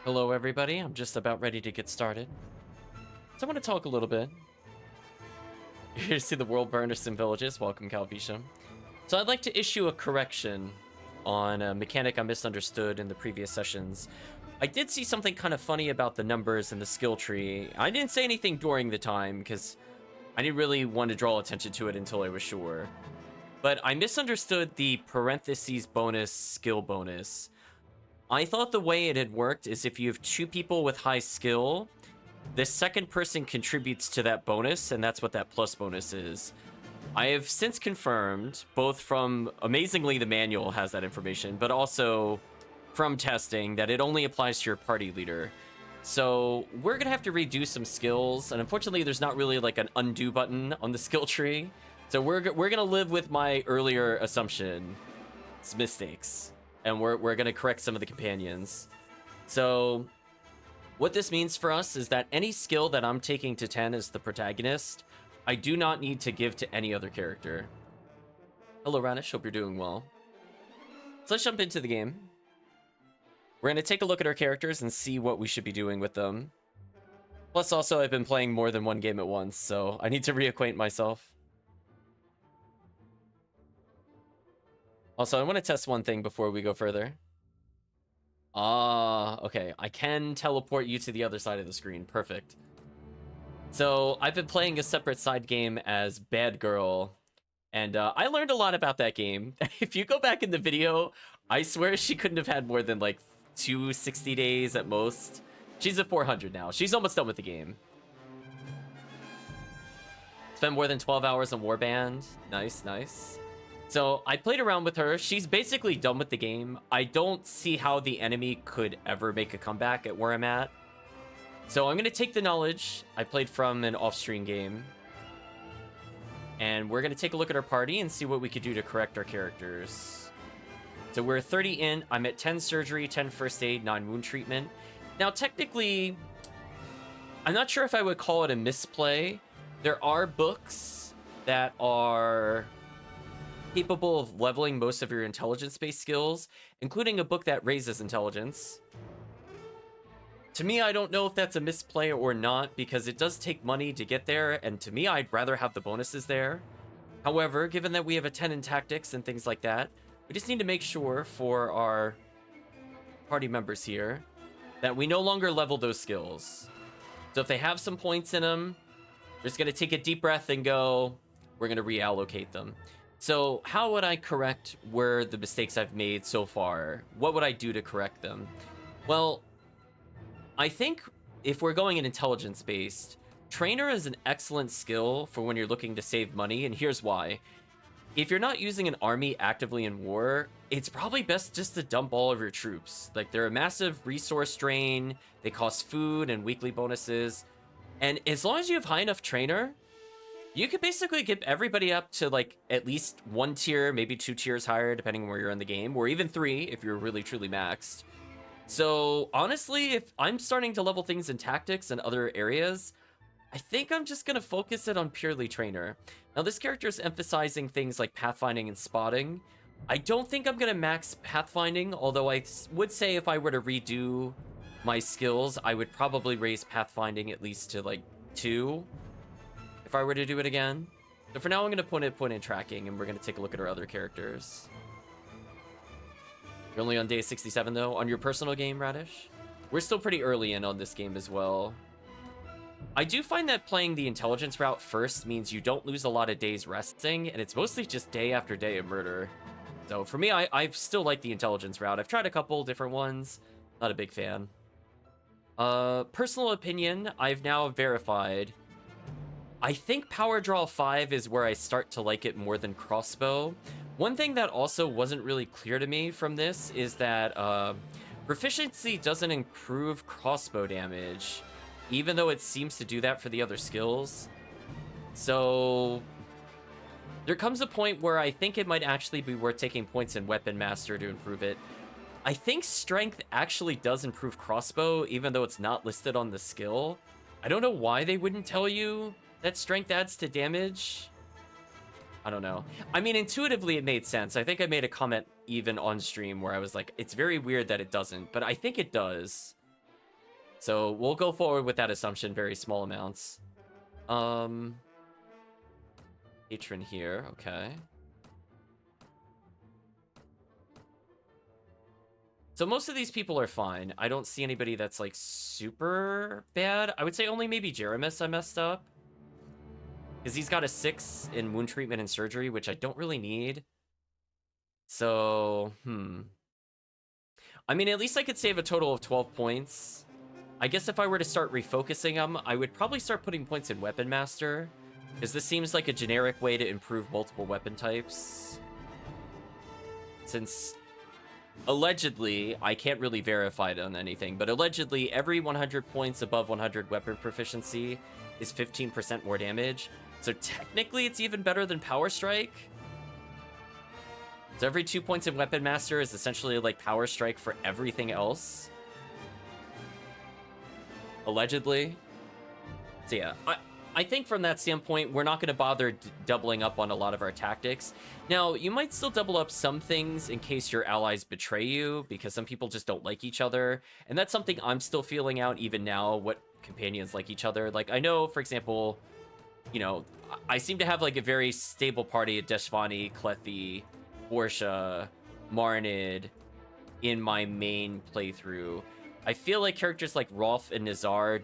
Hello, everybody. I'm just about ready to get started. So I want to talk a little bit. You're here to see the world burn to some villages. Welcome, Calvisha. So I'd like to issue a correction on a mechanic I misunderstood in the previous sessions. I did see something kind of funny about the numbers and the skill tree. I didn't say anything during the time because I didn't really want to draw attention to it until I was sure. But I misunderstood the parentheses bonus skill bonus. I thought the way it had worked is if you have two people with high skill, the second person contributes to that bonus, and that's what that plus bonus is. I have since confirmed, both from, amazingly, the manual has that information, but also from testing, that it only applies to your party leader. So we're going to have to redo some skills, and unfortunately there's not really like an undo button on the skill tree. So we're going to live with my earlier assumption. It's mistakes. And we're going to correct some of the companions. So what this means for us is that any skill that I'm taking to 10 as the protagonist, I do not need to give to any other character. Hello, Ranish. Hope you're doing well. So let's jump into the game. We're going to take a look at our characters and see what we should be doing with them. Plus, also, I've been playing more than one game at once, so I need to reacquaint myself. Also, I want to test one thing before we go further. Okay. I can teleport you to the other side of the screen. Perfect. So, I've been playing a separate side game as Bad Girl, and I learned a lot about that game. If you go back in the video, I swear she couldn't have had more than like 260 days at most. She's at 400 now. She's almost done with the game. Spent more than 12 hours on Warband. Nice, nice. So I played around with her. She's basically done with the game. I don't see how the enemy could ever make a comeback at where I'm at. So I'm going to take the knowledge I played from an off-stream game. And we're going to take a look at our party and see what we could do to correct our characters. So we're 30 in. I'm at 10 surgery, 10 first aid, 9 wound treatment. Now, technically, I'm not sure if I would call it a misplay. There are books that are capable of leveling most of your intelligence-based skills, including a book that raises intelligence. To me, I don't know if that's a misplay or not, because it does take money to get there, and to me, I'd rather have the bonuses there. However, given that we have a 10 in tactics and things like that, we just need to make sure for our party members here that we no longer level those skills. So if they have some points in them, we're just going to take a deep breath and go, we're going to reallocate them. So how would I correct where the mistakes I've made so far? What would I do to correct them? Well, I think if we're going in intelligence-based, Trainer is an excellent skill for when you're looking to save money, and here's why. If you're not using an army actively in war, it's probably best just to dump all of your troops. Like, they're a massive resource drain, they cost food and weekly bonuses, and as long as you have high enough Trainer, you could basically get everybody up to like at least 1 tier, maybe 2 tiers higher, depending on where you're in the game, or even 3 if you're really truly maxed. So honestly, if I'm starting to level things in tactics and other areas, I think I'm just going to focus it on purely Trainer. Now this character is emphasizing things like pathfinding and spotting. I don't think I'm going to max pathfinding, although I would say if I were to redo my skills, I would probably raise pathfinding at least to like 2. If I were to do it again. So for now, I'm going to put in tracking, and we're going to take a look at our other characters. You're only on day 67, though, on your personal game, Radish? We're still pretty early in on this game as well. I do find that playing the intelligence route first means you don't lose a lot of days resting, and it's mostly just day after day of murder. So for me, I still like the intelligence route. I've tried a couple different ones. Not a big fan. Personal opinion, I've now verified. I think Power Draw 5 is where I start to like it more than Crossbow. One thing that also wasn't really clear to me from this is that Proficiency doesn't improve crossbow damage, even though it seems to do that for the other skills. So there comes a point where I think it might actually be worth taking points in Weapon Master to improve it. I think Strength actually does improve crossbow, even though it's not listed on the skill. I don't know why they wouldn't tell you that strength adds to damage. I don't know. I mean, intuitively, it made sense. I think I made a comment even on stream where I was like, it's very weird that it doesn't, but I think it does. So we'll go forward with that assumption, very small amounts. Patron here, okay. So most of these people are fine. I don't see anybody that's like super bad. I would say only maybe Jeremis I messed up. Because he's got a 6 in wound treatment and surgery, which I don't really need. So, I mean, at least I could save a total of 12 points. I guess if I were to start refocusing them, I would probably start putting points in Weapon Master. Because this seems like a generic way to improve multiple weapon types. Since, allegedly, I can't really verify it on anything, but allegedly, every 100 points above 100 weapon proficiency is 15% more damage. So technically, it's even better than Power Strike. So every 2 points in Weapon Master is essentially like Power Strike for everything else. Allegedly. So yeah, I think from that standpoint, we're not going to bother doubling up on a lot of our tactics. Now, you might still double up some things in case your allies betray you, because some people just don't like each other. And that's something I'm still feeling out even now, what companions like each other. Like, I know, for example, you know, I seem to have like a very stable party of Deshvani, Clethy, Borsha, Marnid in my main playthrough. I feel like characters like Rolf and Nizar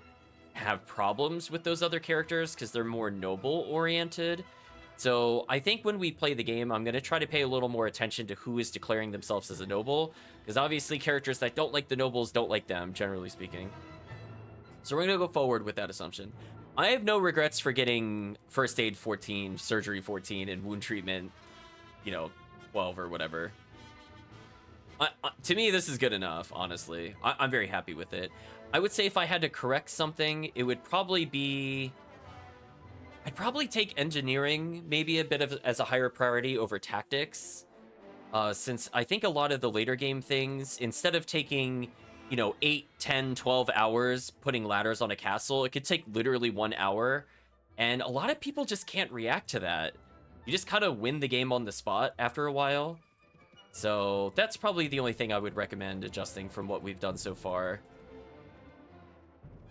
have problems with those other characters because they're more noble oriented. So I think when we play the game, I'm going to try to pay a little more attention to who is declaring themselves as a noble, because obviously characters that don't like the nobles don't like them, generally speaking. So we're going to go forward with that assumption. I have no regrets for getting First Aid 14, Surgery 14, and Wound Treatment, 12 or whatever. To me, this is good enough, honestly. I'm very happy with it. I would say if I had to correct something, it would probably be... I'd probably take engineering maybe a bit of as a higher priority over tactics. Since I think a lot of the later game things, instead of taking, 8, 10, 12 hours putting ladders on a castle, it could take literally 1 hour. And a lot of people just can't react to that. You just kind of win the game on the spot after a while. So that's probably the only thing I would recommend adjusting from what we've done so far.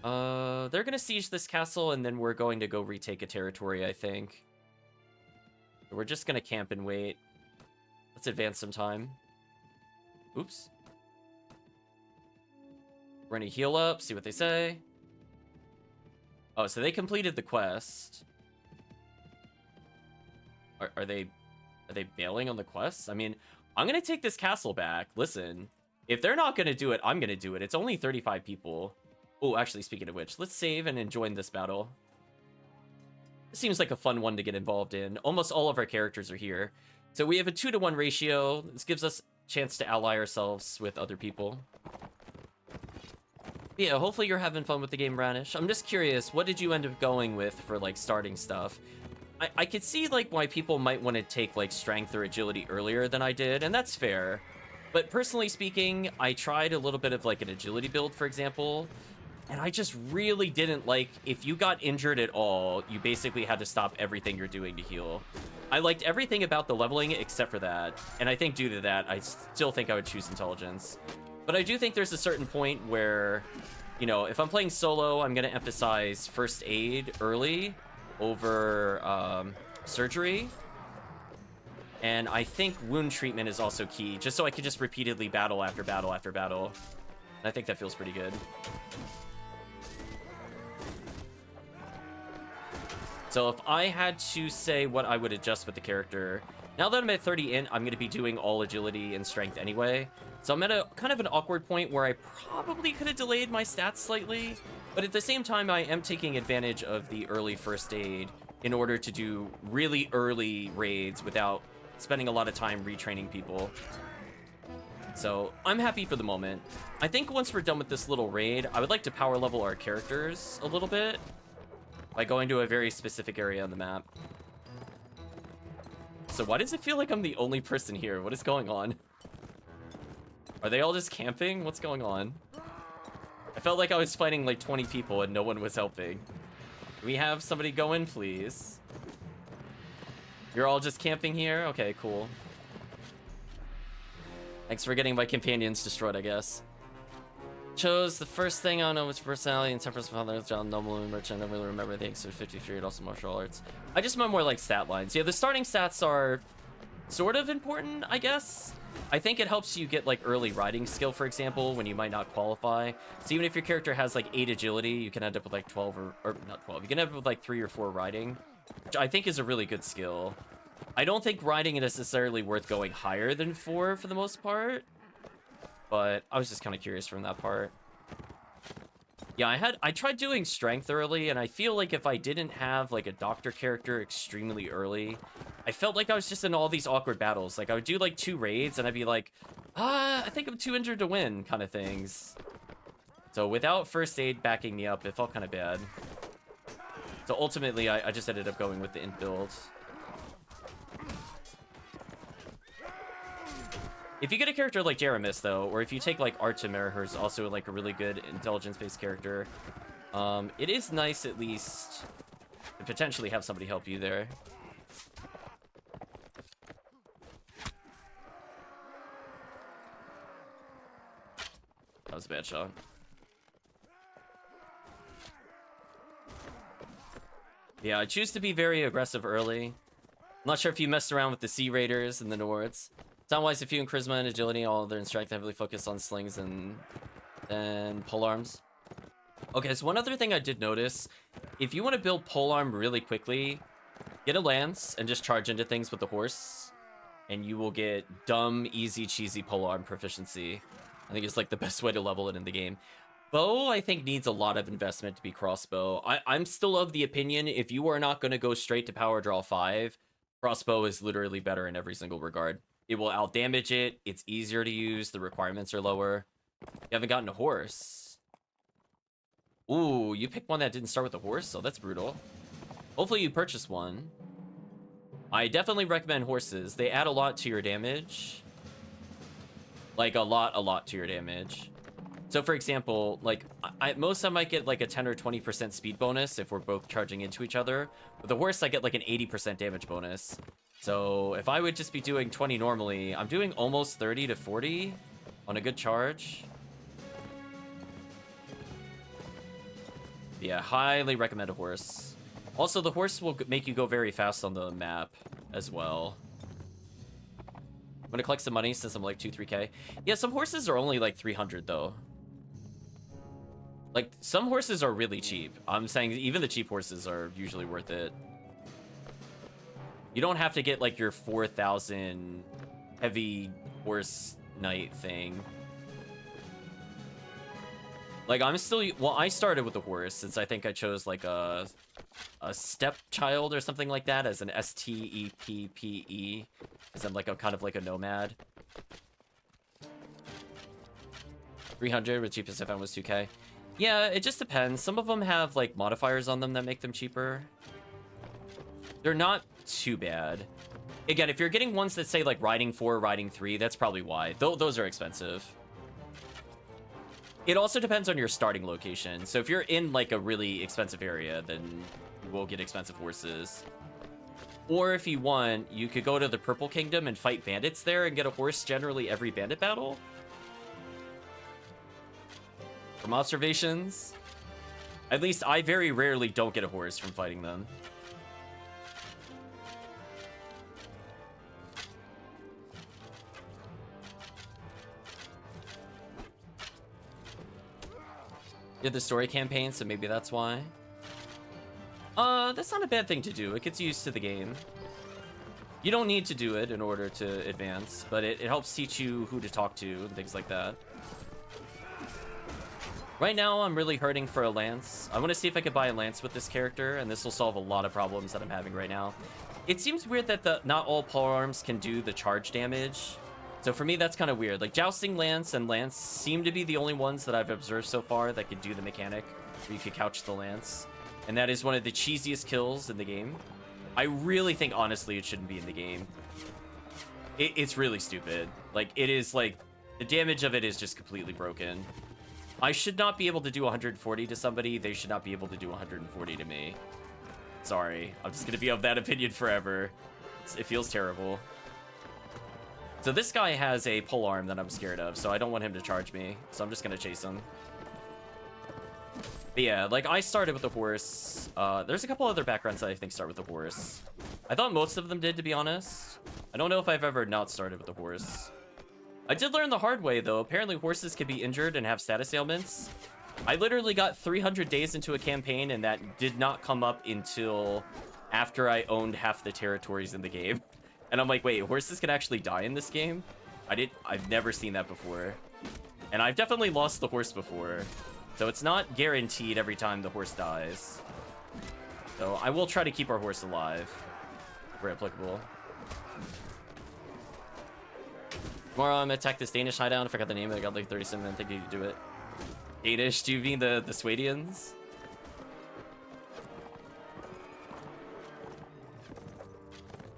They're gonna siege this castle, and then we're going to go retake a territory, I think. We're just gonna camp and wait. Let's advance some time. Oops. We're gonna heal up, see what they say. Oh, so they completed the quest. Are they bailing on the quest? I mean, I'm gonna take this castle back. Listen, if they're not gonna do it, I'm gonna do it. It's only 35 people. Oh, actually, speaking of which, let's save and join this battle. This seems like a fun one to get involved in. Almost all of our characters are here. So we have a 2-to-1 ratio. This gives us a chance to ally ourselves with other people. Yeah, hopefully you're having fun with the game, Branish. I'm just curious, what did you end up going with for, like, starting stuff? I could see, like, why people might want to take, like, strength or agility earlier than I did, and that's fair. But personally speaking, I tried a little bit of, like, an agility build, for example, and I just really didn't like, if you got injured at all, you basically had to stop everything you're doing to heal. I liked everything about the leveling except for that, and I think due to that, I still think I would choose intelligence. But I do think there's a certain point where, if I'm playing solo, I'm going to emphasize first aid early over surgery. And I think wound treatment is also key, just so I can just repeatedly battle after battle after battle. And I think that feels pretty good. So if I had to say what I would adjust with the character, now that I'm at 30 int, I'm going to be doing all agility and strength anyway. So I'm at a kind of an awkward point where I probably could have delayed my stats slightly, but at the same time, I am taking advantage of the early first aid in order to do really early raids without spending a lot of time retraining people. So I'm happy for the moment. I think once we're done with this little raid, I would like to power level our characters a little bit by going to a very specific area on the map. So why does it feel like I'm the only person here? What is going on? Are they all just camping? What's going on? I felt like I was fighting like 20 people and no one was helping. Can we have somebody go in, please? You're all just camping here? Okay, cool. Thanks for getting my companions destroyed, I guess. Chose the first thing I don't know which personality and temperance father, John Noble and Merchant. I don't really remember the extra 53 and also martial arts. I just meant more like stat lines. Yeah, the starting stats are sort of important, I guess. I think it helps you get like early riding skill, for example, when you might not qualify. So even if your character has like 8 agility, you can end up with like 12 or not 12. You can end up with like 3 or 4 riding, which I think is a really good skill. I don't think riding is necessarily worth going higher than 4 for the most part. But I was just kind of curious from that part. Yeah, I tried doing strength early, and I feel like if I didn't have like a doctor character extremely early, I felt like I was just in all these awkward battles. Like I would do like 2 raids, and I'd be like, I think I'm too injured to win, kind of things. So without first aid backing me up, it felt kind of bad. So ultimately, I just ended up going with the int build. If you get a character like Jaramis, though, or if you take, like, Artemer, who's also, like, a really good intelligence-based character, it is nice, at least, to potentially have somebody help you there. That was a bad shot. Yeah, I choose to be very aggressive early. I'm not sure if you messed around with the Sea Raiders and the Nords. Sound-wise, if you in Charisma and Agility, all other in Strength heavily focused on slings and polearms. Okay, so one other thing I did notice, if you want to build polearm really quickly, get a lance and just charge into things with the horse, and you will get dumb, easy, cheesy polearm proficiency. I think it's like the best way to level it in the game. Bow, I think, needs a lot of investment to be crossbow. I'm still of the opinion, if you are not going to go straight to power draw 5, crossbow is literally better in every single regard. It will outdamage it. It's easier to use. The requirements are lower. You haven't gotten a horse. Ooh, you picked one that didn't start with a horse, so that's brutal. Hopefully you purchase one. I definitely recommend horses. They add a lot to your damage. Like, a lot to your damage. So, for example, like, most I might get, like, a 10 or 20% speed bonus if we're both charging into each other. With a horse, I get, like, an 80% damage bonus. So if I would just be doing 20 normally, I'm doing almost 30 to 40 on a good charge. Yeah, highly recommend a horse. Also, the horse will make you go very fast on the map as well. I'm gonna collect some money since I'm like 2-3k. Yeah, some horses are only like 300 though. Like, some horses are really cheap. I'm saying even the cheap horses are usually worth it. You don't have to get, like, your 4,000 heavy horse knight thing. Like, I'm still... Well, I started with the horse, since I think I chose, like, a stepchild or something like that as an STEPPE. As I'm, like, a kind of like a nomad. 300, with cheapest I found was 2k. Yeah, it just depends. Some of them have, like, modifiers on them that make them cheaper. They're not too bad. Again, if you're getting ones that say like riding 4, riding 3, that's probably why. Those are expensive. It also depends on your starting location. So if you're in like a really expensive area, then you will get expensive horses. Or if you want, you could go to the Purple Kingdom and fight bandits there and get a horse generally every bandit battle. From observations, at least I very rarely don't get a horse from fighting them. Did the story campaign, so maybe that's why. That's not a bad thing to do. It gets you used to the game. You don't need to do it in order to advance, but it helps teach you who to talk to and things like that. Right now, I'm really hurting for a lance. I want to see if I could buy a lance with this character, and this will solve a lot of problems that I'm having right now. It seems weird that not all polearms can do the charge damage. So for me, that's kind of weird. Like, Jousting Lance and Lance seem to be the only ones that I've observed so far that could do the mechanic where you could couch the Lance. And that is one of the cheesiest kills in the game. I really think, honestly, it shouldn't be in the game. It's really stupid. Like, it is, like, the damage of it is just completely broken. I should not be able to do 140 to somebody. They should not be able to do 140 to me. Sorry. I'm just going to be of that opinion forever. It feels terrible. So this guy has a polearm that I'm scared of, so I don't want him to charge me. So I'm just gonna chase him. But yeah, like, I started with the horse. There's a couple other backgrounds that I think start with the horse. I thought most of them did, to be honest. I don't know if I've ever not started with the horse. I did learn the hard way, though. Apparently, horses can be injured and have status ailments. I literally got 300 days into a campaign, and that did not come up until after I owned half the territories in the game. And I'm like, wait, horses can actually die in this game? I've never seen that before. And I've definitely lost the horse before. So it's not guaranteed every time the horse dies. So I will try to keep our horse alive, where applicable. Tomorrow I'm gonna attack this Danish hideout. I forgot the name. I got like 37 minutes. I think you do it. Danish? Do you mean the Swadians?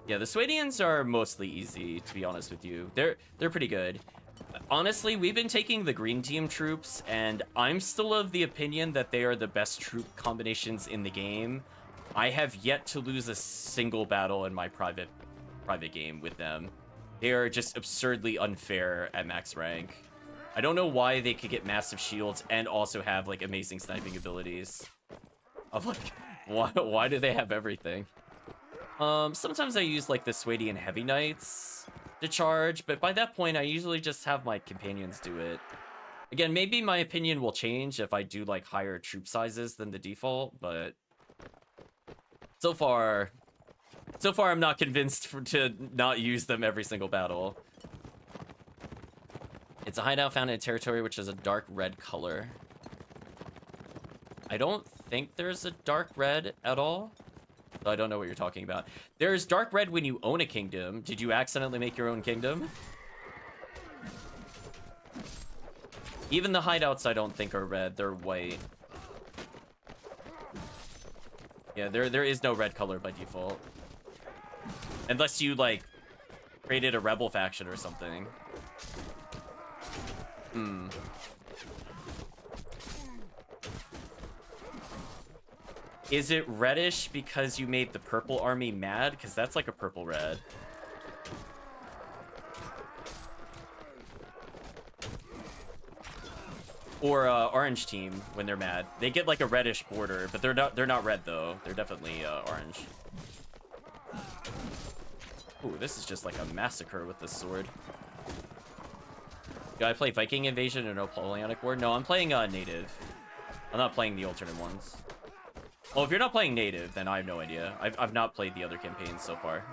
Yeah, the Swadians are mostly easy, to be honest with you. They're pretty good. Honestly, we've been taking the green team troops, and I'm still of the opinion that they are the best troop combinations in the game. I have yet to lose a single battle in my private game with them. They are just absurdly unfair at max rank. I don't know why they could get massive shields and also have like amazing sniping abilities. Of like, why do they have everything? Sometimes I use like the Swadian Heavy Knights to charge, but by that point I usually just have my companions do it. Again, maybe my opinion will change if I do like higher troop sizes than the default, but so far I'm not convinced to not use them every single battle. It's a hideout found in a territory which is a dark red color. I don't think there's a dark red at all. I don't know what you're talking about. There's dark red when you own a kingdom. Did you accidentally make your own kingdom? Even the hideouts I don't think are red. They're white. Yeah, there is no red color by default. Unless you, like, created a rebel faction or something. Is it reddish because you made the purple army mad? Because that's like a purple red. Or orange team when they're mad. They get like a reddish border, but they're not red though. They're definitely orange. Ooh, this is just like a massacre with this sword. Do I play Viking Invasion or Napoleonic War? No, I'm playing native. I'm not playing the alternate ones. Well, if you're not playing native, then I have no idea. I've not played the other campaigns so far.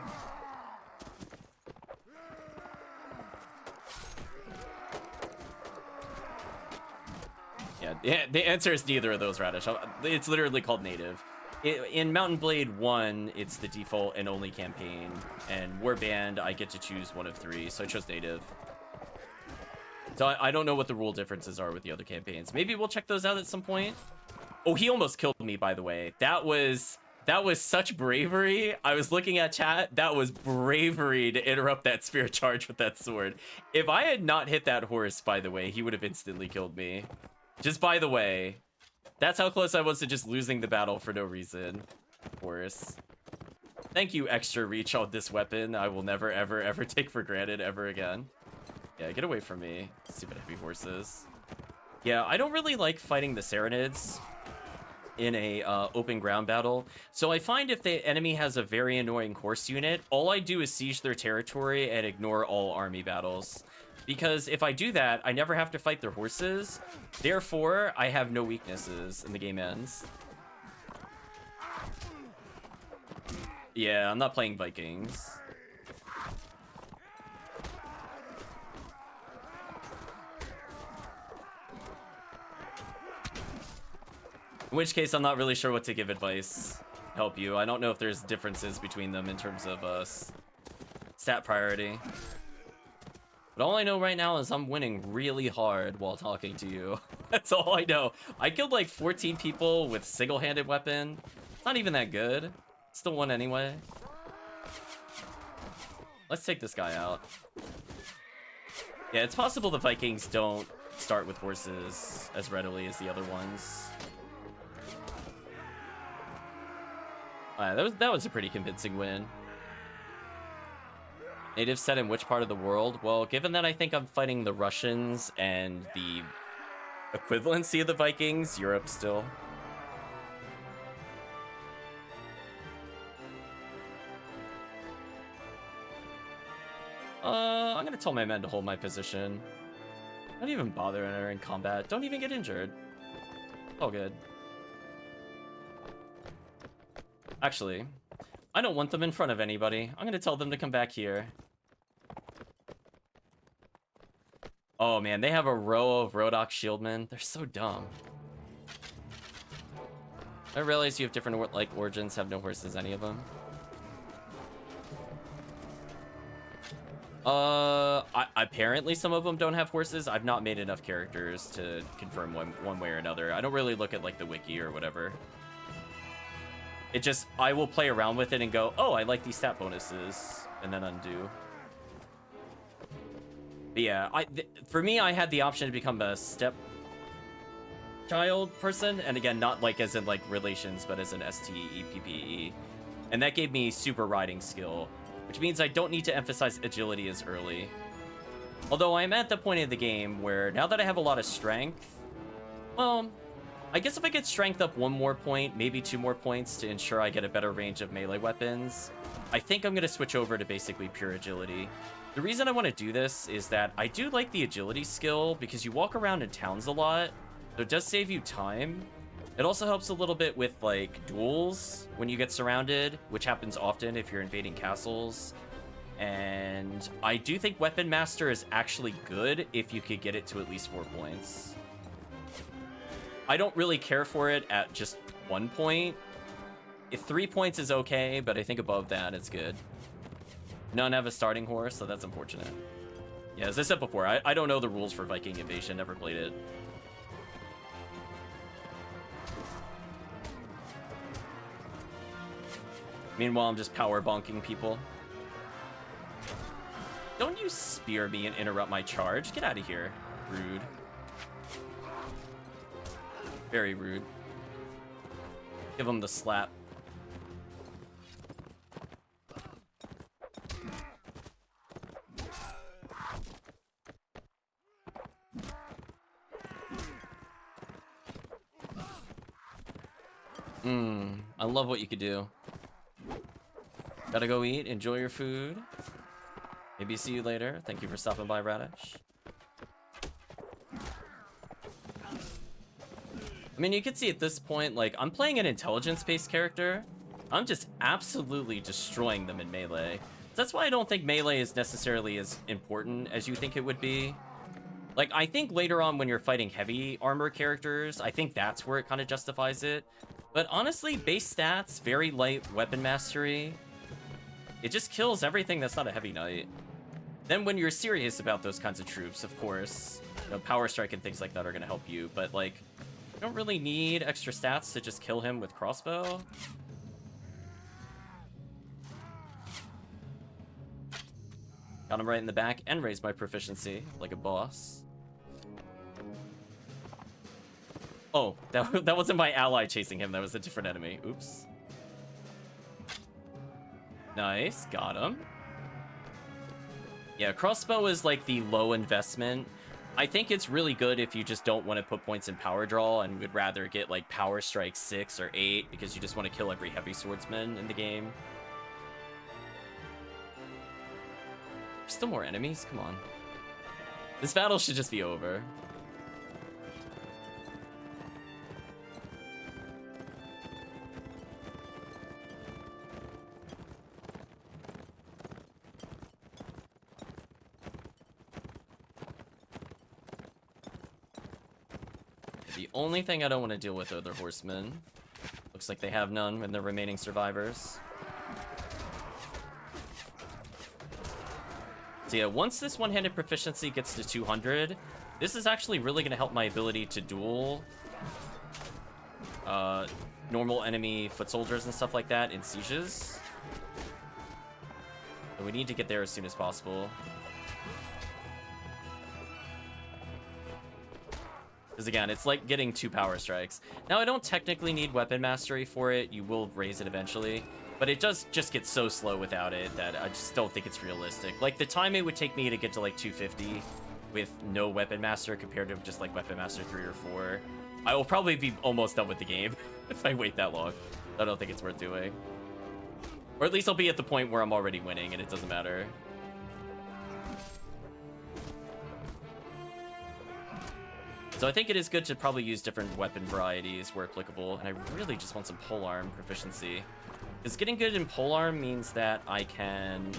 Yeah, the answer is neither of those, Radish. It's literally called native. In Mountain Blade 1, it's the default and only campaign. And Warband, I get to choose one of 3, so I chose native. So I don't know what the rule differences are with the other campaigns. Maybe we'll check those out at some point. Oh, he almost killed me, by the way. That was such bravery. I was looking at chat. That was bravery to interrupt that spirit charge with that sword. If I had not hit that horse, by the way, he would have instantly killed me. Just by the way. That's how close I was to just losing the battle for no reason. Horse. Thank you, extra reach on this weapon. I will never, ever, ever take for granted ever again. Yeah, get away from me. Stupid heavy horses. Yeah, I don't really like fighting the Sarenids in a open ground battle. So I find if the enemy has a very annoying horse unit, all I do is siege their territory and ignore all army battles. Because if I do that, I never have to fight their horses. Therefore, I have no weaknesses and the game ends. Yeah, I'm not playing Vikings. In which case, I'm not really sure what to give advice. Help you. I don't know if there's differences between them in terms of stat priority. But all I know right now is I'm winning really hard while talking to you. That's all I know. I killed like 14 people with single-handed weapon. It's not even that good. Still won anyway. Let's take this guy out. Yeah, it's possible the Vikings don't start with horses as readily as the other ones. That was a pretty convincing win. Native set in which part of the world? Well, given that I think I'm fighting the Russians and the equivalency of the Vikings, Europe still. I'm gonna tell my men to hold my position. Don't even bother entering combat. Don't even get injured. All good. Actually, I don't want them in front of anybody. I'm gonna tell them to come back here. Oh man, they have a row of Rodok Shieldmen. They're so dumb. I realize you have different like origins, have no horses, any of them. Apparently some of them don't have horses. I've not made enough characters to confirm one way or another. I don't really look at like the wiki or whatever. It just, I will play around with it and go, oh, I like these stat bonuses, and then undo. But yeah, for me, I had the option to become a step child person, and again, not like as in like relations, but as an STEPPE. And that gave me super riding skill, which means I don't need to emphasize agility as early. Although I'm at the point of the game where now that I have a lot of strength, well, I guess if I get strength up 1 more point, maybe 2 more points to ensure I get a better range of melee weapons, I think I'm going to switch over to basically pure agility. The reason I want to do this is that I do like the agility skill because you walk around in towns a lot, so it does save you time. It also helps a little bit with like duels when you get surrounded, which happens often if you're invading castles. And I do think Weapon Master is actually good if you could get it to at least 4 points. I don't really care for it at just 1 point. If 3 points is okay, but I think above that it's good. None have a starting horse, so that's unfortunate. Yeah, as I said before, I don't know the rules for Viking Invasion, never played it. Meanwhile, I'm just power bonking people. Don't you spear me and interrupt my charge. Get out of here. Rude. Very rude. Give him the slap. I love what you could do. Gotta go eat. Enjoy your food. Maybe see you later. Thank you for stopping by, Radish. I mean, you can see at this point, like, I'm playing an intelligence-based character. I'm just absolutely destroying them in melee. That's why I don't think melee is necessarily as important as you think it would be. Like, I think later on when you're fighting heavy armor characters, I think that's where it kind of justifies it. But honestly, base stats, very light weapon mastery, it just kills everything that's not a heavy knight. Then when you're serious about those kinds of troops, of course, you know, power strike and things like that are going to help you. But, like, you don't really need extra stats to just kill him with crossbow. Got him right in the back and raised my proficiency like a boss. Oh, that wasn't my ally chasing him. That was a different enemy. Oops. Nice. Got him. Yeah, crossbow is like the low investment. I think it's really good if you just don't want to put points in power draw and would rather get like power strike 6 or 8 because you just want to kill every heavy swordsman in the game. There's still more enemies? Come on. This battle should just be over. The only thing I don't want to deal with are the horsemen. Looks like they have none in the remaining survivors. So yeah, once this one-handed proficiency gets to 200, this is actually really going to help my ability to duel normal enemy foot soldiers and stuff like that in sieges. So we need to get there as soon as possible. Because again, it's like getting 2 power strikes. Now, I don't technically need weapon mastery for it. You will raise it eventually. But it does just get so slow without it that I just don't think it's realistic. Like, the time it would take me to get to, like, 250 with no Weapon Master compared to just, like, Weapon Master 3 or 4, I will probably be almost done with the game if I wait that long. I don't think it's worth doing. Or at least I'll be at the point where I'm already winning and it doesn't matter. So I think it is good to probably use different weapon varieties where applicable, and I really just want some polearm proficiency. Because getting good in polearm means that I can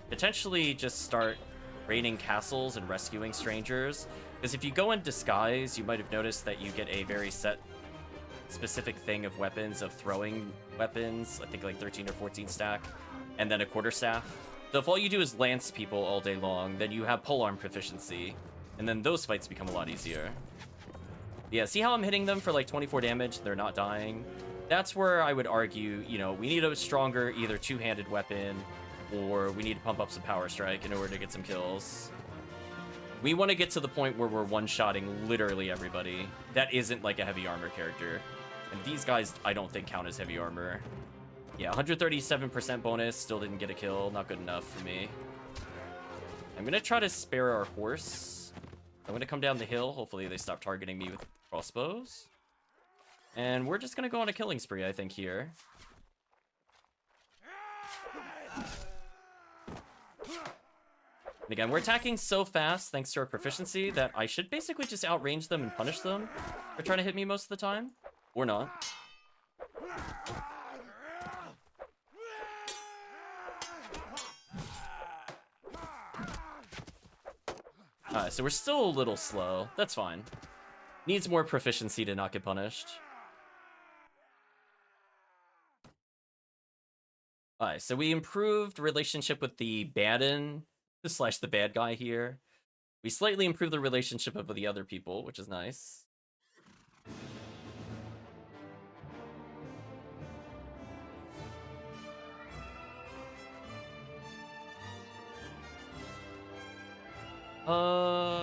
potentially just start raiding castles and rescuing strangers. Because if you go in disguise, you might have noticed that you get a very set specific thing of weapons, of throwing weapons, I think like 13 or 14 stack, and then a quarterstaff. So if all you do is lance people all day long, then you have polearm proficiency, and then those fights become a lot easier. Yeah, see how I'm hitting them for like 24 damage? They're not dying. That's where I would argue, you know, we need a stronger either two-handed weapon, or we need to pump up some power strike in order to get some kills. We want to get to the point where we're one-shotting literally everybody. That isn't like a heavy armor character. And these guys, I don't think count as heavy armor. Yeah, 137% bonus, still didn't get a kill. Not good enough for me. I'm going to try to spare our horse. I'm going to come down the hill. Hopefully they stop targeting me with crossbows. And we're just going to go on a killing spree, I think, here. And again, we're attacking so fast, thanks to our proficiency, that I should basically just outrange them and punish them for trying to hit me most of the time. Or not. Alright, so we're still a little slow. That's fine. Needs more proficiency to not get punished. Alright, so we improved relationship with the Baden slash the bad guy here. We slightly improved the relationship with the other people, which is nice.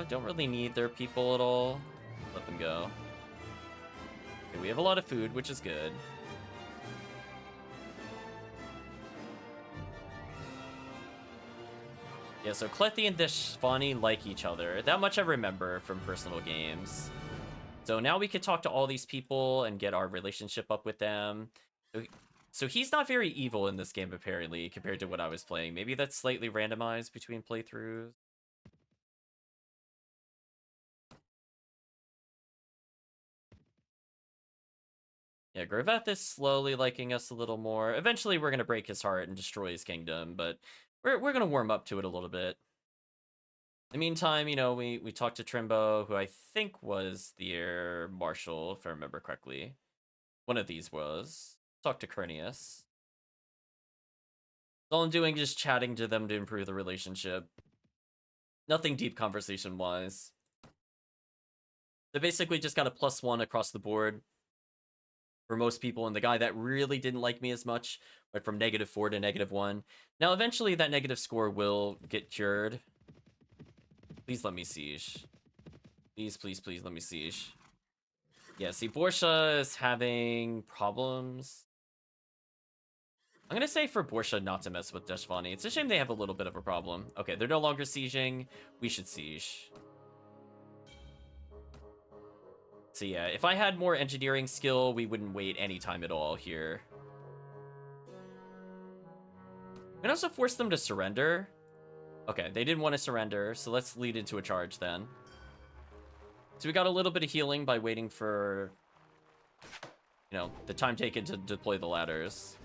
Don't really need their people at all. Let them go. Okay, we have a lot of food, which is good. Yeah, so Klethi and Deshvani like each other. That much I remember from personal games. So now we can talk to all these people and get our relationship up with them. So he's not very evil in this game, apparently, compared to what I was playing. Maybe that's slightly randomized between playthroughs. Yeah, Graveth is slowly liking us a little more. Eventually, we're going to break his heart and destroy his kingdom, but we're going to warm up to it a little bit. In the meantime, you know, we talked to Trimbo, who I think was the air marshal, if I remember correctly. One of these was. Talked to Cranius. All I'm doing is just chatting to them to improve the relationship. Nothing deep conversation-wise. They basically just got a +1 across the board for most people, and the guy that really didn't like me as much went from -4 to -1. Now, eventually, that negative score will get cured. Please let me siege. Please, please, please let me siege. Yeah, see, Borsha is having problems. I'm gonna say for Borsha not to mess with Deshvani. It's a shame they have a little bit of a problem. Okay, they're no longer sieging. We should siege. So yeah, if I had more engineering skill, we wouldn't wait any time at all here. We can also force them to surrender. Okay, they didn't want to surrender, so let's lead into a charge then. So we got a little bit of healing by waiting for, you know, the time taken to deploy the ladders.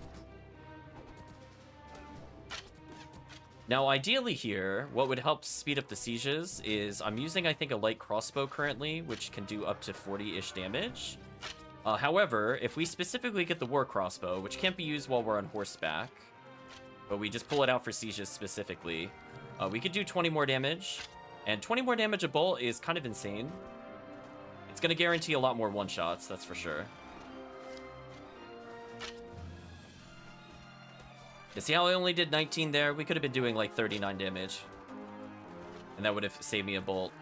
Now, ideally here, what would help speed up the sieges is I'm using, I think, a light crossbow currently, which can do up to 40-ish damage. However, if we specifically get the war crossbow, which can't be used while we're on horseback, but we just pull it out for sieges specifically, we could do 20 more damage, and 20 more damage a bolt is kind of insane. It's going to guarantee a lot more one-shots, that's for sure. You see how I only did 19 there? We could have been doing like 39 damage. And that would have saved me a bolt.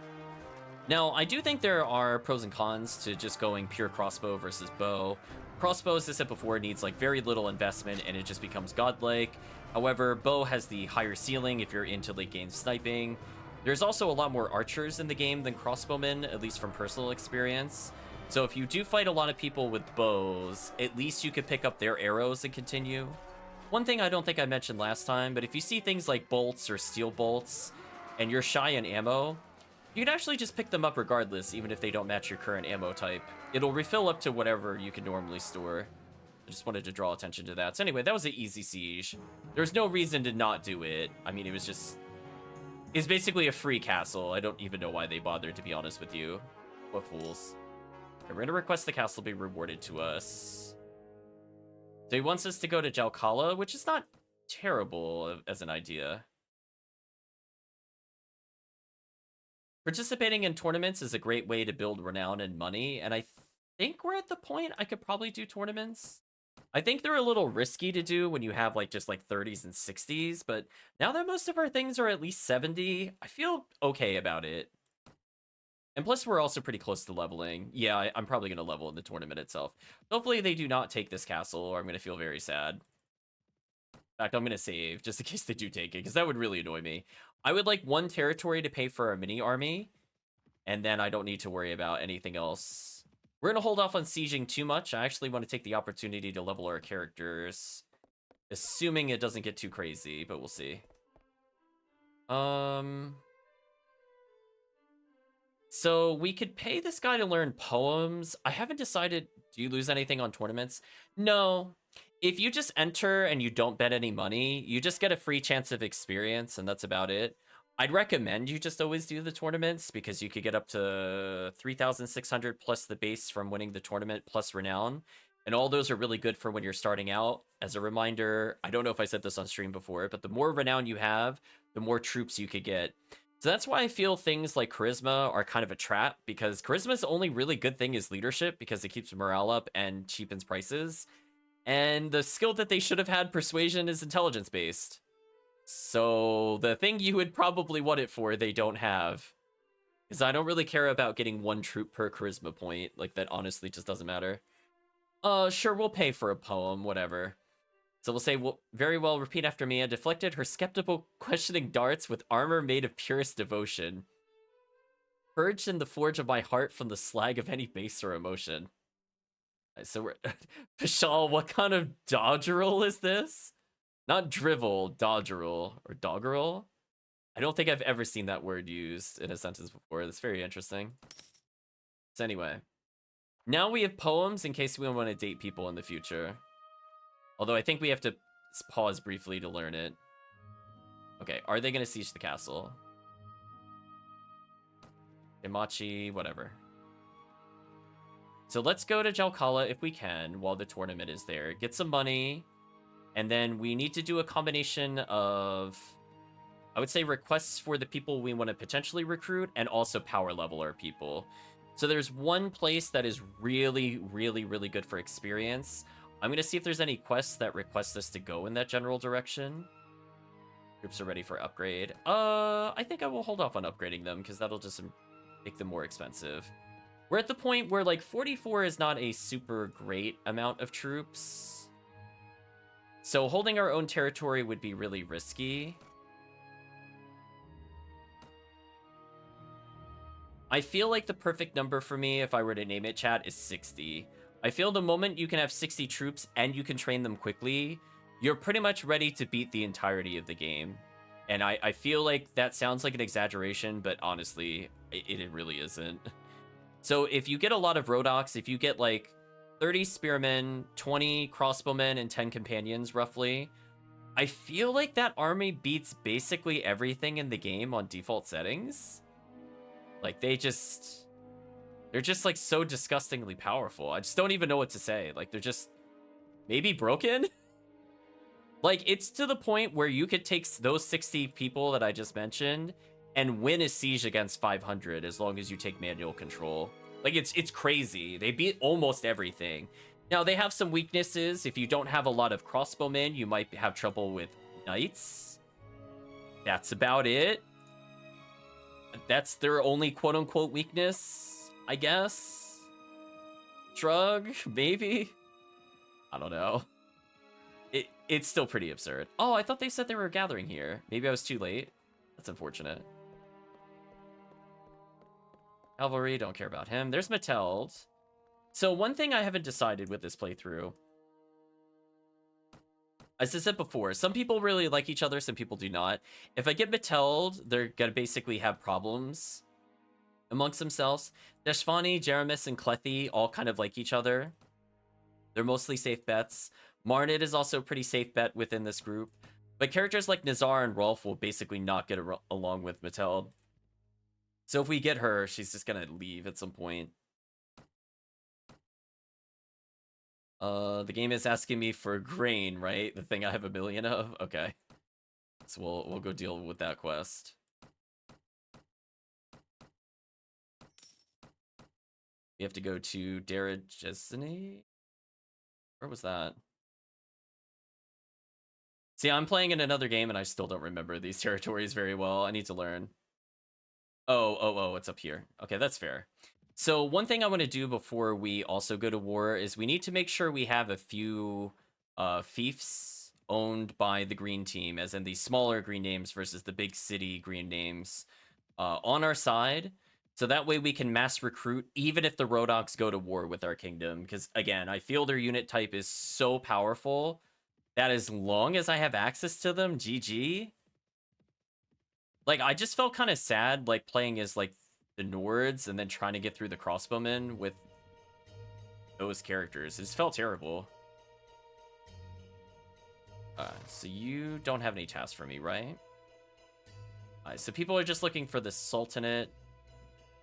Now, I do think there are pros and cons to just going pure crossbow versus bow. Crossbow, as I said before, needs like very little investment and it just becomes godlike. However, bow has the higher ceiling if you're into late game sniping. There's also a lot more archers in the game than crossbowmen, at least from personal experience. So if you do fight a lot of people with bows, at least you could pick up their arrows and continue. One thing I don't think I mentioned last time, but if you see things like bolts or steel bolts and you're shy on ammo, you can actually just pick them up regardless, even if they don't match your current ammo type. It'll refill up to whatever you can normally store. I just wanted to draw attention to that. So anyway, that was an easy siege. There's no reason to not do it. I mean, it's basically a free castle. I don't even know why they bothered, to be honest with you. What fools. Okay, we're going to request the castle be rewarded to us. So he wants us to go to Jalkala, which is not terrible as an idea. Participating in tournaments is a great way to build renown and money, and I think we're at the point I could probably do tournaments. I think they're a little risky to do when you have like just like 30s and 60s, but now that most of our things are at least 70, I feel okay about it. And plus, we're also pretty close to leveling. Yeah, I'm probably going to level in the tournament itself. Hopefully, they do not take this castle, or I'm going to feel very sad. In fact, I'm going to save, just in case they do take it, because that would really annoy me. I would like one territory to pay for a mini army, and then I don't need to worry about anything else. We're going to hold off on sieging too much. I actually want to take the opportunity to level our characters, assuming it doesn't get too crazy, but we'll see. So we could pay this guy to learn poems. I haven't decided, do you lose anything on tournaments? No. If you just enter and you don't bet any money, you just get a free chance of experience, and that's about it. I'd recommend you just always do the tournaments because you could get up to 3,600 plus the base from winning the tournament plus renown. And all those are really good for when you're starting out. As a reminder, I don't know if I said this on stream before, but the more renown you have, the more troops you could get. So that's why I feel things like charisma are kind of a trap, because charisma's only really good thing is leadership because it keeps morale up and cheapens prices. And the skill that they should have had, persuasion, is intelligence based. So the thing you would probably want it for, they don't have. Because I don't really care about getting one troop per charisma point. Like, that honestly just doesn't matter. Sure, we'll pay for a poem, whatever. So we'll say, well, very well, repeat after me. I deflected her skeptical, questioning darts with armor made of purest devotion. Purged in the forge of my heart from the slag of any baser emotion. So we're... Pashal, what kind of dodgerel is this? Not drivel, dodgerel, or doggerel? I don't think I've ever seen that word used in a sentence before. That's very interesting. So anyway. Now we have poems in case we want to date people in the future. Although I think we have to pause briefly to learn it. Okay, are they going to siege the castle? Imachi, whatever. So let's go to Jalkala if we can while the tournament is there. Get some money. And then we need to do a combination of, I would say, requests for the people we want to potentially recruit and also power level our people. So there's one place that is really, really, really good for experience. I'm going to see if there's any quests that request us to go in that general direction. Troops are ready for upgrade. I think I will hold off on upgrading them because that'll just make them more expensive. We're at the point where, like, 44 is not a super great amount of troops. So holding our own territory would be really risky. I feel like the perfect number for me, if I were to name it, chat, is 60. I feel the moment you can have 60 troops and you can train them quickly, you're pretty much ready to beat the entirety of the game. And I feel like that sounds like an exaggeration, but honestly, it really isn't. So if you get a lot of Rodox, if you get like 30 spearmen, 20 crossbowmen, and 10 companions, roughly, I feel like that army beats basically everything in the game on default settings. Like, they're just like so disgustingly powerful. I just don't even know what to say. Like, they're just maybe broken. Like, it's to the point where you could take those 60 people that I just mentioned and win a siege against 500 as long as you take manual control. Like, it's crazy. They beat almost everything. Now, they have some weaknesses. If you don't have a lot of crossbowmen, you might have trouble with knights. That's about it. That's their only quote-unquote weakness, I guess. Shrug, maybe. I don't know. It's still pretty absurd. Oh, I thought they said they were gathering here. Maybe I was too late. That's unfortunate. Cavalry, don't care about him. There's Mateld. So one thing I haven't decided with this playthrough, as I said before, some people really like each other, some people do not. If I get Mateld, they're gonna basically have problems amongst themselves. Deshvani, Jeramis, and Clethy all kind of like each other. They're mostly safe bets. Marnid is also a pretty safe bet within this group. But characters like Nazar and Rolf will basically not get along with Mateld. So if we get her, she's just gonna leave at some point. The game is asking me for grain, right? The thing I have a million of? Okay. So we'll go deal with that quest. We have to go to Darajesini? Where was that? See, I'm playing in another game and I still don't remember these territories very well. I need to learn. Oh, it's up here. Okay, that's fair. So one thing I want to do before we also go to war is we need to make sure we have a few fiefs owned by the green team, as in the smaller green names versus the big city green names on our side. So that way we can mass recruit even if the Rodoks go to war with our kingdom. Because again, I feel their unit type is so powerful that as long as I have access to them, GG. Like, I just felt kind of sad, like, playing as, like, the Nords and then trying to get through the crossbowmen with those characters. It just felt terrible. So you don't have any tasks for me, right? So people are just looking for the Sultanate.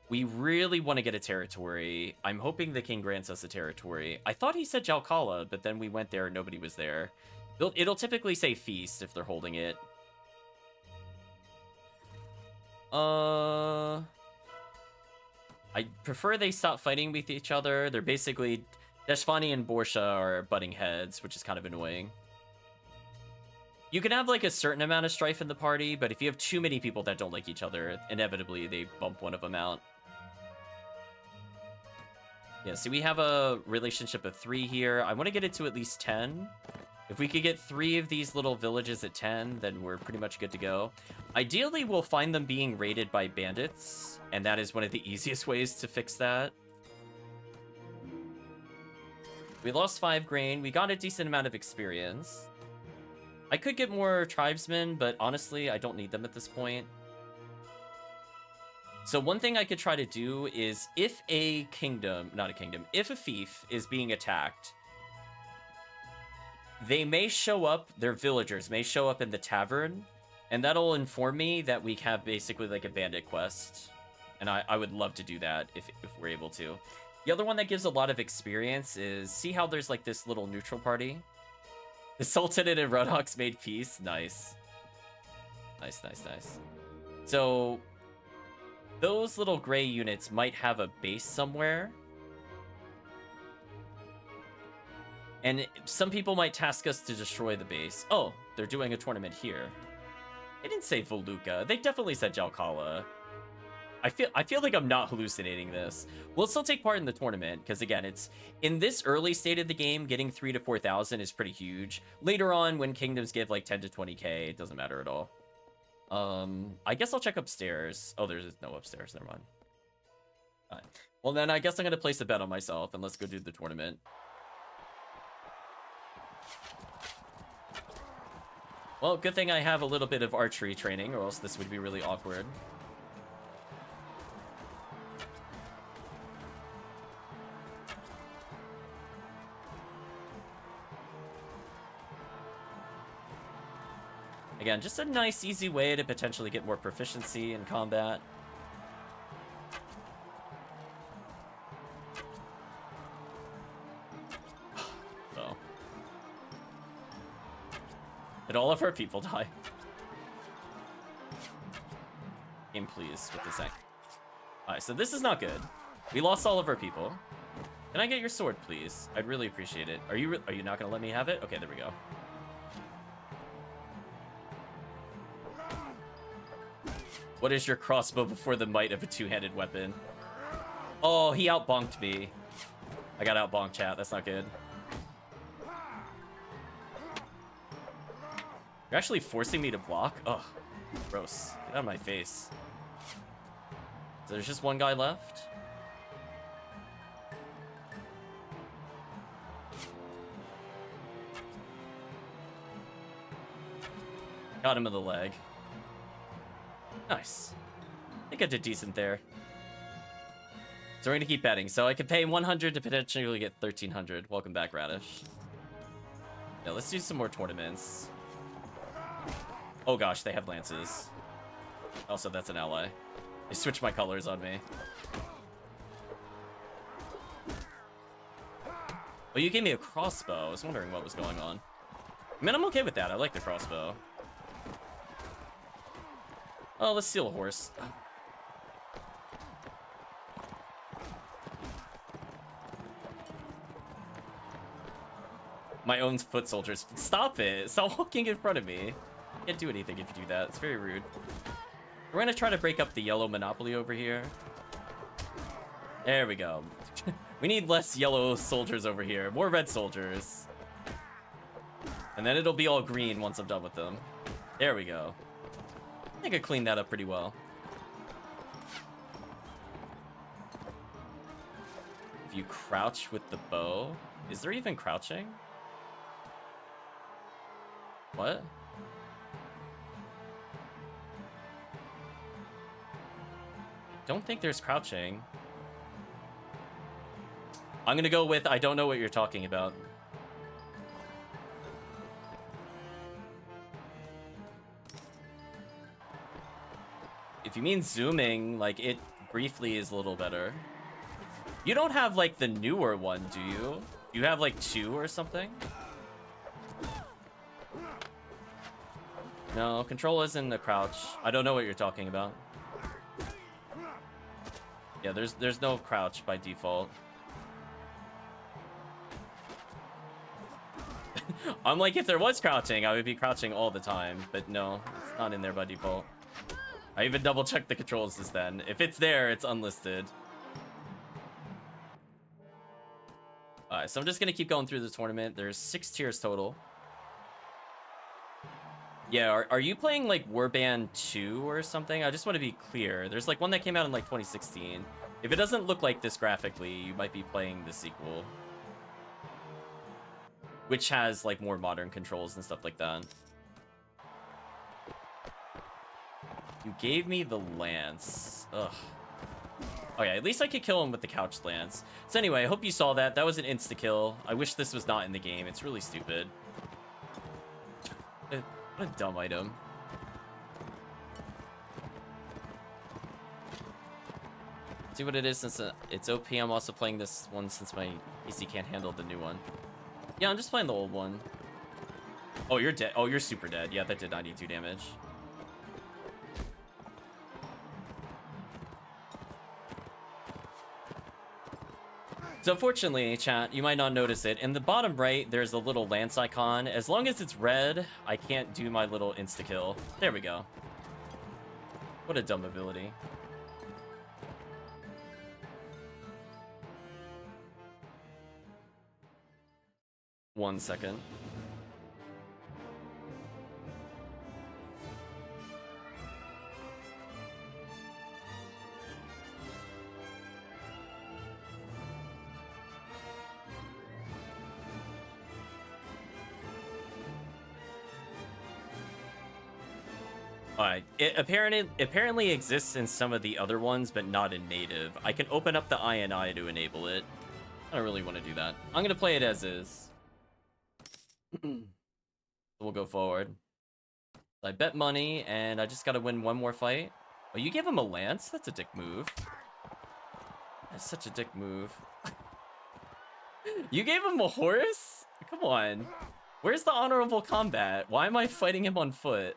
We really want to get a territory. I'm hoping the king grants us a territory. I thought he said Jalkala, but then we went there and nobody was there. It'll typically say feast if they're holding it. I prefer they stop fighting with each other. They're basically... Deshvani and Borsha are butting heads, which is kind of annoying. You can have, like, a certain amount of strife in the party, but if you have too many people that don't like each other, inevitably they bump one of them out. Yeah, so we have a relationship of 3 here. I want to get it to at least 10. If we could get 3 of these little villages at 10, then we're pretty much good to go. Ideally, we'll find them being raided by bandits, and that is one of the easiest ways to fix that. We lost 5 grain. We got a decent amount of experience. I could get more tribesmen, but honestly, I don't need them at this point. So one thing I could try to do is if a kingdom, not a kingdom, if a fief is being attacked, they may show up, their villagers may show up in the tavern, and that'll inform me that we have basically like a bandit quest. And I would love to do that if we're able to. The other one that gives a lot of experience is, see how there's like this little neutral party? The Sultanate and Rodoks made peace. Nice. Nice. So those little gray units might have a base somewhere. And some people might task us to destroy the base. Oh, they're doing a tournament here. They didn't say Voluka. They definitely said Jalkala. I feel like I'm not hallucinating this. We'll still take part in the tournament, because again, it's in this early state of the game, getting 3,000 to 4,000 is pretty huge. Later on, when kingdoms give like 10 to 20k, it doesn't matter at all. I guess I'll check upstairs. Oh, there's no upstairs. Never mind. All right. Well, then I guess I'm gonna place a bet on myself, and let's go do the tournament. Well, good thing I have a little bit of archery training, or else this would be really awkward. Again, just a nice, easy way to potentially get more proficiency in combat. Oh. Did all of our people die? Game, please, with the sec. Alright, so this is not good. We lost all of our people. Can I get your sword, please? I'd really appreciate it. Are you not gonna let me have it? Okay, there we go. What is your crossbow before the might of a two-handed weapon? Oh, he outbonked me. I got outbonked, chat. That's not good. You're actually forcing me to block? Ugh, gross. Get out of my face. So there's just one guy left? Got him in the leg. Nice. I think I did decent there. So we're gonna keep betting. So I could pay 100 to potentially get 1,300. Welcome back, Radish. Yeah, let's do some more tournaments. Oh gosh, they have lances. Also, that's an ally. They switched my colors on me. Oh, you gave me a crossbow. I was wondering what was going on. I mean, I'm okay with that. I like the crossbow. Oh, let's steal a horse. My own foot soldiers. Stop it. Stop walking in front of me. Can't do anything if you do that. It's very rude. We're gonna try to break up the yellow monopoly over here. There we go. We need less yellow soldiers over here. More red soldiers. And then it'll be all green once I'm done with them. There we go. I think I cleaned that up pretty well. If you crouch with the bow... Is there even crouching? What? Don't think there's crouching. I'm gonna go with I don't know what you're talking about. If you mean zooming, like, it briefly is a little better. You don't have, like, the newer one, do you? You have, like, 2 or something? No, control isn't a crouch. I don't know what you're talking about. Yeah, there's no crouch by default. I'm like, if there was crouching, I would be crouching all the time. But no, it's not in there by default. I even double-checked the controls just then. If it's there, it's unlisted. Alright, so I'm just gonna keep going through the tournament. There's 6 tiers total. Yeah, are you playing, like, Warband 2 or something? I just want to be clear. There's, like, one that came out in, like, 2016. If it doesn't look like this graphically, you might be playing the sequel. Which has, like, more modern controls and stuff like that. You gave me the lance. Ugh. Okay, at least I could kill him with the couch lance. So anyway, I hope you saw that. That was an insta-kill. I wish this was not in the game. It's really stupid. What a dumb item. See what it is since it's OP. I'm also playing this one since my PC can't handle the new one. Yeah, I'm just playing the old one. Oh, you're dead. Oh, you're super dead. Yeah, that did 92 damage. So unfortunately, chat, you might not notice it. In the bottom right, there's a little lance icon. As long as it's red, I can't do my little insta-kill. There we go. What a dumb ability. One second. Alright, it apparently exists in some of the other ones, but not in native. I can open up the INI to enable it. I don't really want to do that. I'm gonna play it as is. We'll go forward. I bet money, and I just gotta win one more fight. Oh, you gave him a lance? That's a dick move. That's such a dick move. You gave him a horse? Come on. Where's the honorable combat? Why am I fighting him on foot?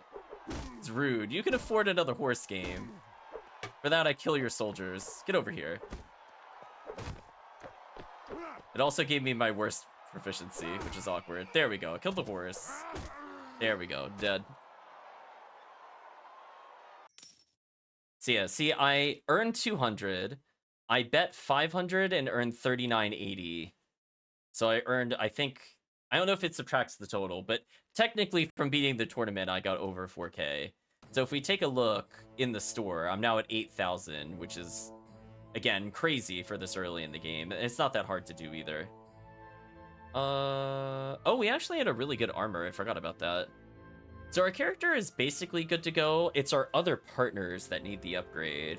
It's rude. You can afford another horse game. For that, I kill your soldiers. Get over here. It also gave me my worst proficiency, which is awkward. There we go. I killed the horse. There we go. Dead. So yeah, see, I earned 200. I bet 500 and earned 39.80. So I earned, I think, I don't know if it subtracts the total, but technically from beating the tournament, I got over 4K. So if we take a look in the store, I'm now at 8,000, which is, again, crazy for this early in the game. It's not that hard to do either. Oh, we actually had a really good armor. I forgot about that. So our character is basically good to go. It's our other partners that need the upgrade.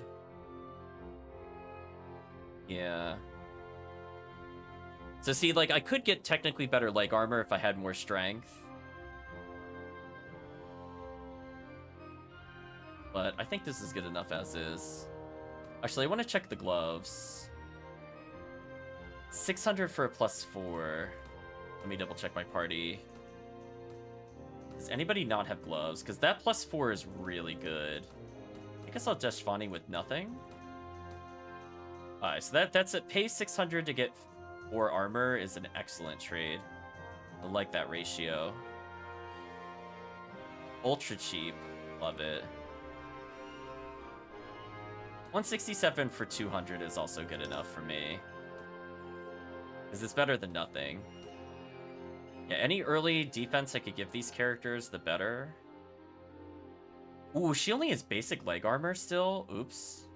Yeah. So see, like, I could get technically better leg armor if I had more strength. But I think this is good enough as is. Actually, I want to check the gloves. 600 for a +4. Let me double check my party. Does anybody not have gloves? Because that +4 is really good. I guess I'll Deshvani with nothing. Alright, so that's it. Pay 600 to get 4 armor is an excellent trade. I like that ratio. Ultra cheap. Love it. 167 for 200 is also good enough for me. Because it's better than nothing. Yeah, any early defense I could give these characters, the better. Ooh, she only has basic leg armor still? Oops.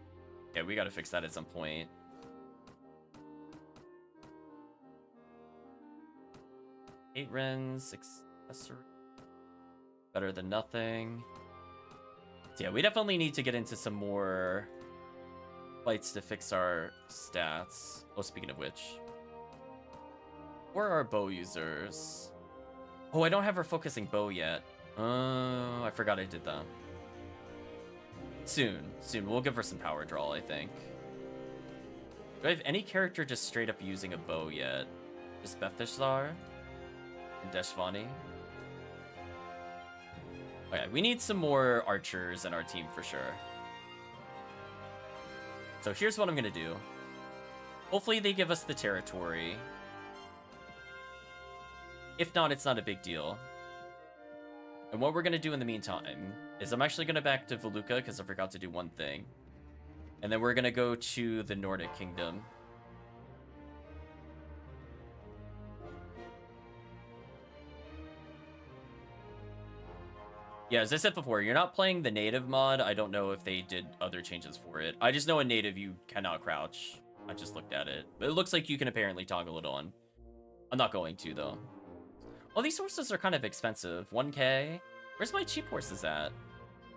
Yeah, we gotta fix that at some point. Eight Rens, accessory. Better than nothing. So yeah, we definitely need to get into some more fights to fix our stats. Oh, speaking of which. Where are our bow users? Oh, I don't have her focusing bow yet. I forgot I did that. Soon. We'll give her some power draw, I think. Do I have any character just straight up using a bow yet? Just Betheshzar and Deshvani. Okay, we need some more archers in our team for sure. So here's what I'm gonna do. Hopefully they give us the territory. If not, it's not a big deal. And what we're going to do in the meantime is I'm actually going to back to Voluka because I forgot to do one thing. And then we're going to go to the Nordic Kingdom. Yeah, as I said before, you're not playing the native mod. I don't know if they did other changes for it. I just know in native you cannot crouch. I just looked at it. But it looks like you can apparently toggle it on. I'm not going to, though. Well, these horses are kind of expensive. 1K. Where's my cheap horses at?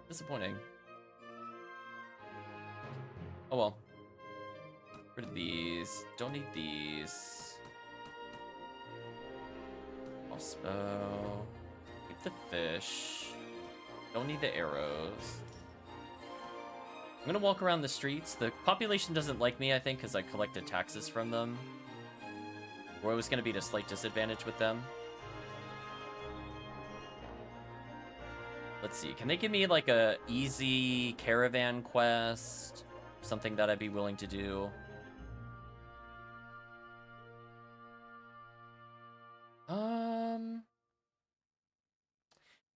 Disappointing. Oh, well. Rid of these. Don't need these. Crossbow. Keep the fish. Don't need the arrows. I'm gonna walk around the streets. The population doesn't like me, I think, because I collected taxes from them. Or it was gonna be at a slight disadvantage with them. Let's see, can they give me like a easy caravan quest? Something that I'd be willing to do.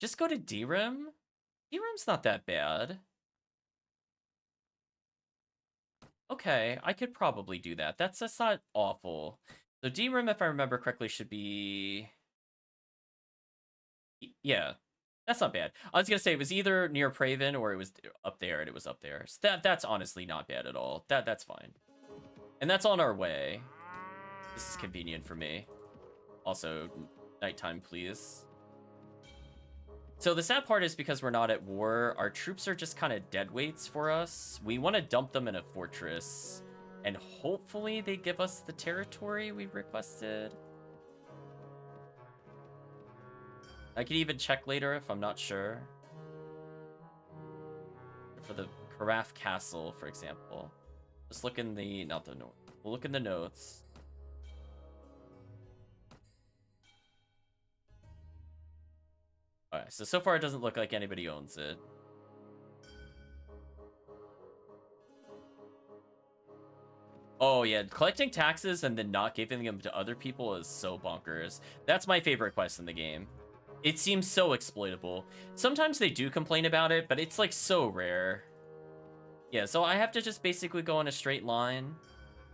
Just go to D-Rim? D-Rim's not that bad. Okay, I could probably do that. That's not awful. So D-Rim, if I remember correctly, should be... Yeah. That's not bad. I was gonna say it was either near Praven or it was up there, and it was up there. So that's honestly not bad at all. That's fine. And that's on our way. This is convenient for me. Also, nighttime, please. So the sad part is because we're not at war, our troops are just kind of dead weights for us. We want to dump them in a fortress, and hopefully they give us the territory we requested. I could even check later if I'm not sure. For the Carafe Castle, for example. Just look in the, not the note. We'll look in the notes. Alright, so far it doesn't look like anybody owns it. Oh yeah, collecting taxes and then not giving them to other people is so bonkers. That's my favorite quest in the game. It seems so exploitable. Sometimes they do complain about it, but it's like so rare. Yeah, so I have to just basically go in a straight line.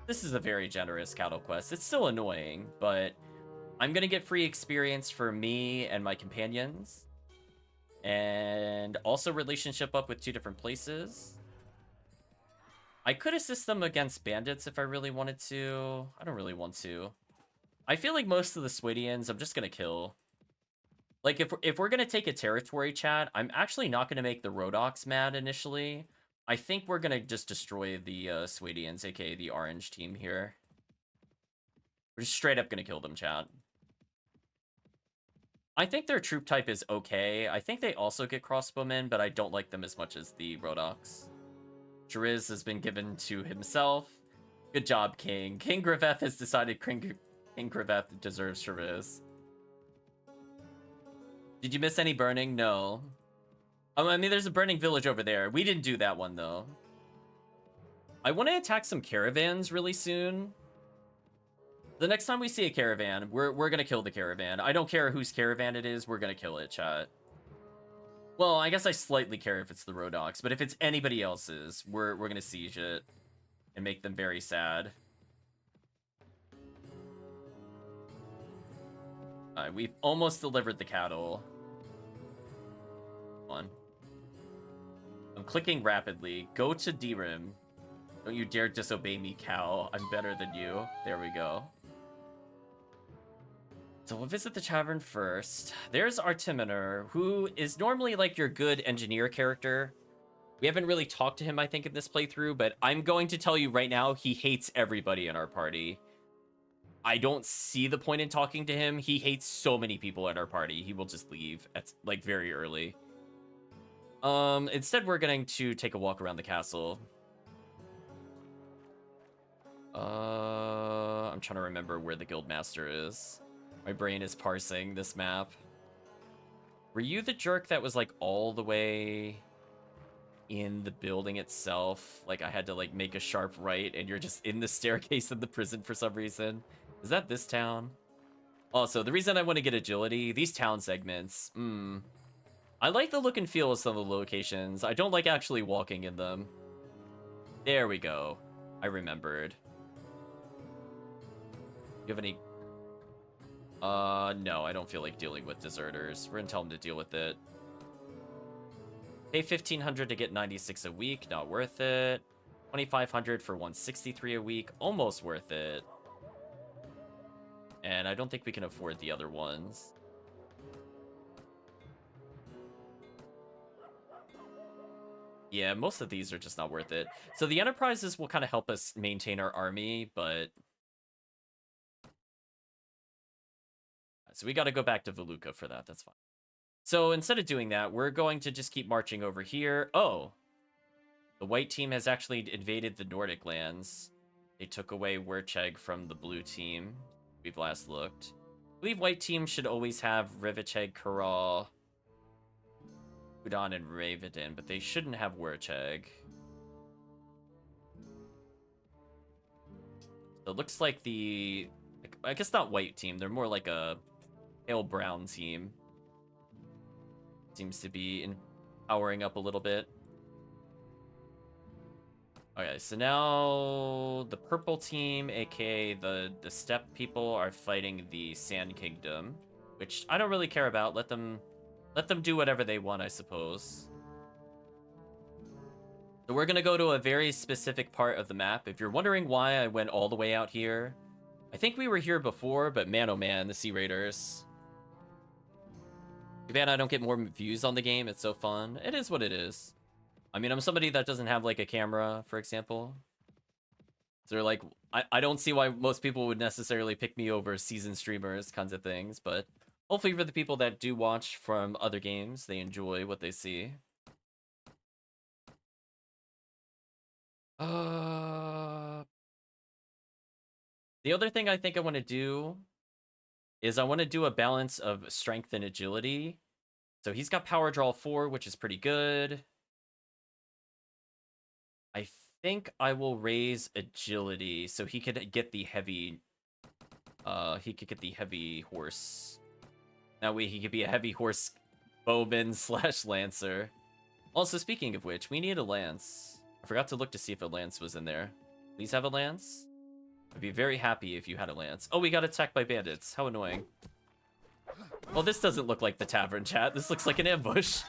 This is a very generous cattle quest. It's still annoying, but I'm gonna get free experience for me and my companions. And also relationship up with 2 different places. I could assist them against bandits if I really wanted to. I don't really want to. I feel like most of the Swidians I'm just gonna kill. Like, if we're gonna take a territory, chat, I'm actually not gonna make the Rhodoks mad initially. I think we're gonna just destroy the Swidians, aka the orange team here. We're just straight up gonna kill them, chat. I think their troop type is okay. I think they also get crossbowmen, but I don't like them as much as the Rhodoks. Jariz has been given to himself. Good job, King. King Griveth has decided King Griveth deserves Jariz. Did you miss any burning? No. I mean, there's a burning village over there. We didn't do that one, though. I want to attack some caravans really soon. The next time we see a caravan, we're going to kill the caravan. I don't care whose caravan it is. We're going to kill it, chat. Well, I guess I slightly care if it's the Rhodoks, but if it's anybody else's, we're going to siege it and make them very sad. Alright, we've almost delivered the cattle. Come on. I'm clicking rapidly. Go to D-Rim. Don't you dare disobey me, cow. I'm better than you. There we go. So we'll visit the tavern first. There's Artiminar, who is normally like your good engineer character. We haven't really talked to him, I think, in this playthrough, but I'm going to tell you right now, he hates everybody in our party. I don't see the point in talking to him. He hates so many people in our party. He will just leave at, like, very early. Instead, we're going to take a walk around the castle. I'm trying to remember where the guildmaster is. My brain is parsing this map. Were you the jerk that was, like, all the way in the building itself? Like, I had to, like, make a sharp right, and you're just in the staircase of the prison for some reason? Is that this town? Also, the reason I want to get agility, these town segments, I like the look and feel of some of the locations. I don't like actually walking in them. There we go. I remembered. You have any... no, I don't feel like dealing with deserters. We're gonna tell them to deal with it. Pay 1,500 to get 96 a week, not worth it. 2,500 for 163 a week, almost worth it. And I don't think we can afford the other ones. Yeah, most of these are just not worth it. So the enterprises will kind of help us maintain our army, but... So we got to go back to Veluca for that, that's fine. So instead of doing that, we're going to just keep marching over here. Oh! The white team has actually invaded the Nordic lands. They took away Wercheg from the blue team. We've last looked. I believe white team should always have Rivacheg, Karal, Udon, and Ravedan, but they shouldn't have Wercheg. So it looks like the... I guess not white team. They're more like a pale brown team. Seems to be powering up a little bit. Okay, so now the purple team, aka the steppe people, are fighting the Sand Kingdom, which I don't really care about. Let them do whatever they want, I suppose. So we're gonna go to a very specific part of the map. If you're wondering why I went all the way out here, I think we were here before, but man oh man, the Sea Raiders. Too bad I don't get more views on the game. It's so fun. It is what it is. I mean, I'm somebody that doesn't have, like, a camera, for example. So they're like, I don't see why most people would necessarily pick me over seasoned streamers, kinds of things, but hopefully for the people that do watch from other games, they enjoy what they see. The other thing I think I want to do is I want to do a balance of strength and agility. So he's got power draw 4, which is pretty good. I think I will raise agility so he could get the heavy horse. That way he could be a heavy horse bowman / lancer. Also, speaking of which, we need a lance. I forgot to look to see if a lance was in there. Please have a lance. I'd be very happy if you had a lance. Oh, we got attacked by bandits. How annoying. Well, this doesn't look like the tavern, chat. This looks like an ambush.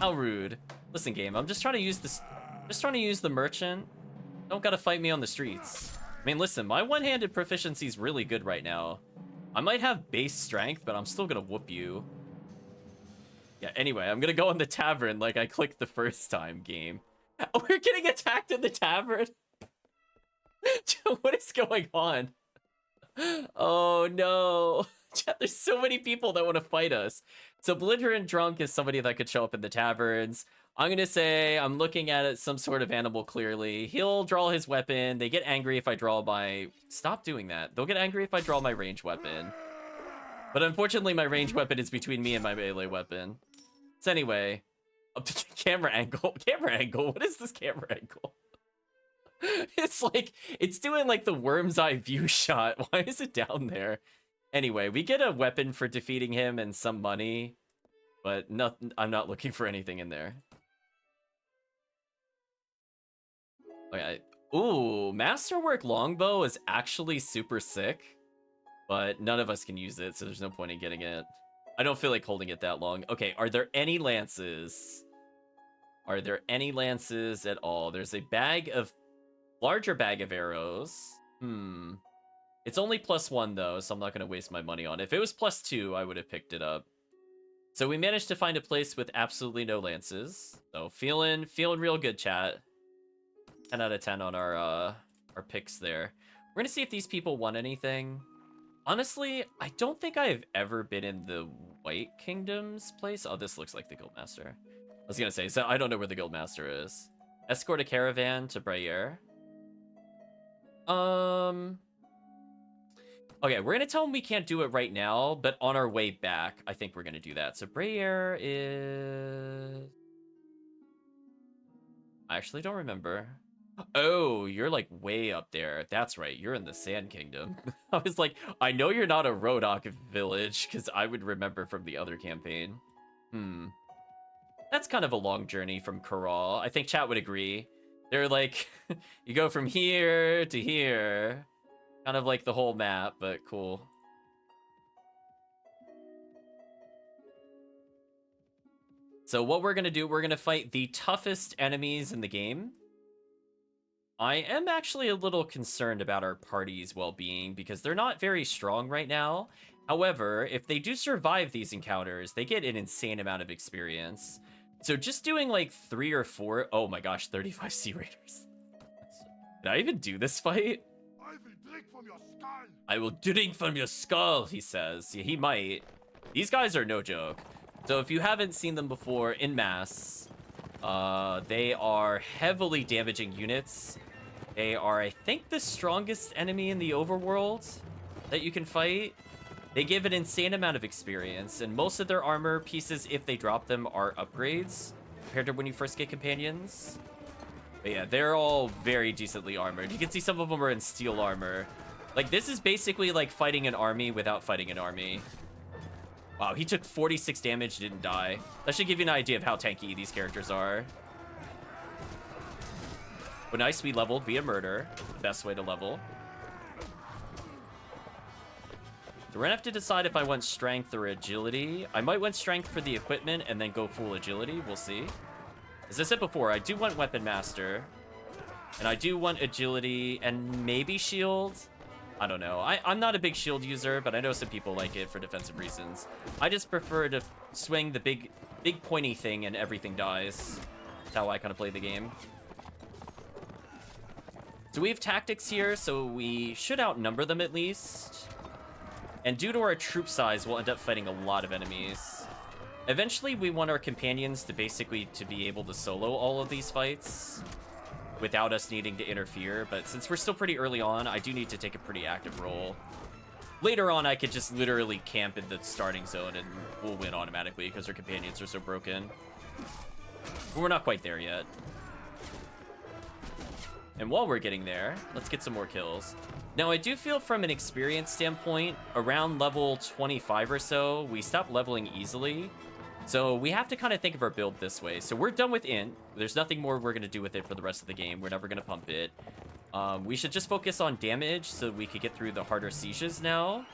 How rude. Listen, game, I'm just trying to use this. Just trying to use the merchant. Don't gotta fight me on the streets. I mean, listen, my one-handed proficiency is really good right now. I might have base strength, but I'm still gonna whoop you. Yeah, anyway, I'm gonna go in the tavern like I clicked the first time, game. Oh, we're getting attacked in the tavern? What is going on? Oh, no. There's so many people that want to fight us. So belligerent drunk is somebody that could show up in the taverns. I'm gonna say I'm looking at it some sort of animal clearly. He'll draw his weapon. They get angry if I draw my... Stop doing that. They'll get angry if I draw my range weapon. But unfortunately, my range weapon is between me and my melee weapon. So anyway, up to camera angle. Camera angle? What is this camera angle? It's like, it's doing like the worm's eye view shot. Why is it down there? Anyway, we get a weapon for defeating him and some money. But nothing, I'm not looking for anything in there. Okay. Ooh, Masterwork Longbow is actually super sick, but none of us can use it, so there's no point in getting it. I don't feel like holding it that long. Okay, are there any lances? Are there any lances at all? There's a larger bag of arrows. It's only +1 though, so I'm not going to waste my money on it. If it was +2, I would have picked it up. So we managed to find a place with absolutely no lances. So feeling real good, chat. 10 out of 10 on our picks there. We're gonna see if these people want anything. Honestly, I don't think I have ever been in the White Kingdom's place. Oh, this looks like the Guildmaster. I was gonna say, so I don't know where the Guildmaster is. Escort a caravan to Brayer. Okay, we're gonna tell them we can't do it right now, but on our way back, I think we're gonna do that. So Brayer is... I actually don't remember. Oh, you're like way up there. That's right. You're in the Sand Kingdom. I was like, I know you're not a Rodok village because I would remember from the other campaign. That's kind of a long journey from Corral. I think chat would agree. They're like, you go from here to here. Kind of like the whole map, but cool. So what we're going to do, we're going to fight the toughest enemies in the game. I am actually a little concerned about our party's well-being because they're not very strong right now. However, if they do survive these encounters, they get an insane amount of experience. So just doing like 3 or 4... Oh my gosh, 35 Sea Raiders. Did I even do this fight? I will drink from your skull. I will drink from your skull, he says. Yeah, he might. These guys are no joke. So if you haven't seen them before in mass, they are heavily damaging units. They are, I think, the strongest enemy in the overworld that you can fight. They give an insane amount of experience, and most of their armor pieces, if they drop them, are upgrades compared to when you first get companions. But yeah, they're all very decently armored. You can see some of them are in steel armor. Like, this is basically like fighting an army without fighting an army. Wow, he took 46 damage, didn't die. That should give you an idea of how tanky these characters are. But nice, we leveled via murder. The best way to level. So we're gonna have to decide if I want strength or agility. I might want strength for the equipment and then go full agility. We'll see. As I said before, I do want Weapon Master. And I do want agility and maybe shield. I don't know. I'm not a big shield user, but I know some people like it for defensive reasons. I just prefer to swing the big pointy thing and everything dies. That's how I kind of play the game. So we have tactics here, so we should outnumber them at least. And due to our troop size, we'll end up fighting a lot of enemies. Eventually, we want our companions to basically be able to solo all of these fights without us needing to interfere. But since we're still pretty early on, I do need to take a pretty active role. Later on, I could just literally camp in the starting zone and we'll win automatically because our companions are so broken. But we're not quite there yet. And while we're getting there, let's get some more kills. Now, I do feel from an experience standpoint, around level 25 or so, we stop leveling easily. So we have to kind of think of our build this way. So we're done with Int. There's nothing more we're going to do with it for the rest of the game. We're never going to pump it. We should just focus on damage so we could get through the harder sieges now.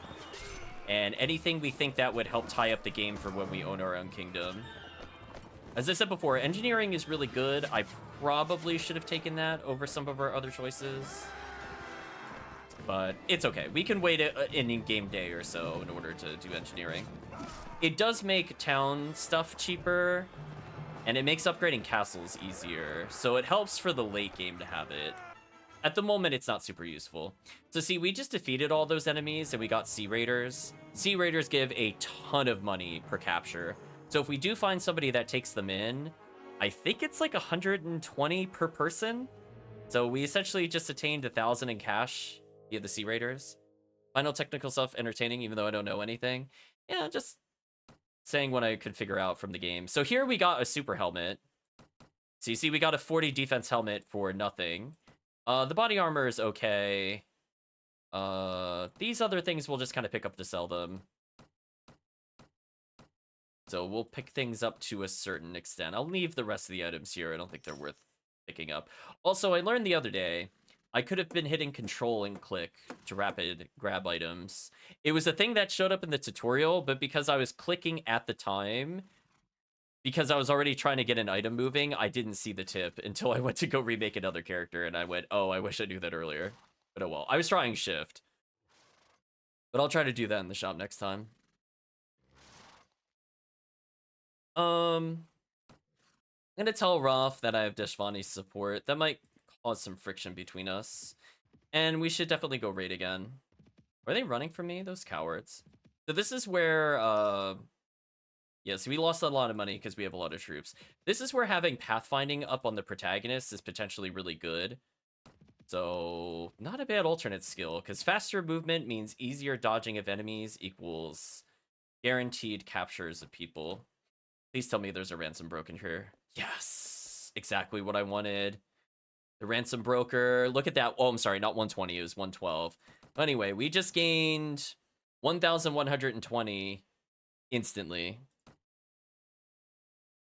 And anything we think that would help tie up the game for when we own our own kingdom. As I said before, engineering is really good. I probably should have taken that over some of our other choices. But it's okay. We can wait an in-game day or so in order to do engineering. It does make town stuff cheaper, and it makes upgrading castles easier. So it helps for the late game to have it. At the moment, it's not super useful. So see, we just defeated all those enemies, and we got Sea Raiders. Sea Raiders give a ton of money per capture. So if we do find somebody that takes them in, I think it's like 120 per person. So we essentially just attained 1,000 in cash via the Sea Raiders. Final technical stuff entertaining, even though I don't know anything. Yeah, just saying what I could figure out from the game. So here we got a super helmet. So you see, we got a 40 defense helmet for nothing. The body armor is okay. These other things we'll just kind of pick up to sell them. So we'll pick things up to a certain extent. I'll leave the rest of the items here. I don't think they're worth picking up. Also, I learned the other day, I could have been hitting control and click to rapid grab items. It was a thing that showed up in the tutorial, but because I was clicking at the time, because I was already trying to get an item moving, I didn't see the tip until I went to go remake another character, and I went, oh, I wish I knew that earlier. But oh well. I was trying shift. But I'll try to do that in the shop next time. I'm gonna tell Roth that I have Deshvani's support. That might cause some friction between us. And we should definitely go raid again. Are they running from me? Those cowards. So this is where, yes, we lost a lot of money because we have a lot of troops. This is where having pathfinding up on the protagonist is potentially really good. So, not a bad alternate skill, because faster movement means easier dodging of enemies equals guaranteed captures of people. Please tell me there's a ransom broken here. Yes! Exactly what I wanted. The ransom broker. Look at that. Oh, I'm sorry, not 120, it was 112. But anyway, we just gained 1,120 instantly.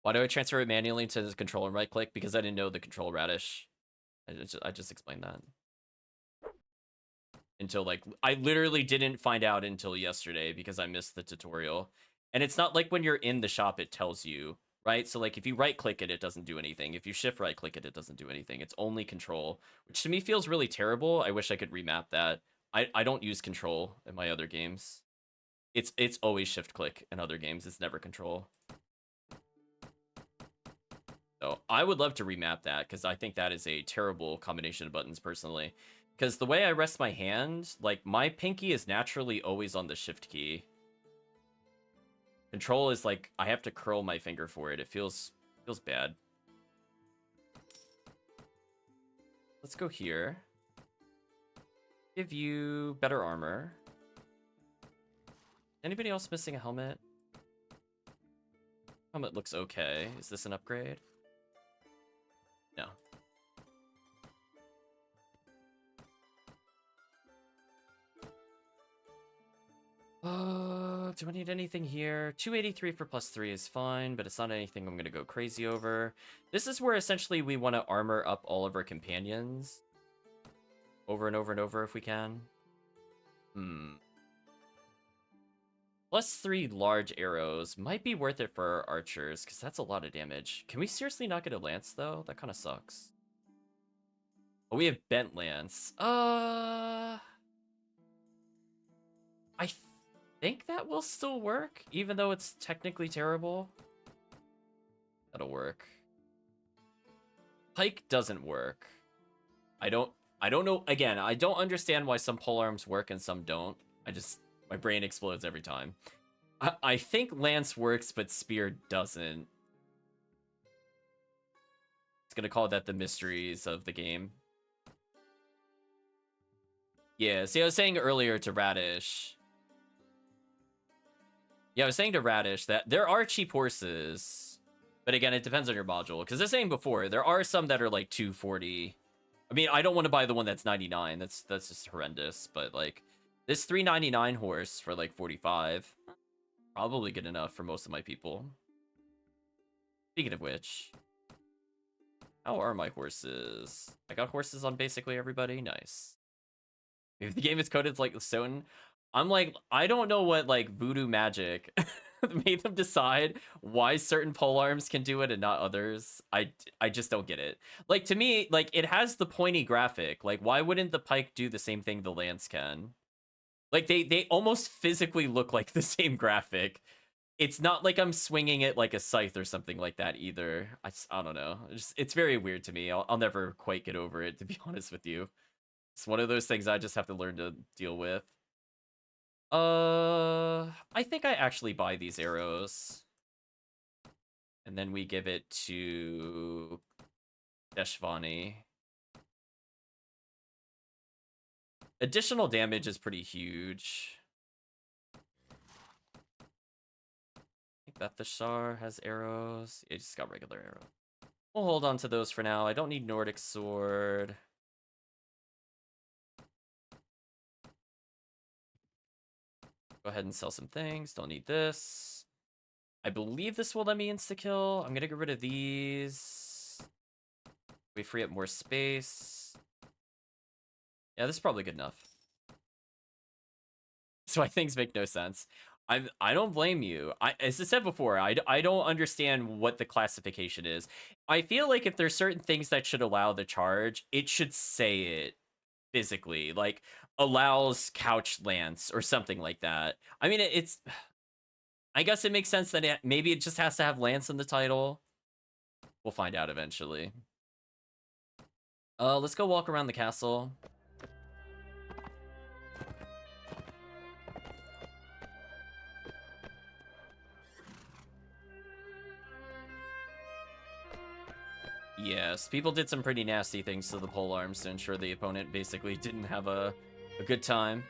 Why do I transfer it manually to the control and right click? Because I didn't know the control radish. I just explained that. Until, like, I literally didn't find out until yesterday because I missed the tutorial. And it's not like when you're in the shop, it tells you, right? So, like, if you right-click it, it doesn't do anything. If you shift right-click it, it doesn't do anything. It's only control, which to me feels really terrible. I wish I could remap that. I don't use control in my other games. It's always shift-click in other games. It's never control. So I would love to remap that because I think that is a terrible combination of buttons personally. Because the way I rest my hand, like my pinky is naturally always on the shift key. Control is like I have to curl my finger for it. It feels bad. Let's go here. Give you better armor. Anybody else missing a helmet? Helmet looks okay. Is this an upgrade? No. Do I need anything here? 283 for +3 is fine, but it's not anything I'm gonna go crazy over. This is where essentially we want to armor up all of our companions. Over and over and over if we can. +3 large arrows might be worth it for our archers, because that's a lot of damage. Can we seriously not get a lance, though? That kind of sucks. Oh, we have bent lance. I think that will still work, even though it's technically terrible. That'll work. Pike doesn't work. I don't know. Again, I don't understand why some polearms work and some don't. My brain explodes every time. I think lance works, but spear doesn't. It's gonna call that the mysteries of the game. Yeah, see, I was saying earlier to Radish. Yeah, I was saying to Radish that there are cheap horses. But again, it depends on your module. Because I was saying before, there are some that are like 240. I mean, I don't want to buy the one that's 99. That's just horrendous. But like, this 399 horse for like 45, probably good enough for most of my people. Speaking of which, How are my horses? I got horses on basically everybody. Nice. If the game is coded like Stone, I'm like, I don't know what like voodoo magic made them decide why certain polearms can do it and not others. I just don't get it. Like to me, like it has the pointy graphic. Like why wouldn't the pike do the same thing the lance can? Like they almost physically look like the same graphic. It's not like I'm swinging it like a scythe or something like that either. I don't know. It's very weird to me. I'll never quite get over it, to be honest with you. It's one of those things I just have to learn to deal with. I think I actually buy these arrows. And then we give it to Deshvani. Additional damage is pretty huge. I think Betheshar has arrows. It just got regular arrows. We'll hold on to those for now. I don't need Nordic Sword. Go ahead and sell some things. Don't need this. I believe this will let me insta-kill. I'm gonna get rid of these. We free up more space. Yeah, this is probably good enough. So why things make no sense. I don't blame you. As I said before, I don't understand what the classification is. I feel like if there's certain things that should allow the charge, it should say it physically, like allows couch lance or something like that. I mean, it's. I guess it makes sense that maybe it just has to have lance in the title. We'll find out eventually. Let's go walk around the castle. Yes, people did some pretty nasty things to the polearms to ensure the opponent basically didn't have a good time.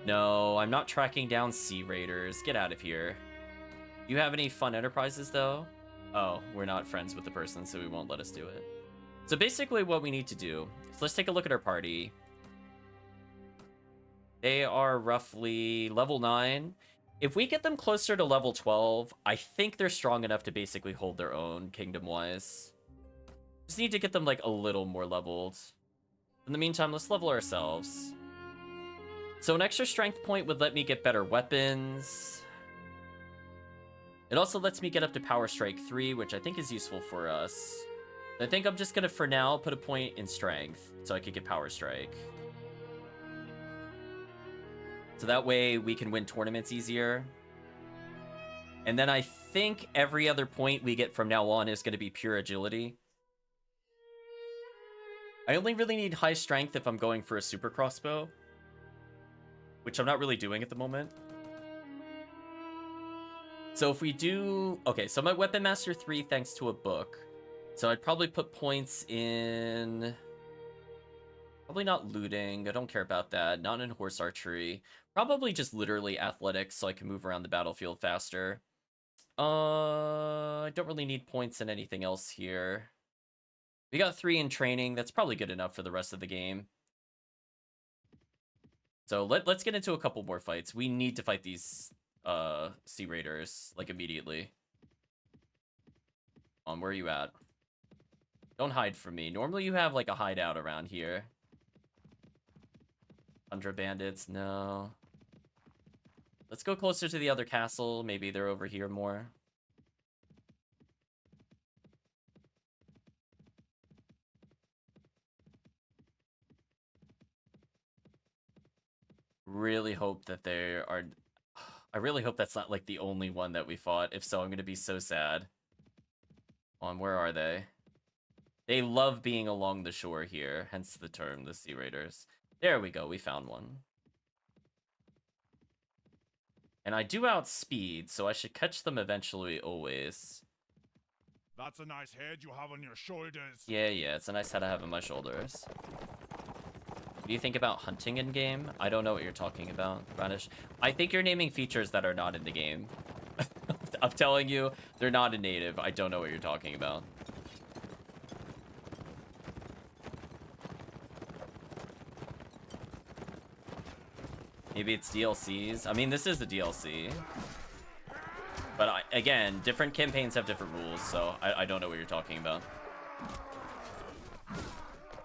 No, I'm not tracking down Sea Raiders. Get out of here. You have any fun enterprises, though? Oh, we're not friends with the person, so we won't let us do it. So basically what we need to do is let's take a look at our party. They are roughly level 9. If we get them closer to level 12, I think they're strong enough to basically hold their own kingdom-wise. Just need to get them like a little more leveled. In the meantime, let's level ourselves. So an extra strength point would let me get better weapons. It also lets me get up to Power Strike 3, which I think is useful for us. I think I'm just gonna, for now, put a point in strength so I could get Power Strike. So that way we can win tournaments easier. And then I think every other point we get from now on is going to be pure agility. I only really need high strength if I'm going for a super crossbow, which I'm not really doing at the moment. So if we do... Okay, so my Weapon Master 3 thanks to a book. So I'd probably put points in... Probably not looting. I don't care about that. Not in horse archery. Probably just literally athletics so I can move around the battlefield faster. I don't really need points in anything else here. We got 3 in training. That's probably good enough for the rest of the game. So let's get into a couple more fights. We need to fight these Sea Raiders, like, immediately. Where are you at? Don't hide from me. Normally you have, like, a hideout around here. Tundra bandits, no. Let's go closer to the other castle. Maybe they're over here more. Really hope that they are... I really hope that's not, like, the only one that we fought. If so, I'm gonna be so sad. Where are they? They love being along the shore here, hence the term, the Sea Raiders. There we go, we found one. And I do outspeed, so I should catch them eventually, always. That's a nice head you have on your shoulders. Yeah, it's a nice head I have on my shoulders. What do you think about hunting in-game? I don't know what you're talking about, Radish. I think you're naming features that are not in the game. I'm telling you, they're not in native. I don't know what you're talking about. Maybe it's DLCs. I mean, this is the DLC. But again, different campaigns have different rules, so I don't know what you're talking about.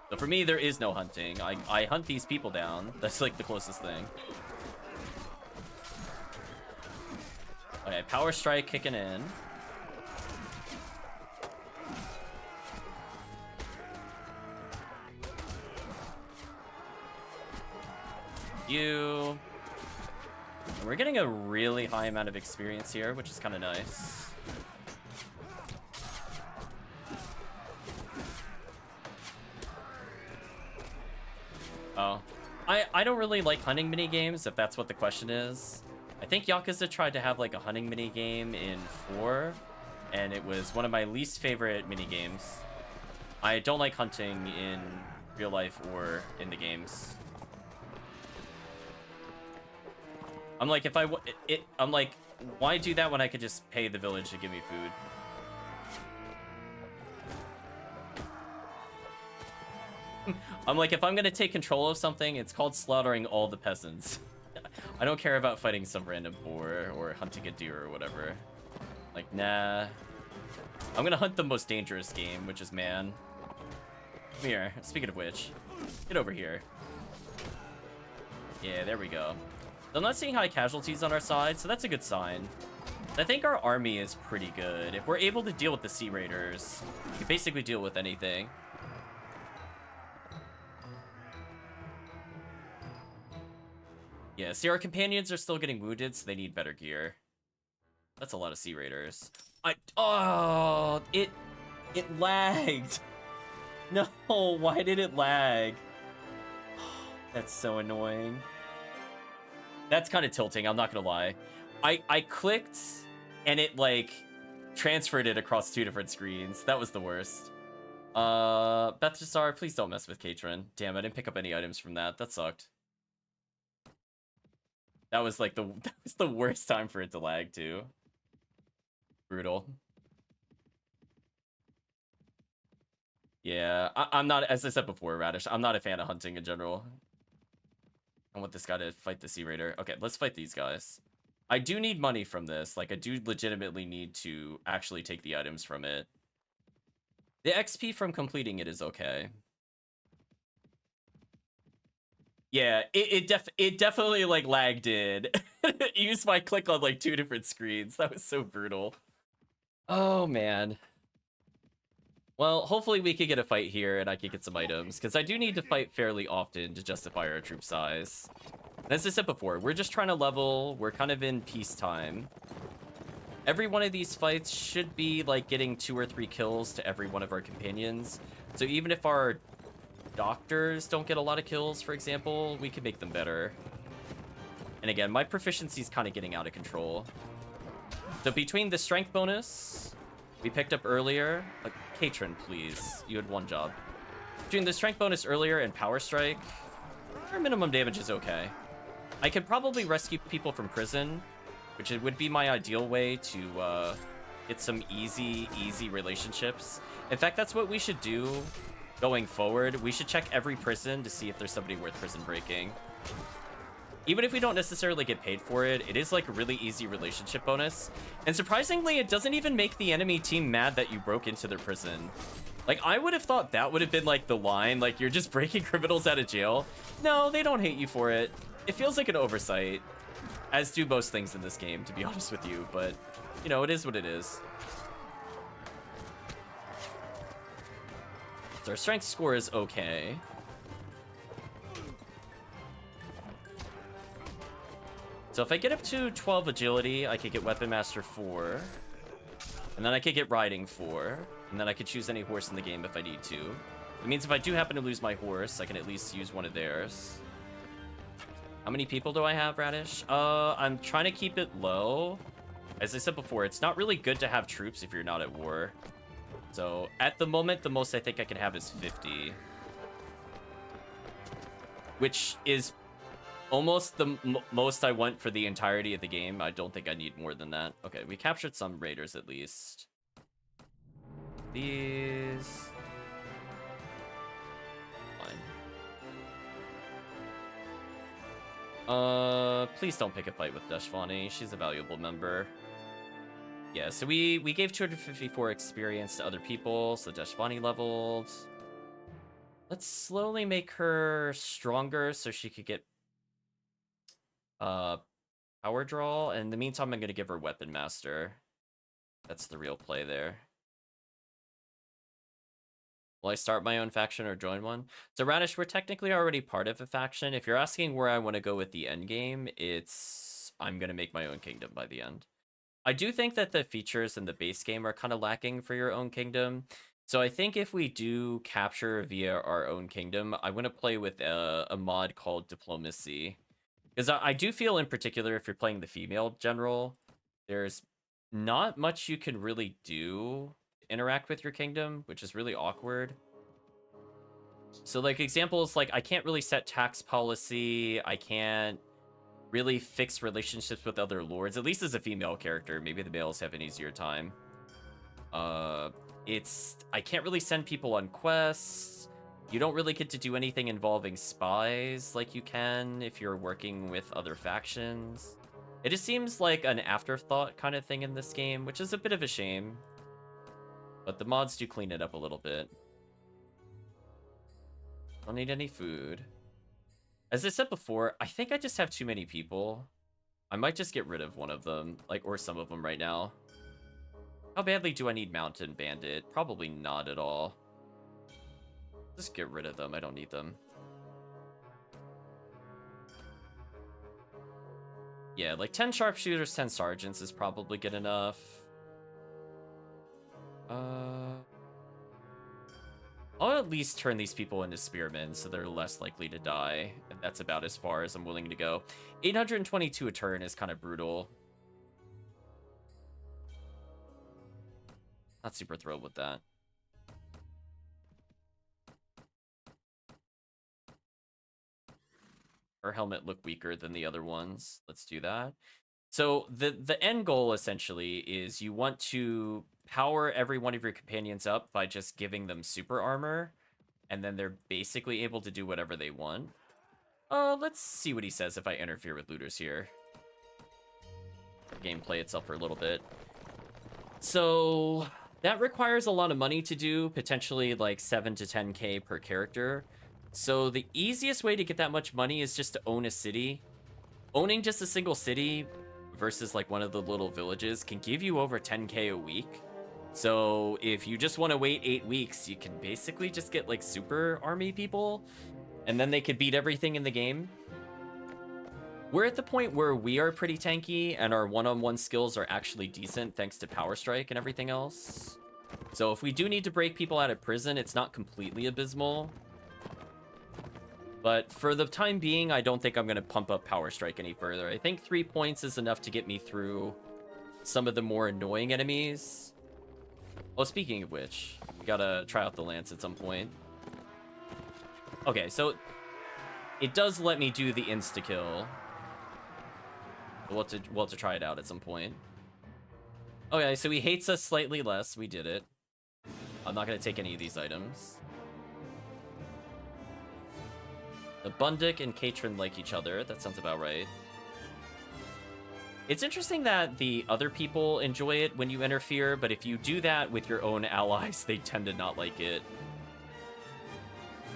So for me, there is no hunting. I hunt these people down. That's like the closest thing. Okay, power strike kicking in. You. And we're getting a really high amount of experience here, which is kind of nice. Oh. I don't really like hunting mini games, if that's what the question is. I think Yakuza tried to have like a hunting mini game in 4, and it was one of my least favorite mini games. I don't like hunting in real life or in the games. I'm like, if I'm like, why do that when I could just pay the village to give me food? I'm like, if I'm gonna take control of something, it's called slaughtering all the peasants. I don't care about fighting some random boar or hunting a deer or whatever. Like, nah. I'm gonna hunt the most dangerous game, which is man. Come here. Speaking of which, get over here. Yeah, there we go. I'm not seeing high casualties on our side, so that's a good sign. I think our army is pretty good. If we're able to deal with the Sea Raiders, we can basically deal with anything. Yeah, see, our companions are still getting wounded, so they need better gear. That's a lot of Sea Raiders. Oh, it lagged. No, why did it lag? That's so annoying. That's kind of tilting, I'm not gonna lie. I clicked, and it, like, transferred it across 2 different screens. That was the worst. Bethesar, please don't mess with Katrin. Damn, I didn't pick up any items from that. That sucked. That was, like, that was the worst time for it to lag, too. Brutal. Yeah, I'm not, as I said before, Radish, I'm not a fan of hunting in general. I want this guy to fight the Sea Raider. Okay, let's fight these guys. I do need money from this. Like, I do legitimately need to actually take the items from it. The XP from completing it is okay. Yeah, it definitely, like, lagged in. It used my click on, like, 2 different screens. That was so brutal. Oh, man. Well, hopefully we could get a fight here and I could get some items, because I do need to fight fairly often to justify our troop size. And as I said before, we're just trying to level. We're kind of in peacetime. Every one of these fights should be, like, getting 2 or 3 kills to every one of our companions. So even if our doctors don't get a lot of kills, for example, we can make them better. And again, my proficiency is kind of getting out of control. So between the strength bonus we picked up earlier, like, Katrin, please, you had 1 job. Between the strength bonus earlier and power strike, our minimum damage is okay. I could probably rescue people from prison, which it would be my ideal way to get some easy relationships. In fact, that's what we should do going forward. We should check every prison to see if there's somebody worth prison breaking. Even if we don't necessarily get paid for it, it is like a really easy relationship bonus. And surprisingly, it doesn't even make the enemy team mad that you broke into their prison. Like, I would have thought that would have been like the line, like, you're just breaking criminals out of jail. No, they don't hate you for it. It feels like an oversight, as do most things in this game, to be honest with you. But, you know, it is what it is. So our strength score is okay. So if I get up to 12 agility, I could get Weapon Master 4. And then I could get Riding 4. And then I could choose any horse in the game if I need to. It means if I do happen to lose my horse, I can at least use one of theirs. How many people do I have, Radish? I'm trying to keep it low. As I said before, it's not really good to have troops if you're not at war. So at the moment, the most I think I can have is 50. Which is almost the most I want for the entirety of the game. I don't think I need more than that. Okay, we captured some raiders at least. These... Fine. Please don't pick a fight with Deshvani. She's a valuable member. Yeah, so we gave 254 experience to other people, so Deshvani leveled. Let's slowly make her stronger so she could get power draw. And in the meantime, I'm gonna give her Weapon Master. That's the real play there. Will I start my own faction or join one? So Radish, we're technically already part of a faction. If you're asking where I want to go with the end game, it's I'm gonna make my own kingdom by the end. I do think that the features in the base game are kind of lacking for your own kingdom. So I think if we do capture via our own kingdom, I want to play with a mod called Diplomacy. Because I do feel in particular, if you're playing the female general, there's not much you can really do to interact with your kingdom, which is really awkward. So like examples, like I can't really set tax policy. I can't really fix relationships with other lords, at least as a female character. Maybe the males have an easier time. I can't really send people on quests. You don't really get to do anything involving spies like you can if you're working with other factions. It just seems like an afterthought kind of thing in this game, which is a bit of a shame. But the mods do clean it up a little bit. Don't need any food. As I said before, I think I just have too many people. I might just get rid of one of them, or some of them right now. How badly do I need Mountain Bandit? Probably not at all. Just get rid of them. I don't need them. Yeah, like 10 sharpshooters, 10 sergeants is probably good enough. I'll at least turn these people into spearmen so they're less likely to die. And that's about as far as I'm willing to go. 822 a turn is kind of brutal. Not super thrilled with that. Her helmet look weaker than the other ones. Let's do that. So the end goal essentially is you want to power every one of your companions up by just giving them super armor, and then they're basically able to do whatever they want. Let's see what he says if I interfere with looters here. Gameplay itself for a little bit. So that requires a lot of money to do, potentially like 7 to 10k per character. So the easiest way to get that much money is just to own a city. Owning just a single city versus like one of the little villages can give you over 10k a week. So if you just want to wait 8 weeks, you can basically just get like super army people, and then they could beat everything in the game. We're at the point where we are pretty tanky, and our one-on-one skills are actually decent thanks to Power Strike and everything else. So if we do need to break people out of prison, it's not completely abysmal. But for the time being, I don't think I'm going to pump up Power Strike any further. I think 3 points is enough to get me through some of the more annoying enemies. Oh, speaking of which, we gotta try out the lance at some point. Okay, so it does let me do the insta-kill. We'll have to try it out at some point. Okay, so he hates us slightly less. We did it. I'm not going to take any of these items. The Bundik and Katrin like each other. That sounds about right. It's interesting that the other people enjoy it when you interfere, but if you do that with your own allies, they tend to not like it.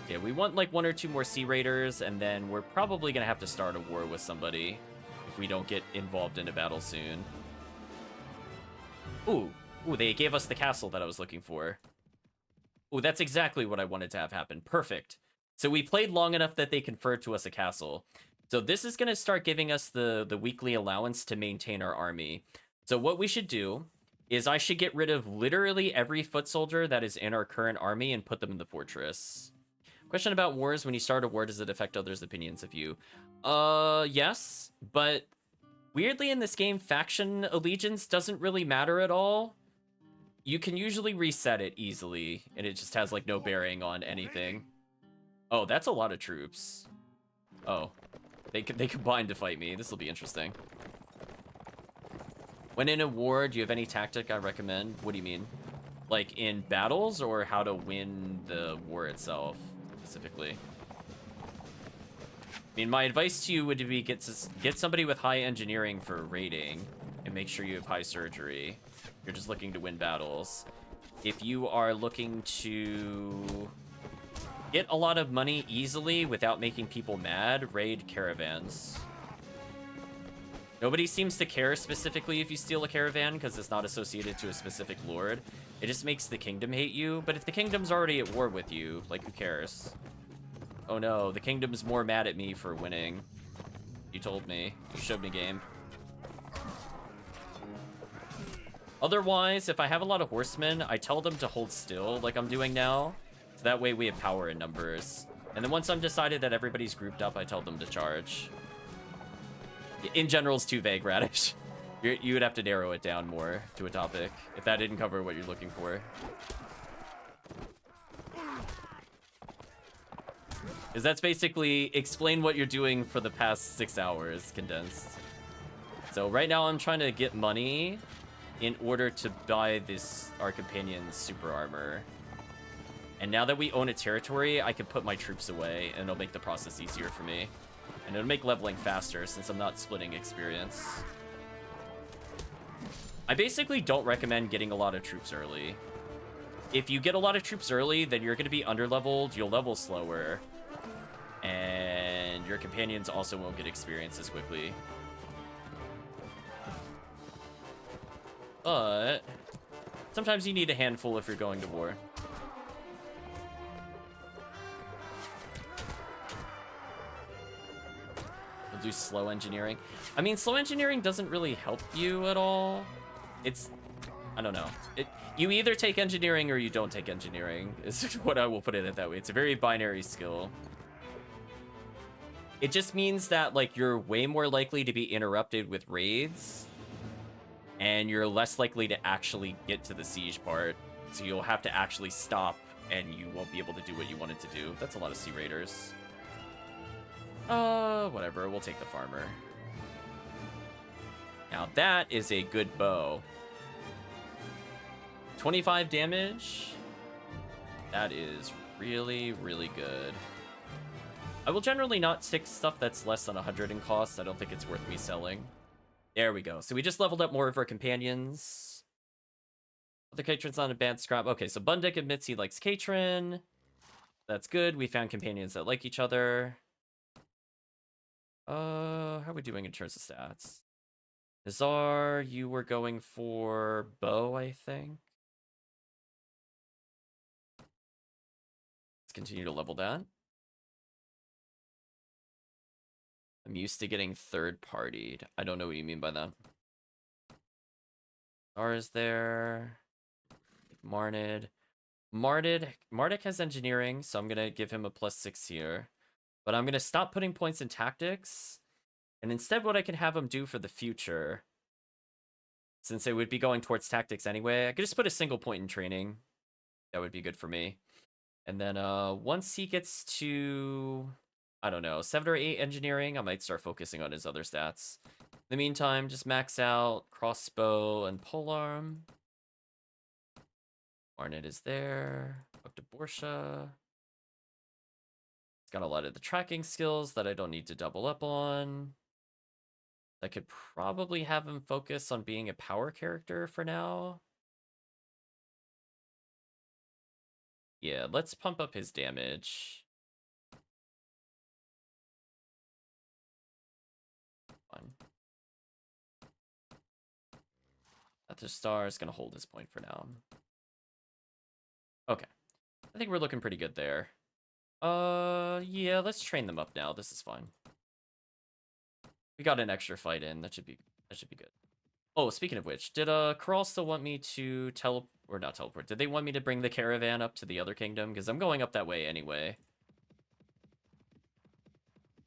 Okay, we want like 1 or 2 more Sea Raiders, and then we're probably going to have to start a war with somebody if we don't get involved in a battle soon. Ooh, they gave us the castle that I was looking for. Ooh, that's exactly what I wanted to have happen. Perfect. So we played long enough that they conferred to us a castle. So this is going to start giving us the weekly allowance to maintain our army. So what we should do is I should get rid of literally every foot soldier that is in our current army and put them in the fortress. Question about wars. When you start a war, does it affect others' opinions of you? Yes, but weirdly in this game, faction allegiance doesn't really matter at all. You can usually reset it easily, and it just has like no bearing on anything. Oh, that's a lot of troops. Oh, they combined to fight me. This will be interesting. When in a war, do you have any tactic I recommend? What do you mean? Like in battles, or how to win the war itself, specifically? I mean, my advice to you would be get somebody with high engineering for raiding, and make sure you have high surgery. You're just looking to win battles. If you are looking to get a lot of money easily without making people mad, raid caravans. Nobody seems to care specifically if you steal a caravan because it's not associated to a specific lord. It just makes the kingdom hate you. But if the kingdom's already at war with you, like, who cares? Oh no, the kingdom's more mad at me for winning. You told me. You showed me game. Otherwise, if I have a lot of horsemen, I tell them to hold still like I'm doing now. So that way we have power in numbers. And then once I'm decided that everybody's grouped up, I tell them to charge. In general, it's too vague, Radish. You would have to narrow it down more to a topic if that didn't cover what you're looking for. Because that's basically explain what you're doing for the past 6 hours, condensed. So right now I'm trying to get money in order to buy this our companion's super armor. And now that we own a territory, I can put my troops away, and it'll make the process easier for me. And it'll make leveling faster, since I'm not splitting experience. I basically don't recommend getting a lot of troops early. If you get a lot of troops early, then you're going to be underleveled, you'll level slower. And your companions also won't get experience as quickly. But sometimes you need a handful if you're going to war. We'll do slow engineering. I mean, slow engineering doesn't really help you at all. It's, I don't know. You either take engineering or you don't take engineering, is what I will put it that way. It's a very binary skill. It just means that, like, you're way more likely to be interrupted with raids, and you're less likely to actually get to the siege part. So you'll have to actually stop, and you won't be able to do what you wanted to do. That's a lot of Sea Raiders. Whatever. We'll take the farmer. Now that is a good bow. 25 damage. That is really, really good. I will generally not stick stuff that's less than 100 in cost. I don't think it's worth me selling. There we go. So we just leveled up more of our companions. Other Catrins on advanced scrap. Okay, so Bundick admits he likes Catrin. That's good. We found companions that like each other. How are we doing in terms of stats? Nazar, you were going for bow, I think. Let's continue to level that. I'm used to getting third-partied. I don't know what you mean by that. Nazar is there. Marnid. Marduk has engineering, so I'm going to give him a +6 here. But I'm going to stop putting points in tactics. And instead what I can have him do for the future, since it would be going towards tactics anyway, I could just put a single point in training. That would be good for me. And then once he gets to, I don't know, 7 or 8 engineering, I might start focusing on his other stats. In the meantime, just max out crossbow and polearm. Arnett is there. Up to Borsha. It's got a lot of the tracking skills that I don't need to double up on. I could probably have him focus on being a power character for now. Yeah, let's pump up his damage. Fine. That star is going to hold his point for now. Okay. I think we're looking pretty good there. Yeah, let's train them up now. This is fine. We got an extra fight in. That should be good. Oh, speaking of which, did Kral still want me to not teleport? Did they want me to bring the caravan up to the other kingdom? Because I'm going up that way anyway.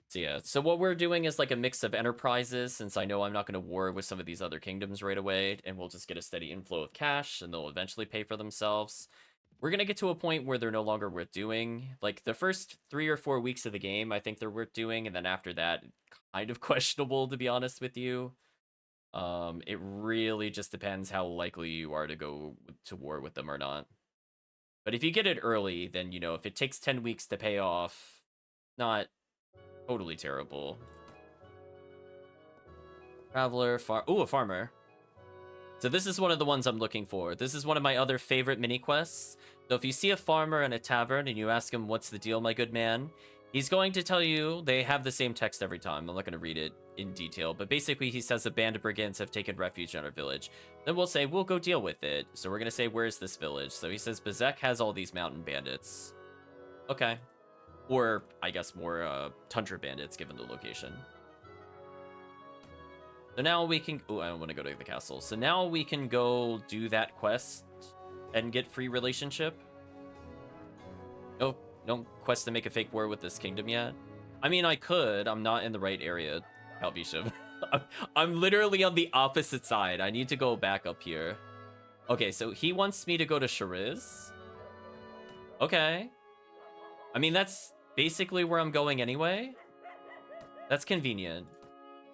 So yeah, so what we're doing is like a mix of enterprises, since I know I'm not going to war with some of these other kingdoms right away, and we'll just get a steady inflow of cash, and they'll eventually pay for themselves. We're going to get to a point where they're no longer worth doing. Like, the first 3 or 4 weeks of the game, I think they're worth doing, and then after that, kind of questionable, to be honest with you. It really just depends how likely you are to go to war with them or not. But if you get it early, then, you know, if it takes 10 weeks to pay off, not totally terrible. Traveler, a farmer. So this is one of the ones I'm looking for. This is one of my other favorite mini quests. So if you see a farmer in a tavern and you ask him, what's the deal, my good man? He's going to tell you, they have the same text every time. I'm not going to read it in detail, but basically he says a band of brigands have taken refuge in our village. Then we'll say, we'll go deal with it. So we're going to say, where's this village? So he says, Bazek has all these mountain bandits. Okay. Or, I guess, more tundra bandits, given the location. So now we can... Oh, I don't want to go to the castle. So now we can go do that quest and get free relationship. No quest to make a fake war with this kingdom yet. I mean, I could. I'm not in the right area, Calvisha. I'm literally on the opposite side. I need to go back up here. Okay, so he wants me to go to Shariz. Okay. I mean, that's basically where I'm going anyway. That's convenient.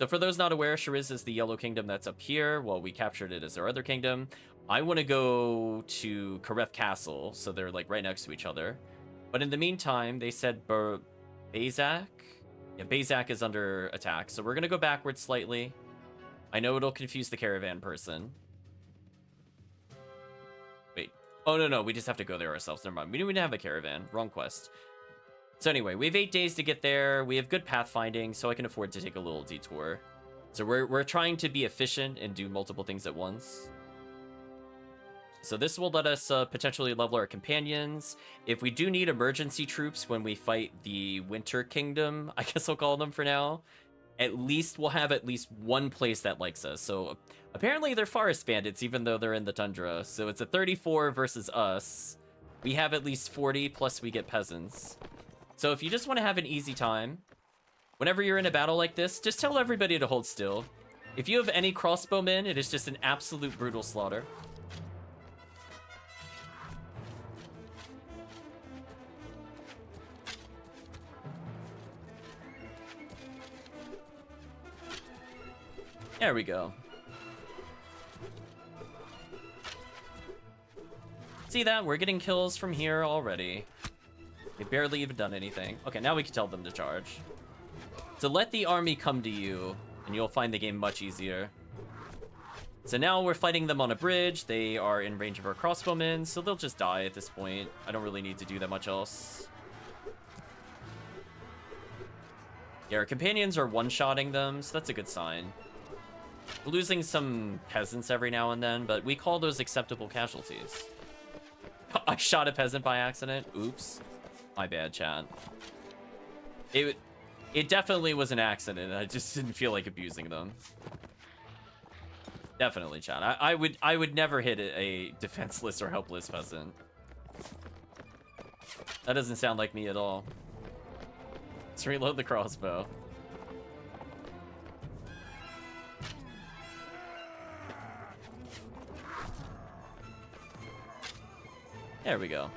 So for those not aware, Shariz is the Yellow Kingdom that's up here. Well, we captured it as our other kingdom. I want to go to Kareth Castle, so they're like right next to each other. But in the meantime, they said Bazak? Yeah, Bazak is under attack, so we're going to go backwards slightly. I know it'll confuse the caravan person. Wait. Oh, no, we just have to go there ourselves. Never mind. We didn't even have a caravan. Wrong quest. So anyway, we have 8 days to get there. We have good pathfinding, so I can afford to take a little detour. So we're trying to be efficient and do multiple things at once. So this will let us potentially level our companions. If we do need emergency troops when we fight the Winter Kingdom, I guess I'll call them for now, at least we'll have at least one place that likes us. So apparently they're forest bandits, even though they're in the tundra. So it's a 34 versus us. We have at least 40, plus we get peasants. So if you just want to have an easy time, whenever you're in a battle like this, just tell everybody to hold still. If you have any crossbowmen, it is just an absolute brutal slaughter. There we go. See that? We're getting kills from here already. They've barely even done anything. Okay, now we can tell them to charge. So let the army come to you, and you'll find the game much easier. So now we're fighting them on a bridge. They are in range of our crossbowmen, so they'll just die at this point. I don't really need to do that much else. Yeah, our companions are one-shotting them, so that's a good sign. We're losing some peasants every now and then, but we call those acceptable casualties. I shot a peasant by accident. Oops. My bad, chat. It definitely was an accident. I just didn't feel like abusing them. Definitely, chat. I would never hit a defenseless or helpless peasant. That doesn't sound like me at all. Let's reload the crossbow. There we go.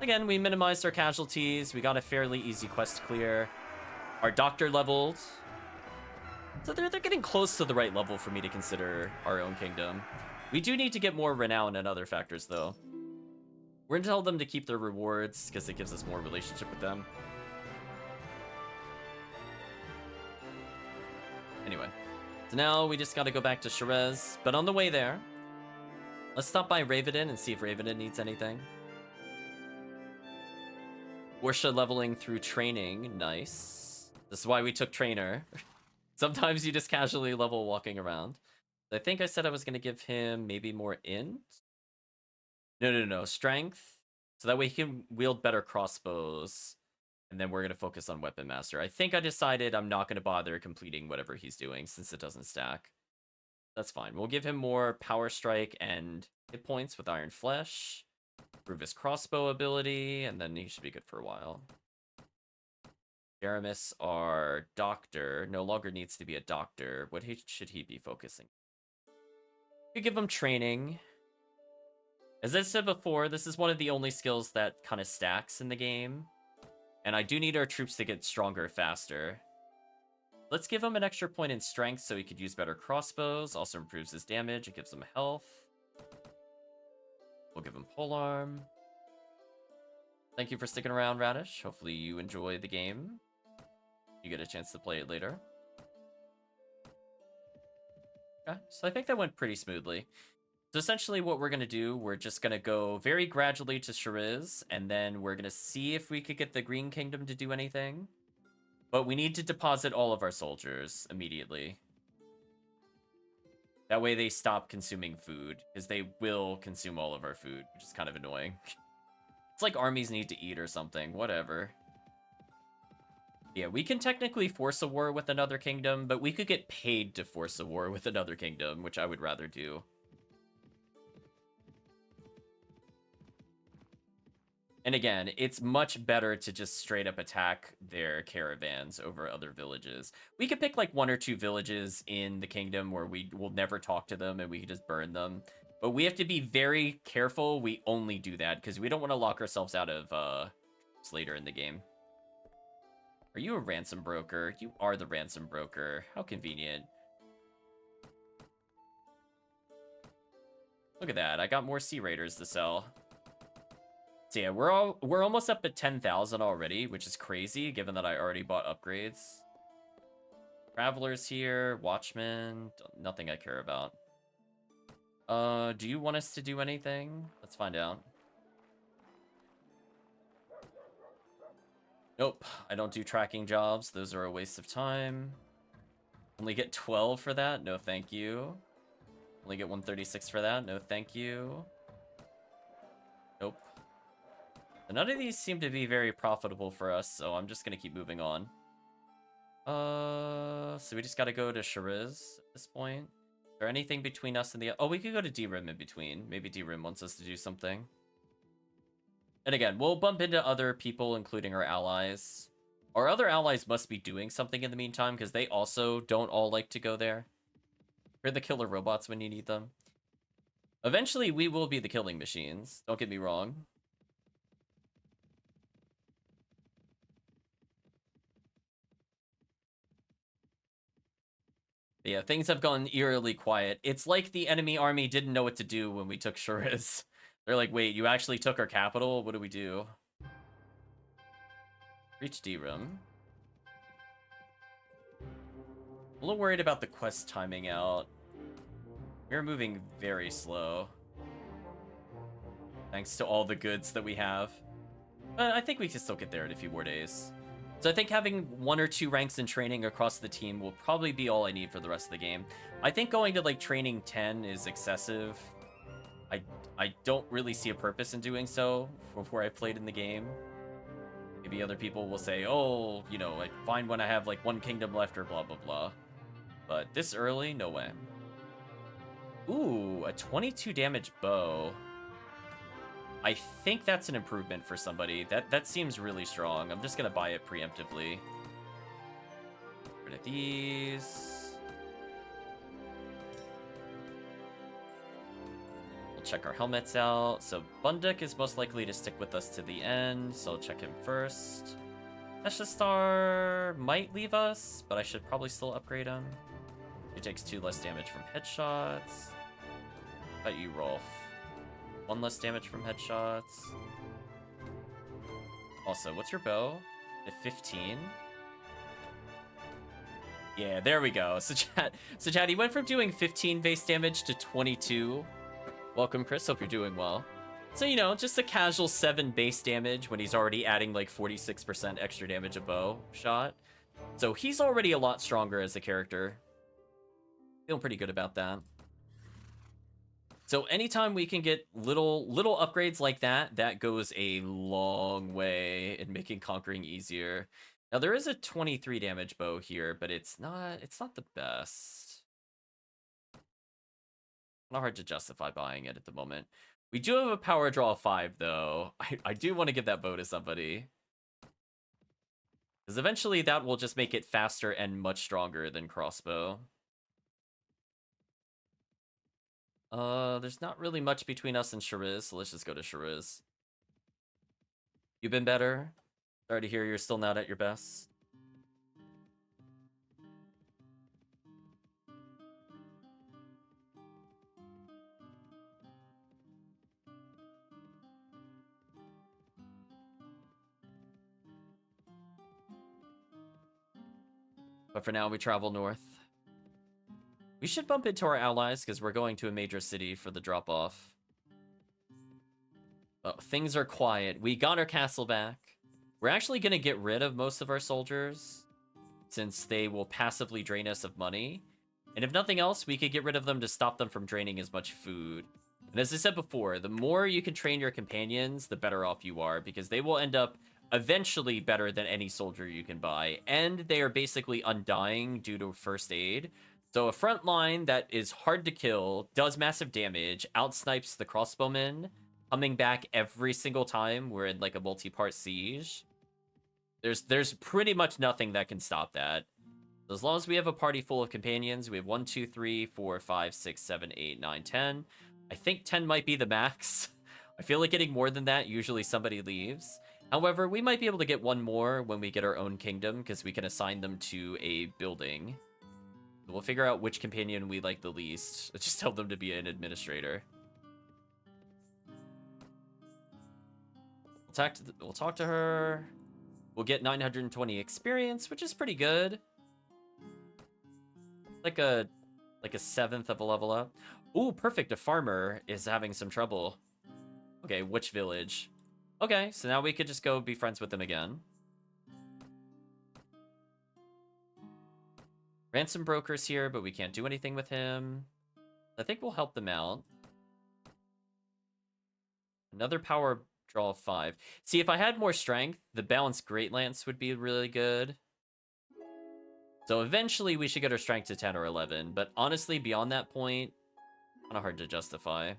Again, we minimized our casualties. We got a fairly easy quest clear. Our doctor leveled. So they're getting close to the right level for me to consider our own kingdom. We do need to get more renown and other factors, though. We're going to tell them to keep their rewards, because it gives us more relationship with them. Anyway. So now we just got to go back to Shariz. But on the way there, let's stop by Ravenin and see if Ravenin needs anything. Worsha leveling through training. Nice. This is why we took trainer. Sometimes you just casually level walking around. I think I said I was going to give him maybe more int. No. Strength. So that way he can wield better crossbows. And then we're going to focus on Weapon Master. I think I decided I'm not going to bother completing whatever he's doing since it doesn't stack. That's fine. We'll give him more Power Strike and hit points with Iron Flesh. Improve his crossbow ability, and then he should be good for a while. Jaramis, our doctor, no longer needs to be a doctor. What should he be focusing? We give him training. As I said before, this is one of the only skills that kind of stacks in the game. And I do need our troops to get stronger faster. Let's give him an extra point in strength so he could use better crossbows. Also improves his damage. It gives him health. We'll give him polearm. Thank you for sticking around, Radish. Hopefully you enjoy the game. You get a chance to play it later. Okay, so I think that went pretty smoothly. So essentially what we're going to do, we're just going to go very gradually to Shariz, and then we're going to see if we could get the Green Kingdom to do anything. But we need to deposit all of our soldiers immediately. That way they stop consuming food, because they will consume all of our food, which is kind of annoying. It's like armies need to eat or something, whatever. Yeah, we can technically force a war with another kingdom, but we could get paid to force a war with another kingdom, which I would rather do. And again, it's much better to just straight up attack their caravans over other villages. We could pick like 1 or 2 villages in the kingdom where we will never talk to them and we can just burn them. But we have to be very careful we only do that because we don't want to lock ourselves out of later in the game. Are you a ransom broker? You are the ransom broker. How convenient. Look at that. I got more Sea Raiders to sell. So yeah, we're almost up at 10,000 already, which is crazy given that I already bought upgrades. Travelers here, Watchmen, nothing I care about. Do you want us to do anything? Let's find out. Nope, I don't do tracking jobs. Those are a waste of time. Only get 12 for that? No, thank you. Only get 136 for that? No, thank you. Nope. None of these seem to be very profitable for us, so I'm just gonna keep moving on. So we just gotta go to Shariz at this point. Is there anything between us and the... Oh, we could go to D-Rim in between. Maybe D-Rim wants us to do something. And again, we'll bump into other people, including our allies. Our other allies must be doing something in the meantime, because they also don't all like to go there. We're the killer robots when you need them. Eventually, we will be the killing machines. Don't get me wrong. Yeah, things have gone eerily quiet. It's like the enemy army didn't know what to do when we took Shariz. They're like, wait, you actually took our capital? What do we do? Reach D-Room. A little worried about the quest timing out. We're moving very slow. Thanks to all the goods that we have. But I think we can still get there in a few more days. So I think having 1 or 2 ranks in training across the team will probably be all I need for the rest of the game. I think going to like training 10 is excessive. I don't really see a purpose in doing so before I played in the game. Maybe other people will say, oh, you know, like fine when I have like 1 kingdom left or blah, blah, blah. But this early, no way. Ooh, a 22 damage bow. I think that's an improvement for somebody. That seems really strong. I'm just gonna buy it preemptively. Get rid of these. We'll check our helmets out. So Bunduk is most likely to stick with us to the end, so I'll check him first. Eshistar might leave us, but I should probably still upgrade him. He takes 2 less damage from headshots. How about you, Rolf? 1 less damage from headshots. Also, what's your bow? The 15? Yeah, there we go. So chat, he went from doing 15 base damage to 22. Welcome, Chris. Hope you're doing well. So, you know, just a casual 7 base damage when he's already adding like 46% extra damage a bow shot. So he's already a lot stronger as a character. Feeling pretty good about that. So anytime we can get little upgrades like that, that goes a long way in making conquering easier. Now there is a 23 damage bow here, but it's not the best. Not hard to justify buying it at the moment. We do have a power draw 5 though. I do want to give that bow to somebody. Because eventually that will just make it faster and much stronger than crossbow. There's not really much between us and Shariz, so let's just go to Shariz. You've been better? Sorry to hear you're still not at your best. But for now, we travel north. We should bump into our allies because we're going to a major city for the drop-off. Oh, things are quiet. We got our castle back. We're actually going to get rid of most of our soldiers since they will passively drain us of money. And if nothing else, we could get rid of them to stop them from draining as much food. And as I said before, the more you can train your companions, the better off you are, because they will end up eventually better than any soldier you can buy. And they are basically undying due to first aid. So a front line that is hard to kill, does massive damage, outsnipes the crossbowmen, coming back every single time we're in like a multi-part siege. There's pretty much nothing that can stop that. So as long as we have a party full of companions, we have 1, 2, 3, 4, 5, 6, 7, 8, 9, 10. I think 10 might be the max. I feel like getting more than that, usually somebody leaves. However, we might be able to get one more when we get our own kingdom, because we can assign them to a building. We'll figure out which companion we like the least. Let's just tell them to be an administrator. We'll talk to her. We'll get 920 experience, which is pretty good. Like a 7th of a level up. Ooh, perfect. A farmer is having some trouble. Okay, which village? Okay, so now we could just go be friends with them again. Ransom broker's here, but we can't do anything with him. I think we'll help them out. Another power draw of 5. See, if I had more strength, the balanced Great Lance would be really good. So eventually we should get our strength to 10 or 11. But honestly, beyond that point, kind of hard to justify.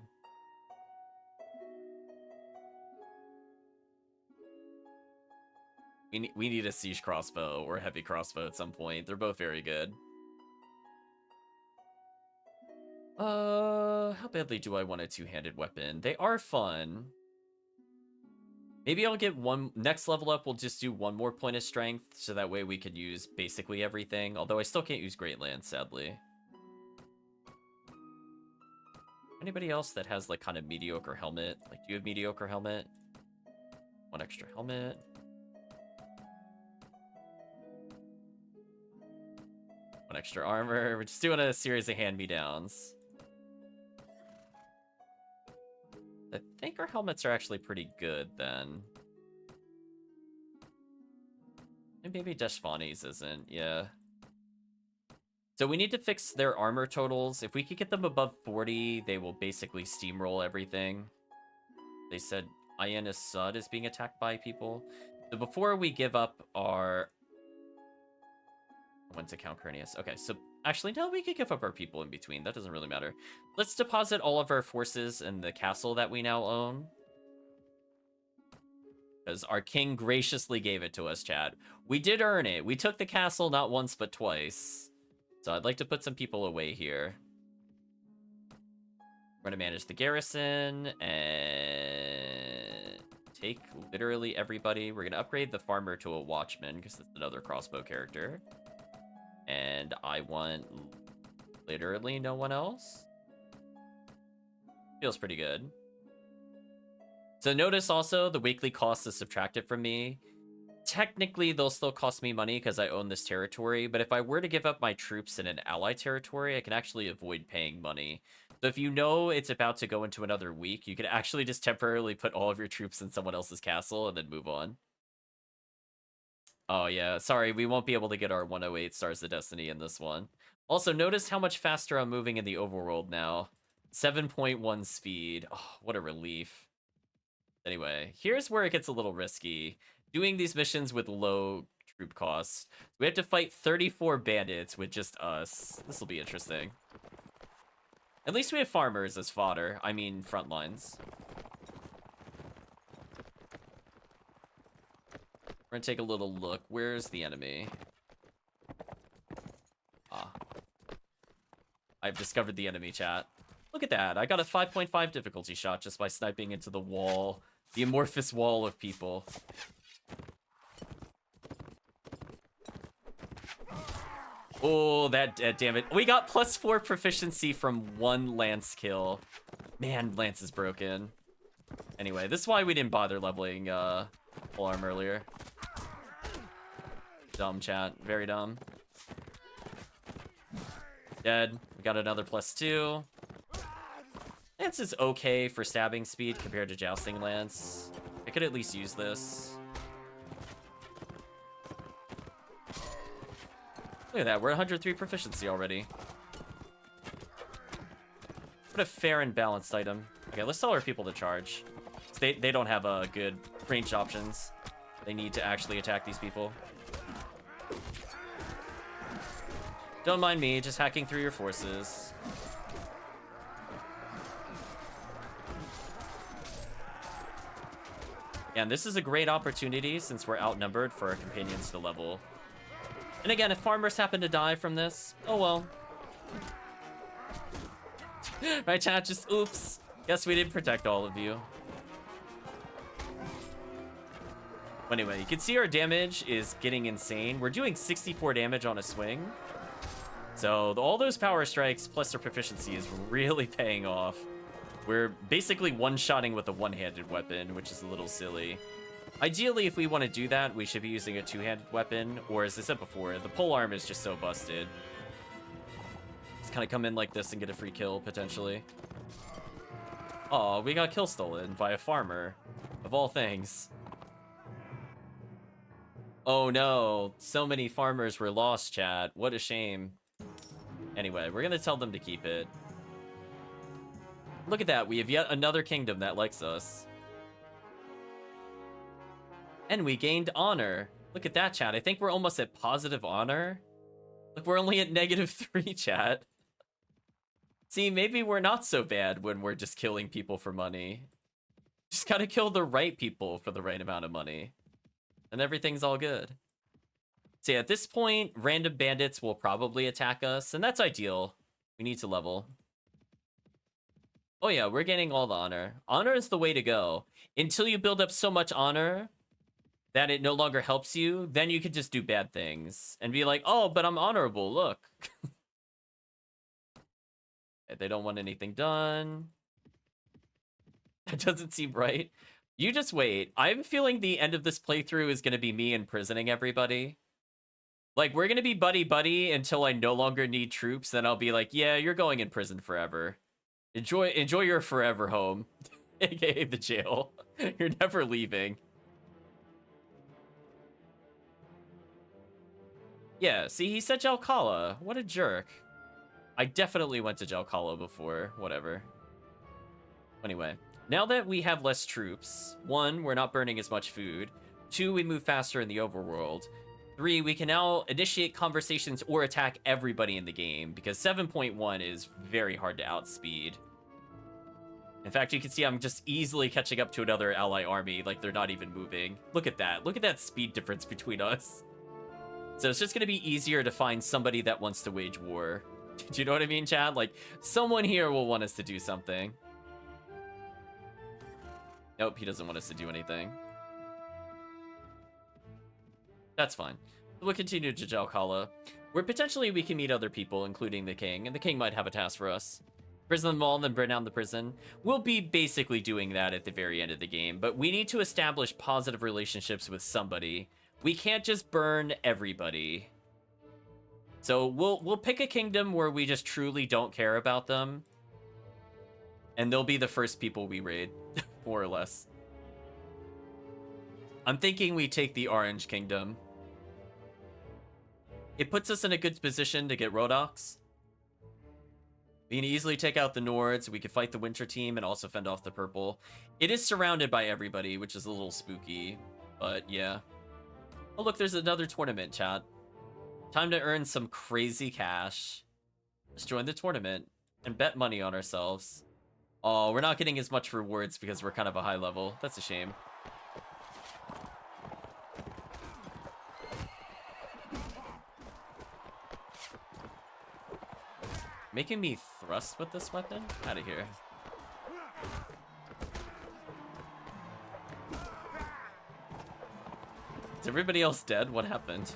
We need a siege crossbow or a heavy crossbow at some point. They're both very good. How badly do I want a two-handed weapon? They are fun. Maybe I'll get one... Next level up, we'll just do one more point of strength, so that way we could use basically everything. Although I still can't use Great Lance, sadly. Anybody else that has, like, kind of mediocre helmet? Like, do you have mediocre helmet? One extra helmet. One extra armor. We're just doing a series of hand-me-downs. I think our helmets are actually pretty good, then. And maybe Deshvani's isn't, yeah. So we need to fix their armor totals. If we could get them above 40, they will basically steamroll everything. They said Ayan Assad is being attacked by people. So before we give up our... I went to Count Cranius. Okay, so actually, no, we could give up our people in between. That doesn't really matter. Let's deposit all of our forces in the castle that we now own. Because our king graciously gave it to us, Chad. We did earn it. We took the castle not once, but twice. So I'd like to put some people away here. We're going to manage the garrison and take literally everybody. We're going to upgrade the farmer to a watchman because that's another crossbow character. And I want literally no one else. Feels pretty good. So notice also the weekly cost is subtracted from me. Technically, they'll still cost me money because I own this territory. But if I were to give up my troops in an ally territory, I can actually avoid paying money. So if you know it's about to go into another week, you can actually just temporarily put all of your troops in someone else's castle and then move on. Oh, yeah. Sorry, we won't be able to get our 108 Stars of Destiny in this one. Also, notice how much faster I'm moving in the overworld now. 7.1 speed. Oh, what a relief. Anyway, here's where it gets a little risky. Doing these missions with low troop costs. We have to fight 34 bandits with just us. This will be interesting. At least we have farmers as fodder. I mean, front lines. We're gonna take a little look. Where's the enemy? Ah. I've discovered the enemy, chat. Look at that. I got a 5.5 difficulty shot just by sniping into the wall. The amorphous wall of people. Oh, damn it. We got +4 proficiency from one lance kill. Man, lance is broken. Anyway, this is why we didn't bother leveling full arm earlier. Dumb, chat. Very dumb. Dead. We got another +2. Lance is okay for stabbing speed compared to Jousting Lance. I could at least use this. Look at that, we're 103 proficiency already. What a fair and balanced item. Okay, let's tell our people to charge. They don't have good range options. They need to actually attack these people. Don't mind me, just hacking through your forces. And this is a great opportunity since we're outnumbered for our companions to level. And again, if farmers happen to die from this, oh well. Right, chat? Just oops. Guess we didn't protect all of you. Anyway, you can see our damage is getting insane. We're doing 64 damage on a swing. So all those power strikes plus our proficiency is really paying off. We're basically one-shotting with a one-handed weapon, which is a little silly. Ideally, if we want to do that, we should be using a two-handed weapon, or as I said before, the polearm is just so busted. Just kind of come in like this and get a free kill, potentially. Oh, we got kill stolen by a farmer, of all things. Oh no, so many farmers were lost, chat. What a shame. Anyway, we're gonna tell them to keep it. Look at that, we have yet another kingdom that likes us. And we gained honor. Look at that, chat. I think we're almost at positive honor. Look, we're only at -3, chat. See, maybe we're not so bad when we're just killing people for money. Just gotta kill the right people for the right amount of money. And everything's all good. So yeah, at this point, random bandits will probably attack us, and that's ideal. We need to level. Oh yeah, we're getting all the honor. Honor is the way to go. Until you build up so much honor that it no longer helps you, then you can just do bad things. And be like, oh, but I'm honorable, look. They don't want anything done. That doesn't seem right. You just wait. I'm feeling the end of this playthrough is going to be me imprisoning everybody. Like, we're going to be buddy-buddy until I no longer need troops. Then I'll be like, yeah, you're going in prison forever. Enjoy your forever home. AKA the jail. You're never leaving. Yeah, see, he said Jalkala. What a jerk. I definitely went to Jalkala before. Whatever. Anyway, now that we have less troops, 1, we're not burning as much food. 2, we move faster in the overworld. 3, we can now initiate conversations or attack everybody in the game, because 7.1 is very hard to outspeed. In fact, you can see I'm just easily catching up to another ally army, like they're not even moving. Look at that. Look at that speed difference between us. So it's just going to be easier to find somebody that wants to wage war. Do you know what I mean, Chad? Like, someone here will want us to do something. Nope, he doesn't want us to do anything. That's fine. We'll continue to Jalkala, where potentially we can meet other people, including the king, and the king might have a task for us. Prison them all, and then burn down the prison. We'll be basically doing that at the very end of the game, but we need to establish positive relationships with somebody. We can't just burn everybody. So we'll pick a kingdom where we just truly don't care about them, and they'll be the first people we raid, more or less. I'm thinking we take the Orange Kingdom. It puts us in a good position to get Rhodoks. We can easily take out the Nords. We can fight the Winter Team and also fend off the Purple. It is surrounded by everybody, which is a little spooky, but yeah. Oh, look, there's another tournament, chat. Time to earn some crazy cash. Let's join the tournament and bet money on ourselves. Oh, we're not getting as much rewards because we're kind of a high level. That's a shame. Making me thrust with this weapon? Out of here. Is everybody else dead? What happened?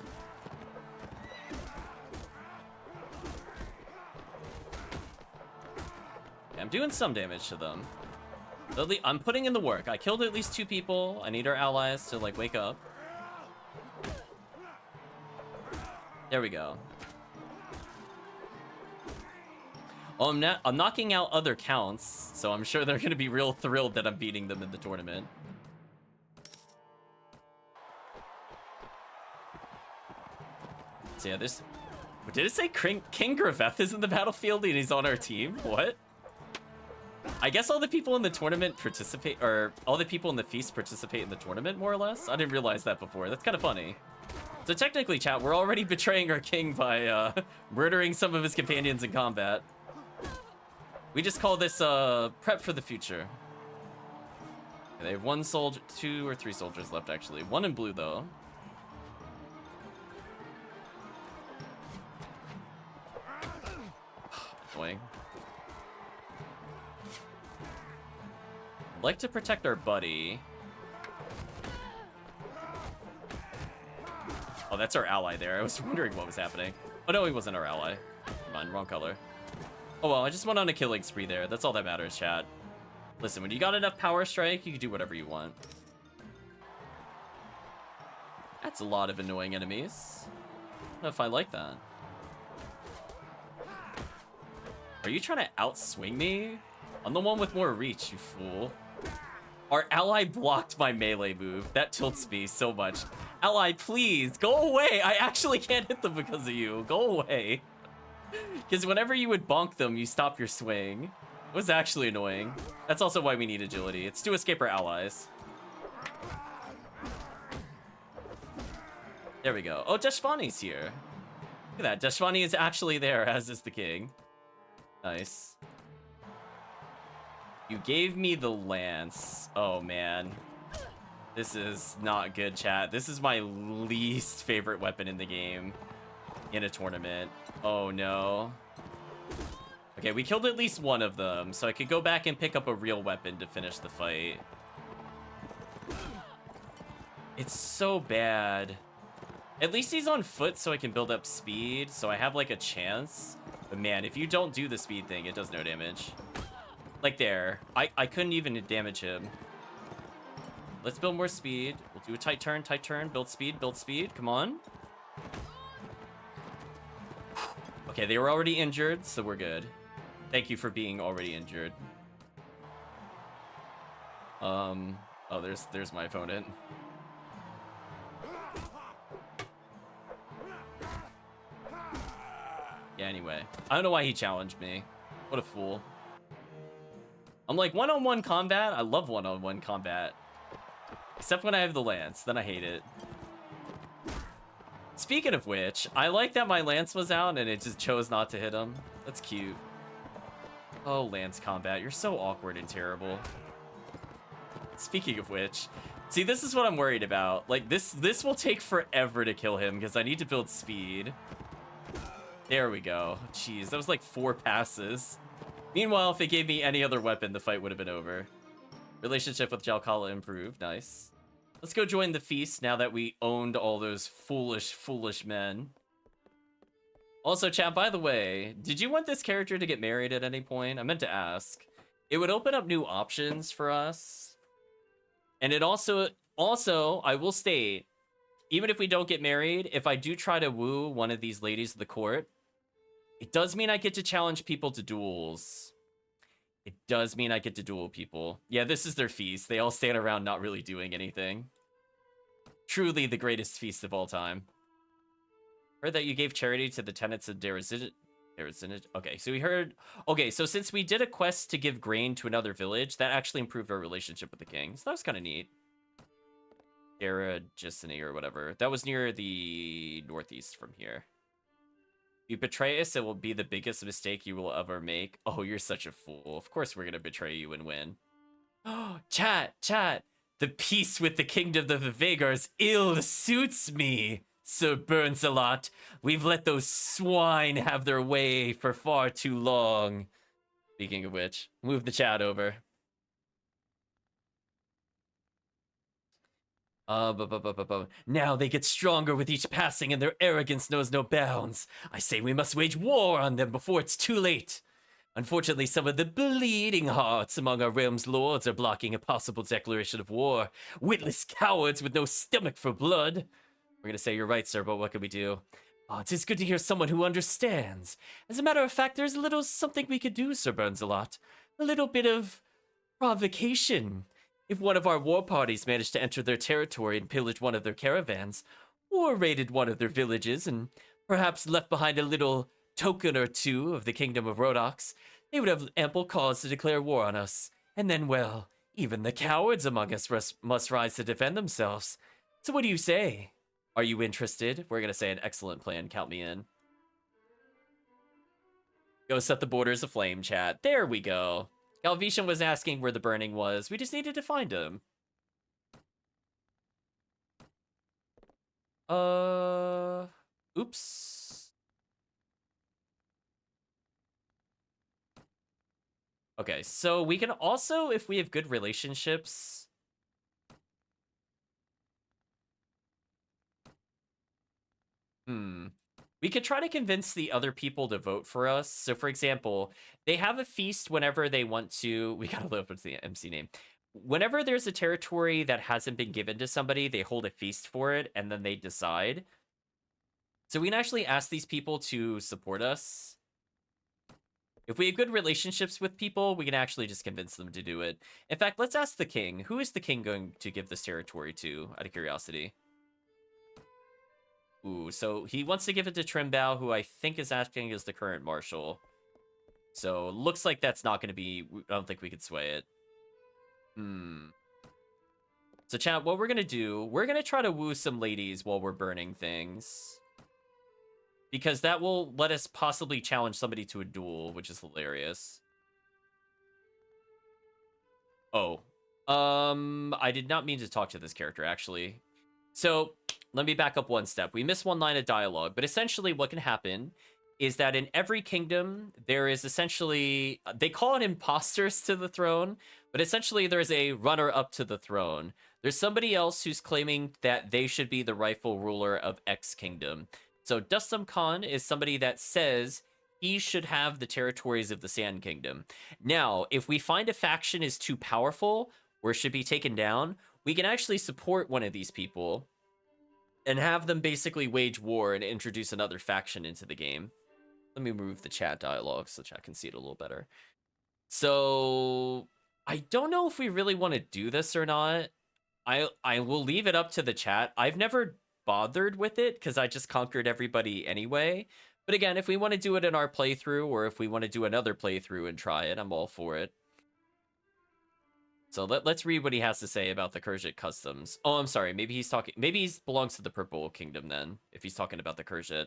I'm doing some damage to them. I'm putting in the work. I killed at least 2 people. I need our allies to, like, wake up. There we go. Oh, I'm knocking out other counts, so I'm sure they're gonna be real thrilled that I'm beating them in the tournament. So yeah, this... Did it say King Graveth is in the battlefield and he's on our team? What? I guess all the people in the tournament participate, or all the people in the feast participate in the tournament, more or less? I didn't realize that before. That's kind of funny. So technically, chat, we're already betraying our king by murdering some of his companions in combat. We just call this prep for the future. Okay, they have 1 soldier, 2 or 3 soldiers left, actually. 1 in blue, though. Annoying. I'd like to protect our buddy. Oh, that's our ally there. I was wondering what was happening. Oh, no, he wasn't our ally. Come on, wrong color. Oh, well, I just went on a killing spree there. That's all that matters, chat. Listen, when you got enough power strike, you can do whatever you want. That's a lot of annoying enemies. I don't know if I like that. Are you trying to outswing me? I'm the one with more reach, you fool. Our ally blocked my melee move. That tilts me so much. Ally, please, go away. I actually can't hit them because of you. Go away. Because whenever you would bonk them, you stop your swing. It was actually annoying. That's also why we need agility. It's to escape our allies. There we go. Oh, Deshvani's here. Look at that. Deshvani is actually there, as is the king. Nice. You gave me the lance. Oh, man. This is not good, chat. This is my least favorite weapon in the game. In a tournament. Oh, no. Okay, we killed at least one of them, so I could go back and pick up a real weapon to finish the fight. It's so bad. At least he's on foot, so I can build up speed, so I have, like, a chance. But, man, if you don't do the speed thing, it does no damage. Like there. I couldn't even damage him. Let's build more speed. We'll do a tight turn, build speed, come on. Okay, they were already injured, so we're good. Thank you for being already injured. Oh, there's my opponent. Yeah, anyway. I don't know why he challenged me. What a fool. I'm like, one-on-one combat? I love one-on-one combat. Except when I have the lance, then I hate it. Speaking of which, I like that my lance was out and it just chose not to hit him. That's cute. Oh, lance combat, you're so awkward and terrible. Speaking of which, see, this is what I'm worried about. Like, this will take forever to kill him because I need to build speed. There we go. Jeez, that was like 4 passes. Meanwhile, if it gave me any other weapon, the fight would have been over. Relationship with Jalkala improved. Nice. Let's go join the feast now that we owned all those foolish men. Also, chat, by the way, did you want this character to get married at any point? I meant to ask. It would open up new options for us. And it also, I will state, even if we don't get married, if I do try to woo one of these ladies of the court, it does mean I get to challenge people to duels. It does mean I get to duel people. Yeah, this is their feast. They all stand around not really doing anything. Truly the greatest feast of all time. Heard that you gave charity to the tenants of Derazid. Okay, so we heard... Okay, so since we did a quest to give grain to another village, that actually improved our relationship with the king. So that was kind of neat. Derazid or whatever. That was near the northeast from here. If you betray us, it will be the biggest mistake you will ever make. Oh, you're such a fool. Of course we're gonna betray you and win. Oh, chat. The peace with the kingdom of the Vagars ill suits me, Sir Burnsalot. We've let those swine have their way for far too long. Speaking of which, move the chat over. Now they get stronger with each passing and their arrogance knows no bounds. I say we must wage war on them before it's too late. Unfortunately, some of the bleeding hearts among our realm's lords are blocking a possible declaration of war. Witless cowards with no stomach for blood. We're gonna say you're right, sir, but what can we do? Oh, it is good to hear someone who understands. As a matter of fact, there's a little something we could do, Sir Burns-a-Lot. A little bit of provocation. If one of our war parties managed to enter their territory and pillage one of their caravans, or raided one of their villages and perhaps left behind a little token or two of the kingdom of Rhodox, they would have ample cause to declare war on us. And then, well, even the cowards among us must rise to defend themselves. So what do you say? Are you interested? We're gonna say an excellent plan. Count me in. Go set the borders aflame, chat. There we go. Galvetian was asking where the burning was. We just needed to find him. Oops. Okay, so we can also, if we have good relationships... We could try to convince the other people to vote for us. So, for example, they have a feast whenever they want to... We gotta live with the MC name. Whenever there's a territory that hasn't been given to somebody, they hold a feast for it, and then they decide. So we can actually ask these people to support us. If we have good relationships with people, we can actually just convince them to do it. In fact, let's ask the king. Who is the king going to give this territory to, out of curiosity? Ooh, so he wants to give it to Trimbow, who I think is acting as the current marshal. So looks like that's not going to be... I don't think we could sway it. So chat, what we're going to do, we're going to try to woo some ladies while we're burning things. Because that will let us possibly challenge somebody to a duel, which is hilarious. Oh. I did not mean to talk to this character, actually. So, let me back up one step. We missed one line of dialogue, but essentially what can happen is that in every kingdom, there is essentially... They call it imposters to the throne, but essentially there's a runner-up to the throne. There's somebody else who's claiming that they should be the rightful ruler of X kingdom. So Dustum Khan is somebody that says he should have the territories of the Sand Kingdom. Now, if we find a faction is too powerful or should be taken down, we can actually support one of these people and have them basically wage war and introduce another faction into the game. Let me move the chat dialogue so the chat can see it a little better. So I don't know if we really want to do this or not. I will leave it up to the chat. I've never bothered with it because I just conquered everybody anyway. But again, if we want to do it in our playthrough or if we want to do another playthrough and try it, I'm all for it. So let's read what he has to say about the Kurjit customs. Oh, I'm sorry. Maybe he's talking... Maybe he belongs to the Purple Kingdom then, if he's talking about the Kurjit.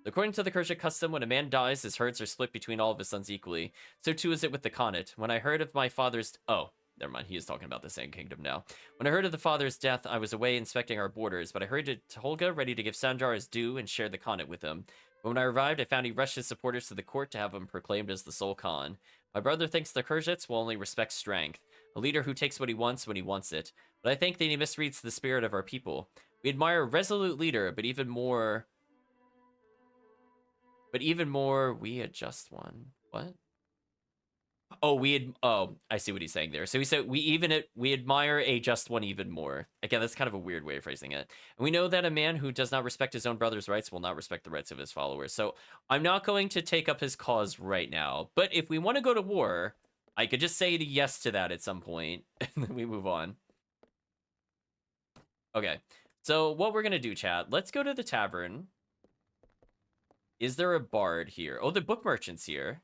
According to the Kurjit custom, when a man dies, his herds are split between all of his sons equally. So too is it with the Khanate. When I heard of my father's... Oh, never mind. He is talking about the same kingdom now. When I heard of the father's death, I was away inspecting our borders, but I hurried to Holga, ready to give Sanjar his due and share the Khanate with him. But when I arrived, I found he rushed his supporters to the court to have him proclaimed as the sole Khan. My brother thinks the Kurjits will only respect strength. A leader who takes what he wants when he wants it. But I think that he misreads the spirit of our people. We admire a resolute leader, but even more, we adjust one. What? Oh, I see what he's saying there. So he said we admire a just one even more. Again, that's kind of a weird way of phrasing it. And we know that a man who does not respect his own brother's rights will not respect the rights of his followers. So I'm not going to take up his cause right now. But if we want to go to war, I could just say yes to that at some point, and then we move on. Okay, so what we're gonna do, chat, let's go to the tavern. Is there a bard here? Oh, the book merchant's here.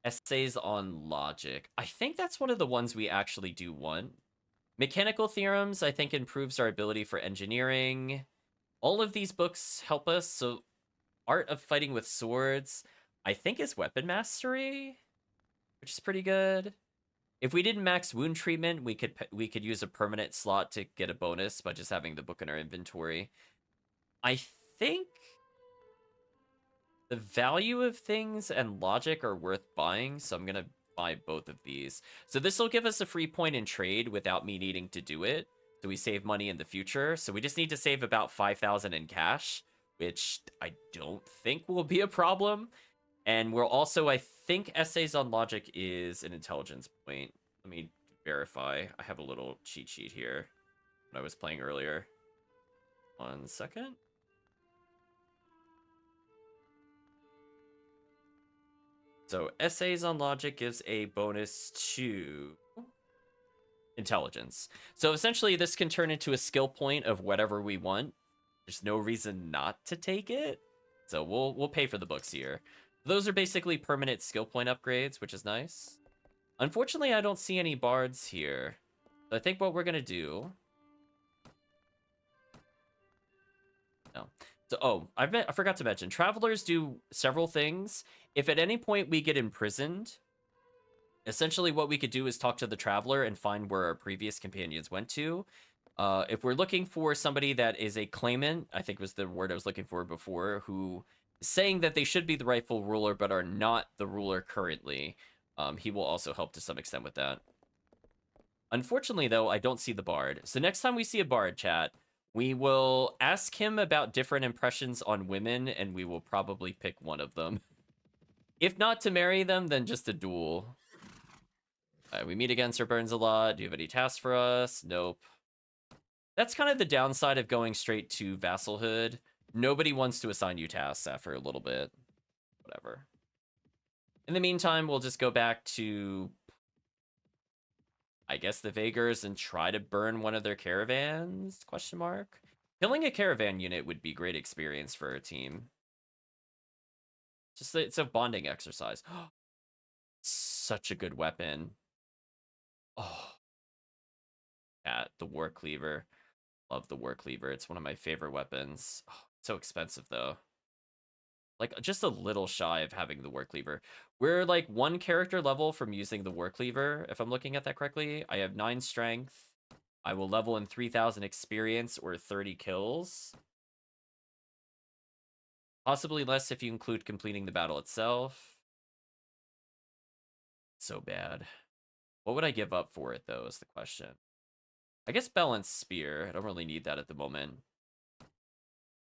Essays on logic. I think that's one of the ones we actually do want. Mechanical theorems, I think, improves our ability for engineering. All of these books help us, so Art of Fighting with Swords, I think, is Weapon Mastery, which is pretty good. If we didn't max wound treatment, we could use a permanent slot to get a bonus by just having the book in our inventory. I think the value of things and logic are worth buying, so I'm gonna buy both of these. So this will give us a free point in trade without me needing to do it, so we save money in the future. So we just need to save about 5,000 in cash, which I don't think will be a problem. And we'll also, I think Essays on Logic is an intelligence point. Let me verify. I have a little cheat sheet here. when I was playing earlier. 1 second. So essays on logic gives a bonus to intelligence. So essentially this can turn into a skill point of whatever we want. There's no reason not to take it. So we'll pay for the books here. Those are basically permanent skill point upgrades, which is nice. Unfortunately, I don't see any bards here. So I think what we're gonna do. No. So, oh, I forgot to mention, travelers do several things. If at any point we get imprisoned, essentially what we could do is talk to the traveler and find where our previous companions went to. If we're looking for somebody that is a claimant, I think was the word I was looking for before, who is saying that they should be the rightful ruler but are not the ruler currently, he will also help to some extent with that. Unfortunately, though, I don't see the bard. So next time we see a bard, chat, we will ask him about different impressions on women, and we will probably pick one of them. If not to marry them, then just a duel. We meet again, Sir Burns a lot. Do you have any tasks for us? Nope. That's kind of the downside of going straight to vassalhood. Nobody wants to assign you tasks after a little bit. Whatever. In the meantime, we'll just go back to, I guess, the Vagars and try to burn one of their caravans? Question mark. Killing a caravan unit would be great experience for a team. Just it's a bonding exercise. Such a good weapon. Oh, yeah, the War Cleaver. Love the War Cleaver. It's one of my favorite weapons. Oh, so expensive though. Like just a little shy of having the War Cleaver. We're like 1 character level from using the War Cleaver, if I'm looking at that correctly. I have 9 strength. I will level in 3,000 experience or 30 kills. Possibly less if you include completing the battle itself. So bad. What would I give up for it, though, is the question. I guess Balanced Spear. I don't really need that at the moment.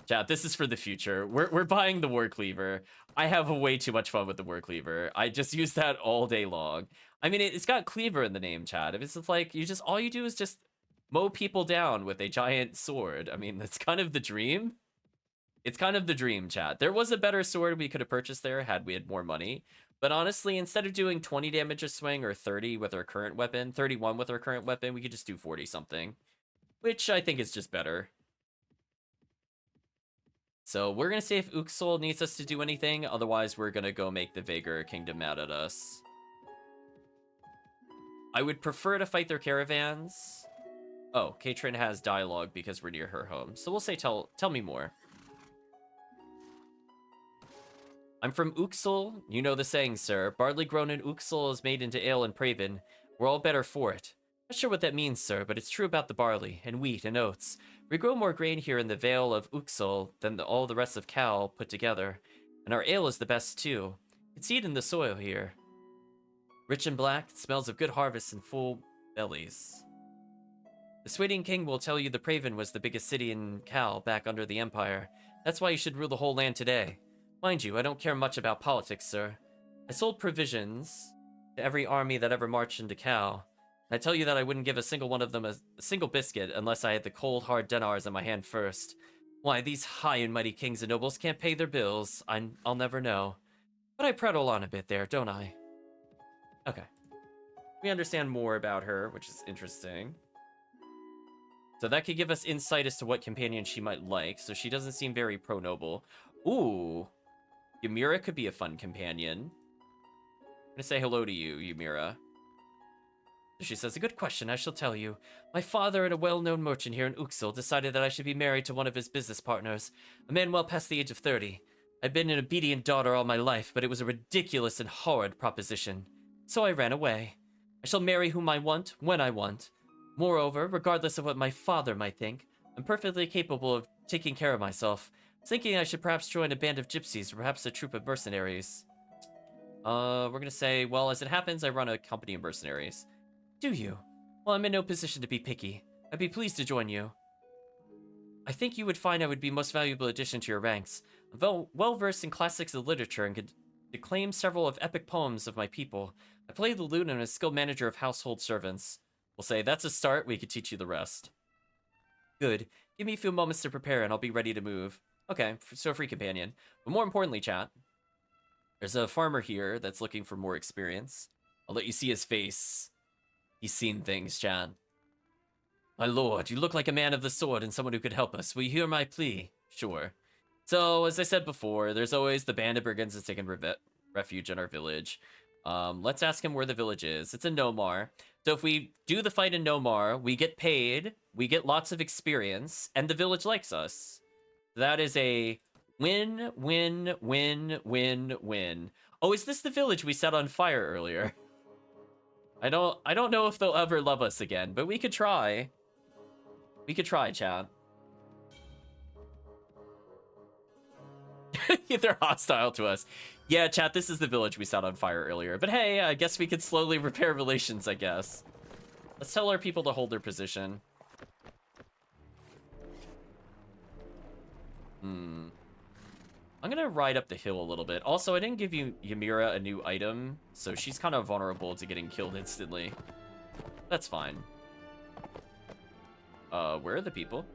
Chat, this is for the future. We're buying the War Cleaver. I have way too much fun with the War Cleaver. I just use that all day long. I mean, it's got Cleaver in the name, chat. If it's just like, all you do is just mow people down with a giant sword. I mean, that's kind of the dream. It's kind of the dream, chat. There was a better sword we could have purchased there had we had more money. But honestly, instead of doing 20 damage a swing or 30 with our current weapon, 31 with our current weapon, we could just do 40 something. Which I think is just better. So we're going to see if Uxol needs us to do anything. Otherwise, we're going to go make the Vagar Kingdom mad at us. I would prefer to fight their caravans. Oh, Katrin has dialogue because we're near her home. So we'll say, tell me more. I'm from Uxol. You know the saying, sir. Barley grown in Uxol is made into ale in Praven. We're all better for it. Not sure what that means, sir, but it's true about the barley, and wheat, and oats. We grow more grain here in the Vale of Uxol than all the rest of Cal put together. And our ale is the best, too. It's seed in the soil here. Rich and black, it smells of good harvests and full bellies. The Swadian king will tell you the Praven was the biggest city in Cal back under the Empire. That's why you should rule the whole land today. Mind you, I don't care much about politics, sir. I sold provisions to every army that ever marched into Cal. I tell you that I wouldn't give a single one of them a single biscuit unless I had the cold, hard denars in my hand first. Why, these high and mighty kings and nobles can't pay their bills. I'll never know. But I prattle on a bit there, don't I? Okay. We understand more about her, which is interesting. So that could give us insight as to what companion she might like. So she doesn't seem very pro-noble. Ooh. Ymira could be a fun companion. I'm gonna say hello to you, Ymira. She says, a good question, I shall tell you. My father and a well-known merchant here in Uxol decided that I should be married to one of his business partners, a man well past the age of 30. I'd been an obedient daughter all my life, but it was a ridiculous and horrid proposition. So I ran away. I shall marry whom I want, when I want. Moreover, regardless of what my father might think, I'm perfectly capable of taking care of myself. Thinking I should perhaps join a band of gypsies, or perhaps a troop of mercenaries. We're gonna say, well, as it happens, I run a company of mercenaries. Do you? Well, I'm in no position to be picky. I'd be pleased to join you. I think you would find I would be most valuable addition to your ranks. I'm well-versed in classics of literature and could declaim several of epic poems of my people. I play the lute and am a skilled manager of household servants. We'll say, that's a start, we could teach you the rest. Good. Give me a few moments to prepare and I'll be ready to move. Okay, so free companion. But more importantly, chat, there's a farmer here that's looking for more experience. I'll let you see his face. He's seen things, chat. My lord, you look like a man of the sword and someone who could help us. Will you hear my plea? Sure. So, as I said before, there's always the band of brigands that's taken refuge in our village. Let's ask him where the village is. It's in Nomar. So if we do the fight in Nomar, we get paid, we get lots of experience, and the village likes us. That is a win, win, win, win, win. Oh, is this the village we set on fire earlier? I don't know if they'll ever love us again, but we could try. We could try, chat. They're hostile to us. Yeah, chat, this is the village we set on fire earlier. But hey, I guess we could slowly repair relations, I guess. Let's tell our people to hold their position. I'm gonna ride up the hill a little bit. Also, I didn't give you Ymira a new item, so she's kind of vulnerable to getting killed instantly. That's fine. Where are the people?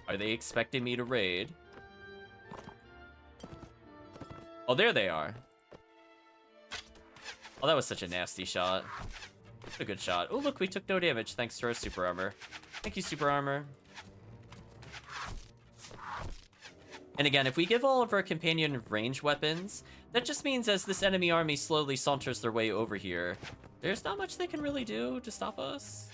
Are they expecting me to raid? Oh, there they are. Oh, that was such a nasty shot. What a good shot. Oh, look, we took no damage thanks to our super armor. Thank you, super armor. And again, if we give all of our companion range weapons, that just means as this enemy army slowly saunters their way over here, there's not much they can really do to stop us.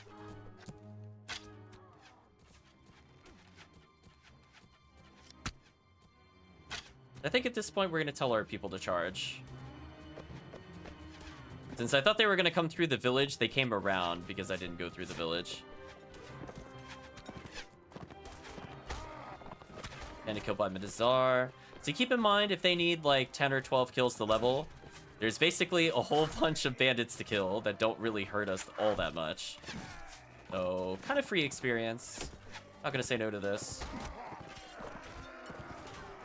I think at this point we're going to tell our people to charge. Since I thought they were going to come through the village, they came around because I didn't go through the village. And a kill by Madazar. So keep in mind, if they need like 10 or 12 kills to level, there's basically a whole bunch of bandits to kill that don't really hurt us all that much. So, kind of free experience. Not going to say no to this.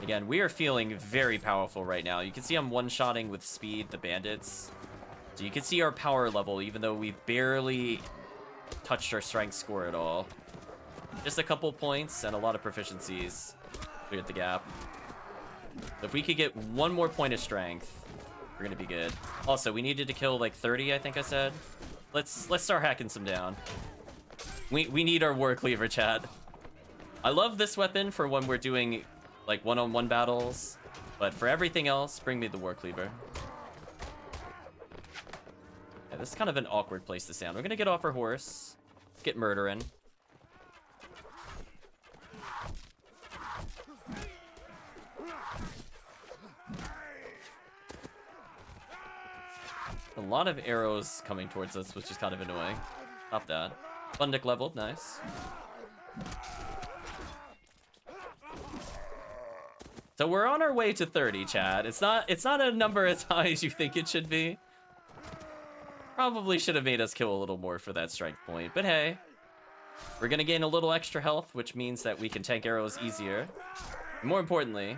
Again, we are feeling very powerful right now. You can see I'm one-shotting with speed the bandits. So you can see our power level, even though we barely touched our strength score at all. Just a couple points and a lot of proficiencies. We hit the gap. If we could get one more point of strength, we're gonna be good. Also, we needed to kill like 30, I think I said. Let's start hacking some down. We need our war cleaver, chat. I love this weapon for when we're doing like one-on-one battles, but for everything else, bring me the war cleaver. Yeah, this is kind of an awkward place to stand. We're gonna get off our horse, get murdering. A lot of arrows coming towards us, which is kind of annoying. Stop that. Bundic leveled, nice. So we're on our way to 30, Chad. It's not a number as high as you think it should be. Probably should have made us kill a little more for that strength point, but hey. We're gonna gain a little extra health, which means that we can tank arrows easier. More importantly,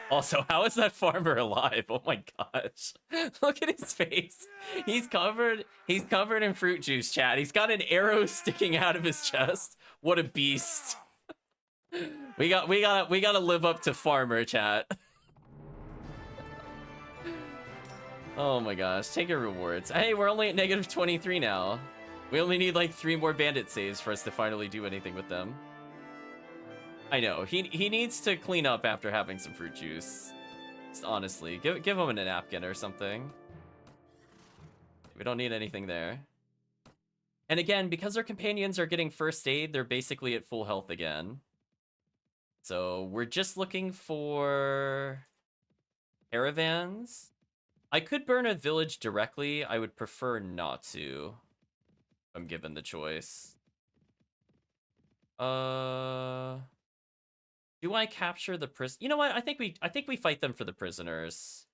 also, how is that farmer alive? Oh my gosh. Look at his face. He's covered in fruit juice, chat. He's got an arrow sticking out of his chest. What a beast. We gotta live up to farmer, chat. Oh my gosh, take your rewards. Hey, we're only at negative 23 now. We only need like 3 more bandit saves for us to finally do anything with them. I know, he needs to clean up after having some fruit juice. Just honestly, give him a napkin or something. We don't need anything there. And again, because our companions are getting first aid, they're basically at full health again. So we're just looking for caravans. I could burn a village directly. I would prefer not to, if I'm given the choice. Do I capture the prison? You know what? I think we fight them for the prisoners.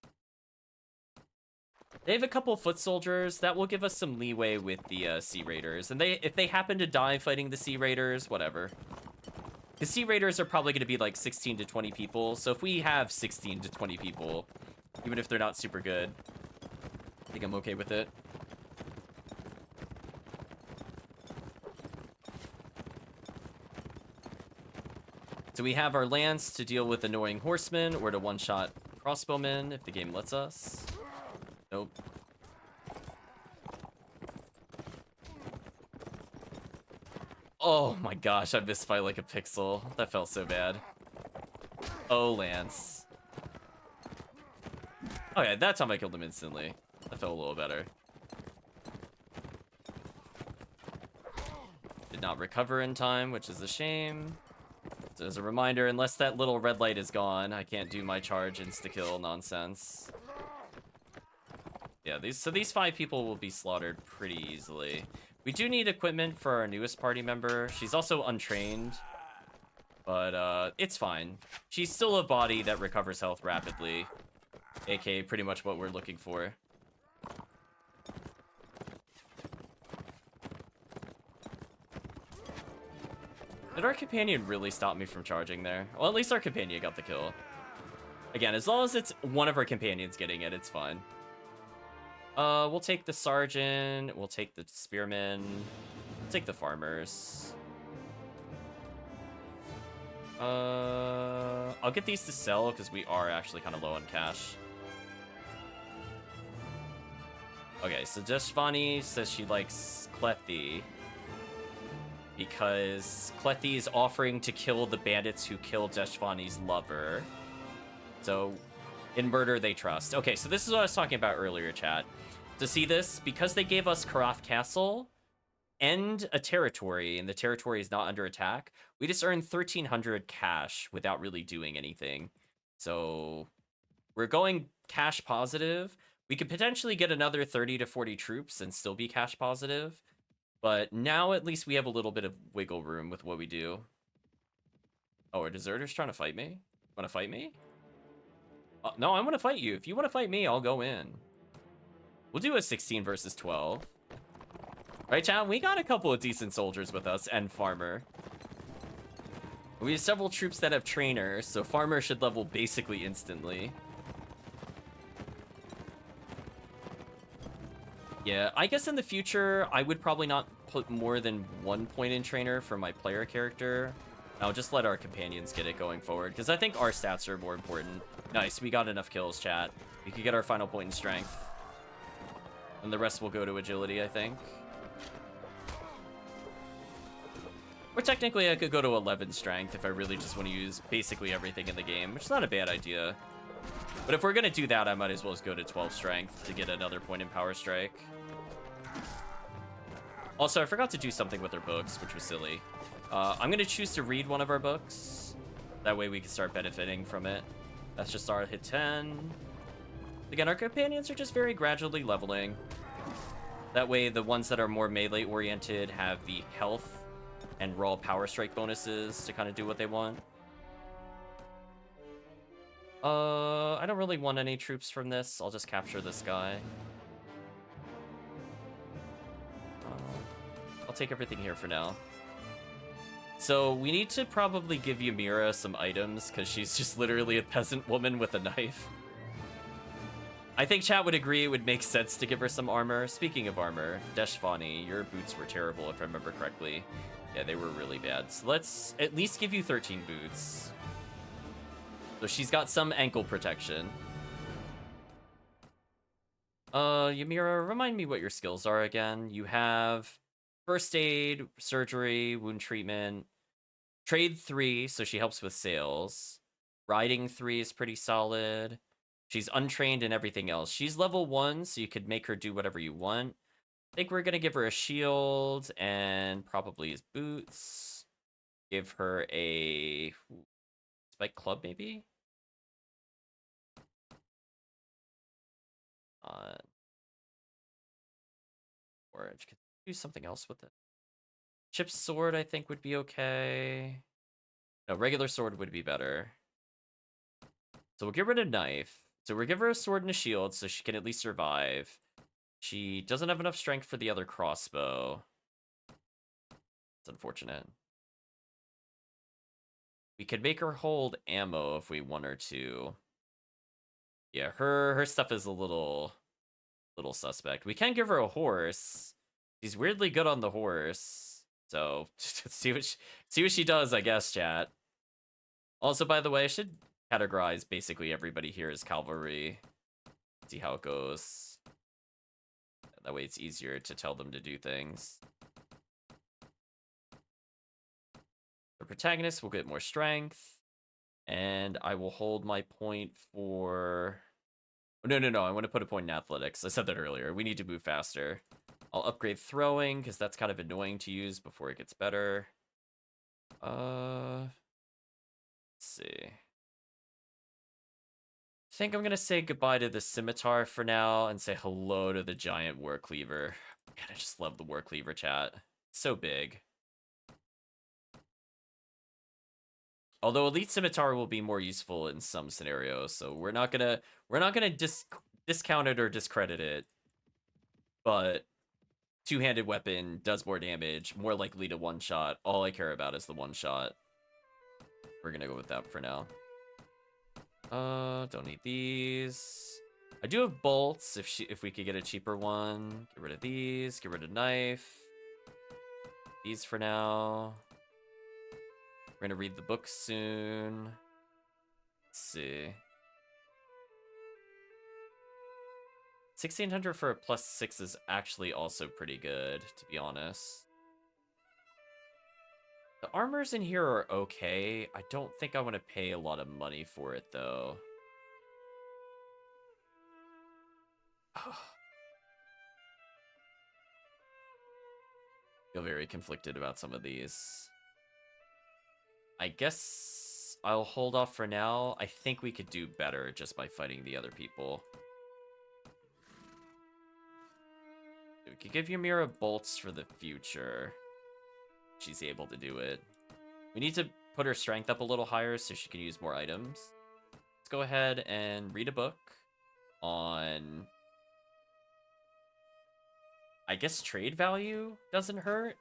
They have a couple foot soldiers that will give us some leeway with the Sea Raiders, and if they happen to die fighting the Sea Raiders, whatever. The Sea Raiders are probably going to be like 16 to 20 people, so if we have 16 to 20 people, even if they're not super good, I think I'm okay with it. So we have our lance to deal with annoying horsemen or to one-shot crossbowmen if the game lets us. Nope. Oh my gosh, I misfired like a pixel. That felt so bad. Oh, lance. Okay, that time I killed him instantly. That felt a little better. Did not recover in time, which is a shame. So as a reminder, unless that little red light is gone, I can't do my charge insta-kill nonsense. Yeah, these 5 people will be slaughtered pretty easily. We do need equipment for our newest party member. She's also untrained, but it's fine. She's still a body that recovers health rapidly, aka pretty much what we're looking for. Did our companion really stop me from charging there? Well, at least our companion got the kill. Again, as long as it's one of our companions getting it, it's fine. We'll take the sergeant, we'll take the spearmen, we'll take the farmers. I'll get these to sell because we are actually kind of low on cash. Okay, so Deshvani says she likes Klethi because Klethi is offering to kill the bandits who killed Deshvani's lover. So in murder, they trust. Okay, so this is what I was talking about earlier, chat. To see this, because they gave us Karath Castle and a territory, and the territory is not under attack, we just earned 1,300 cash without really doing anything. So we're going cash positive. We could potentially get another 30 to 40 troops and still be cash positive. But now at least we have a little bit of wiggle room with what we do. Oh, are deserters trying to fight me? Want to fight me? No, I want to fight you. If you want to fight me, I'll go in. We'll do a 16 versus 12. Right, chat? We got a couple of decent soldiers with us and farmer. We have several troops that have trainers, so farmer should level basically instantly. Yeah, I guess in the future, I would probably not put more than 1 point in trainer for my player character. I'll just let our companions get it going forward, because I think our stats are more important. Nice, we got enough kills, chat. We could get our final point in strength. And the rest will go to agility, I think. Or technically, I could go to 11 strength if I really just want to use basically everything in the game, which is not a bad idea. But if we're going to do that, I might as well just go to 12 strength to get another point in power strike. Also, I forgot to do something with our books, which was silly. I'm going to choose to read one of our books. That way we can start benefiting from it. That's just our hit 10. Again, our companions are just very gradually leveling. That way, the ones that are more melee-oriented have the health and raw power strike bonuses to kind of do what they want. I don't really want any troops from this. I'll just capture this guy. I'll take everything here for now. So we need to probably give Ymira some items because she's just literally a peasant woman with a knife. I think chat would agree it would make sense to give her some armor. Speaking of armor, Deshvani, your boots were terrible if I remember correctly. Yeah, they were really bad. So let's at least give you 13 boots. So she's got some ankle protection. Ymira, remind me what your skills are again. You have first aid, surgery, wound treatment, trade 3, so she helps with sales. Riding 3 is pretty solid. She's untrained in everything else. She's level 1, so you could make her do whatever you want. I think we're going to give her a shield and probably his boots. Give her a spike club, maybe? Or I could do something else with it. Chip sword, I think, would be okay. No, regular sword would be better. So we'll give her a knife. So we'll give her a sword and a shield so she can at least survive. She doesn't have enough strength for the other crossbow. It's unfortunate. We could make her hold ammo if we want her to. Yeah, her stuff is a little suspect. We can give her a horse. She's weirdly good on the horse. So see what she does, I guess, chat. Also, by the way, I should categorize basically everybody here as cavalry. See how it goes. That way it's easier to tell them to do things. The protagonist will get more strength. And I will hold my point for... No, I want to put a point in athletics. I said that earlier. We need to move faster. I'll upgrade throwing, because that's kind of annoying to use before it gets better. Let's see. I think I'm going to say goodbye to the scimitar for now and say hello to the giant war cleaver. Man, I just love the war cleaver chat. So big. Although Elite Scimitar will be more useful in some scenarios, so we're not gonna discount it or discredit it. But two-handed weapon does more damage, more likely to one-shot. All I care about is the one-shot. We're gonna go with that for now. Don't need these. I do have bolts if we could get a cheaper one. Get rid of these, get rid of knife. These for now. We're gonna read the book soon. Let's see. 1600 for a +6 is actually also pretty good, to be honest. The armors in here are okay. I don't think I want to pay a lot of money for it, though. Feel very conflicted about some of these. I guess I'll hold off for now. I think we could do better just by fighting the other people. We could give Ymira bolts for the future. She's able to do it. We need to put her strength up a little higher so she can use more items. Let's go ahead and read a book on... I guess trade value doesn't hurt.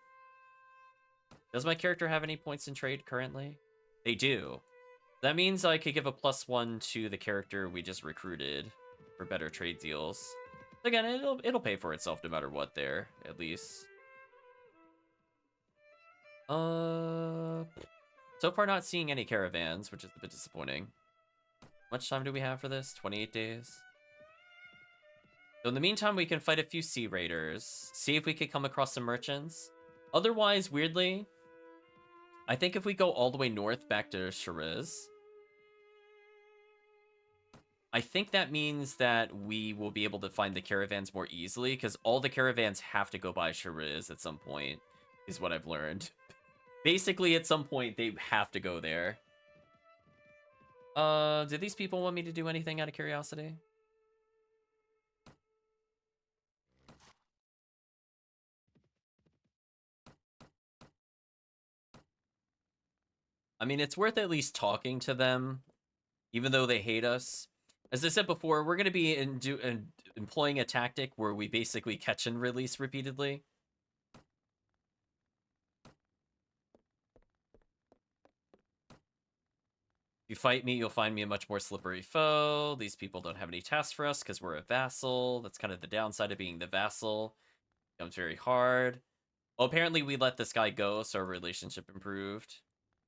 Does my character have any points in trade currently? They do. That means I could give a +1 to the character we just recruited for better trade deals. Again, it'll pay for itself no matter what there, at least. So far not seeing any caravans, which is a bit disappointing. How much time do we have for this? 28 days? So in the meantime, we can fight a few sea raiders. See if we could come across some merchants. Otherwise, weirdly, I think if we go all the way north back to Shariz, I think that means that we will be able to find the caravans more easily, because all the caravans have to go by Shariz at some point, is what I've learned. Basically, at some point, they have to go there. Do these people want me to do anything out of curiosity? I mean, it's worth at least talking to them, even though they hate us. As I said before, we're going to be employing a tactic where we basically catch and release repeatedly. If you fight me, you'll find me a much more slippery foe. These people don't have any tasks for us because we're a vassal. That's kind of the downside of being the vassal. It becomes very hard. Well, apparently we let this guy go, so our relationship improved.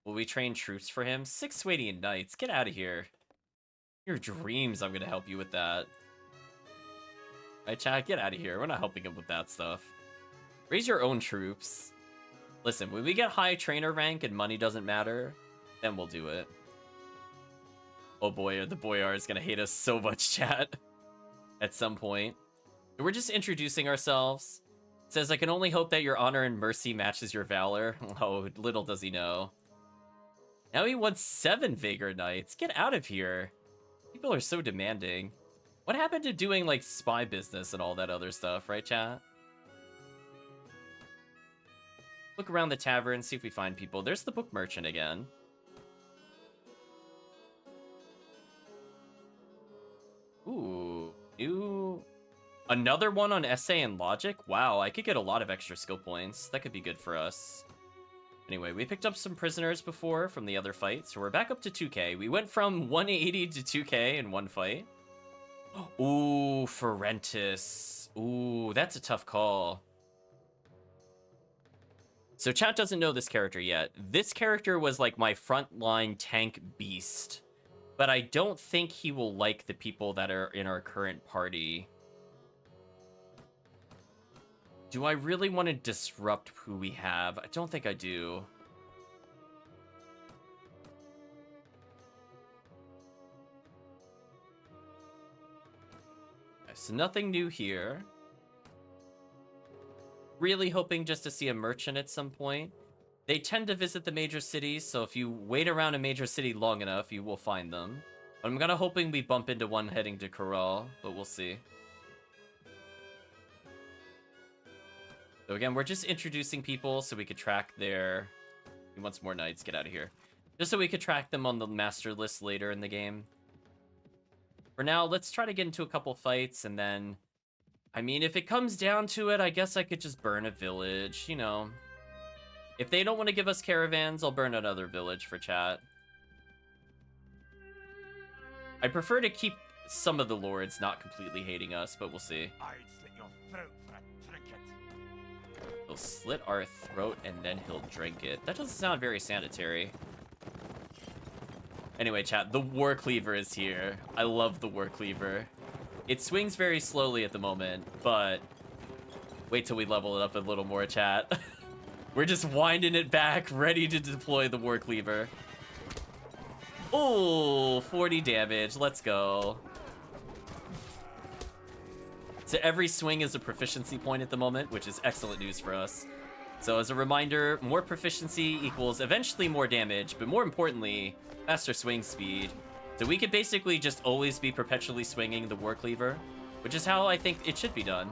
Will we train troops for him? 6 Swadian Knights. Get out of here. Your dreams, I'm going to help you with that. Right, Chad? Get out of here. We're not helping him with that stuff. Raise your own troops. Listen, when we get high trainer rank and money doesn't matter, then we'll do it. Oh boy, the Boyar is going to hate us so much, chat. At some point. We're just introducing ourselves. It says, I can only hope that your honor and mercy matches your valor. Oh, little does he know. Now he wants 7 Vigor Knights. Get out of here. People are so demanding. What happened to doing, like, spy business and all that other stuff, right, chat? Look around the tavern, see if we find people. There's the book merchant again. Ooh, new... Another one on essay and logic? Wow, I could get a lot of extra skill points. That could be good for us. Anyway, we picked up some prisoners before from the other fight, so we're back up to 2k. We went from 180 to 2k in one fight. Ooh, Ferentis. Ooh, that's a tough call. So chat doesn't know this character yet. This character was like my frontline tank beast, but I don't think he will like the people that are in our current party. Do I really want to disrupt who we have? I don't think I do. Okay, so nothing new here. Really hoping just to see a merchant at some point. They tend to visit the major cities, so if you wait around a major city long enough, you will find them. But I'm kind of hoping we bump into one heading to Corral, but we'll see. So again, we're just introducing people so we could track their... He wants more knights, get out of here. Just so we could track them on the master list later in the game. For now, let's try to get into a couple fights, and then... I mean, if it comes down to it, I guess I could just burn a village, you know. If they don't want to give us caravans, I'll burn another village for chat. I prefer to keep some of the lords not completely hating us, but we'll see. I'd slit your throat for a trinket. He'll slit our throat and then he'll drink it. That doesn't sound very sanitary. Anyway, chat, the War Cleaver is here. I love the War Cleaver. It swings very slowly at the moment, but wait till we level it up a little more, chat. We're just winding it back, ready to deploy the War Cleaver. Oh, 40 damage. Let's go. So every swing is a proficiency point at the moment, which is excellent news for us. So as a reminder, more proficiency equals eventually more damage, but more importantly, faster swing speed. So we could basically just always be perpetually swinging the War Cleaver, which is how I think it should be done.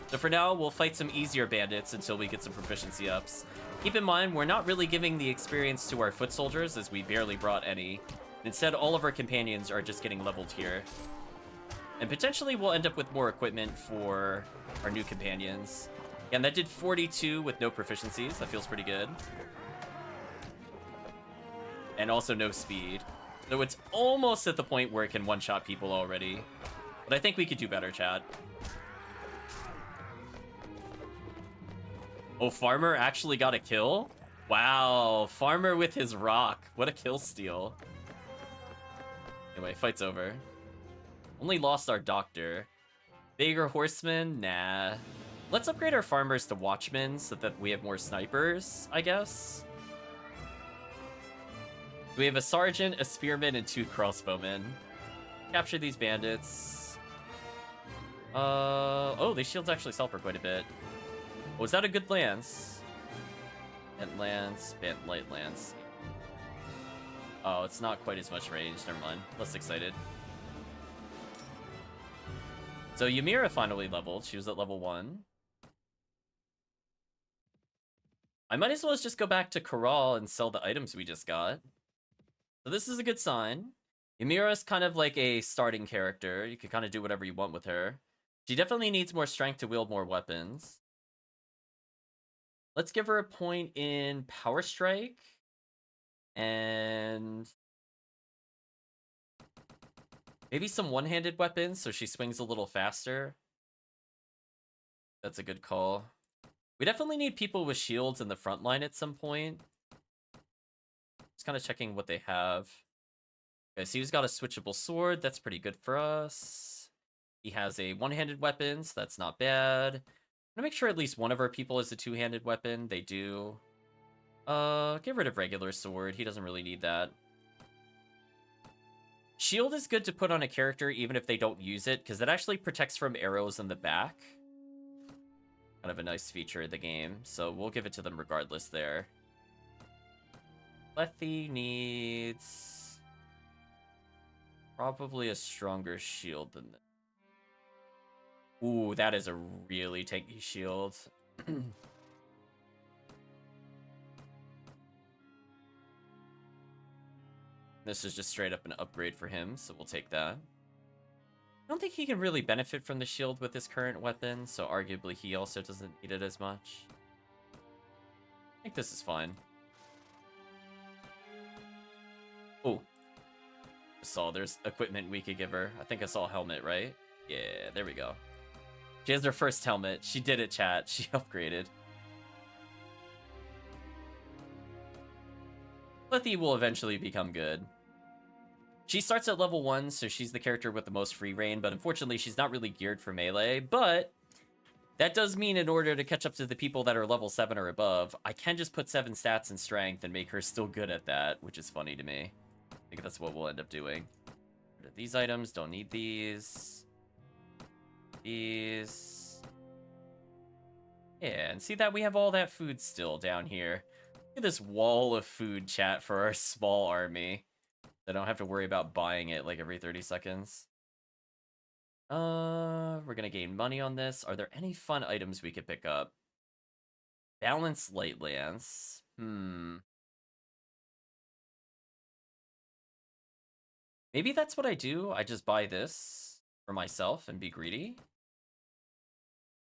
So for now, we'll fight some easier bandits until we get some proficiency ups. Keep in mind, we're not really giving the experience to our foot soldiers, as we barely brought any. Instead, all of our companions are just getting leveled here. And potentially we'll end up with more equipment for our new companions. And that did 42 with no proficiencies. That feels pretty good. And also no speed. So it's almost at the point where it can one-shot people already. But I think we could do better, chat. Oh, Farmer actually got a kill? Wow, Farmer with his rock. What a kill steal. Anyway, fight's over. Only lost our doctor. Bigger horseman? Nah. Let's upgrade our farmers to watchmen so that we have more snipers, I guess. We have a sergeant, a spearman, and 2 crossbowmen. Capture these bandits. Oh, these shields actually sell for quite a bit. Was that a good lance? Bent lance, bent light lance. Oh, it's not quite as much range. Never mind. Less excited. So Ymira finally leveled. She was at level 1. I might as well just go back to Corral and sell the items we just got. So this is a good sign. Ymira's kind of like a starting character. You can kind of do whatever you want with her. She definitely needs more strength to wield more weapons. Let's give her a point in Power Strike. And maybe some one-handed weapons so she swings a little faster. That's a good call. We definitely need people with shields in the front line at some point. Just kind of checking what they have. Okay, so he's got a switchable sword. That's pretty good for us. He has a one-handed weapon, so that's not bad. I'm gonna make sure at least one of our people is a two-handed weapon. They do. Get rid of regular sword. He doesn't really need that. Shield is good to put on a character even if they don't use it, because it actually protects from arrows in the back. Kind of a nice feature of the game, so we'll give it to them regardless there. Lethe needs probably a stronger shield than this. Ooh, that is a really tanky shield. This is just straight up an upgrade for him, so we'll take that. I don't think he can really benefit from the shield with his current weapon, so arguably he also doesn't need it as much. I think this is fine. Oh. I saw there's equipment we could give her. I think I saw a helmet, right? Yeah, there we go. She has her first helmet. She did it, chat. She upgraded. Lethy will eventually become good. She starts at level 1, so she's the character with the most free reign, but unfortunately she's not really geared for melee. But that does mean in order to catch up to the people that are level 7 or above, I can just put 7 stats in strength and make her still good at that, which is funny to me. I think that's what we'll end up doing. These items, don't need these. These. Yeah, and see that we have all that food still down here. Look at this wall of food, chat, for our small army. I don't have to worry about buying it like every 30 seconds. We're gonna gain money on this. Are there any fun items we could pick up? Balanced light lance. Maybe that's what I do. I just buy this for myself and be greedy.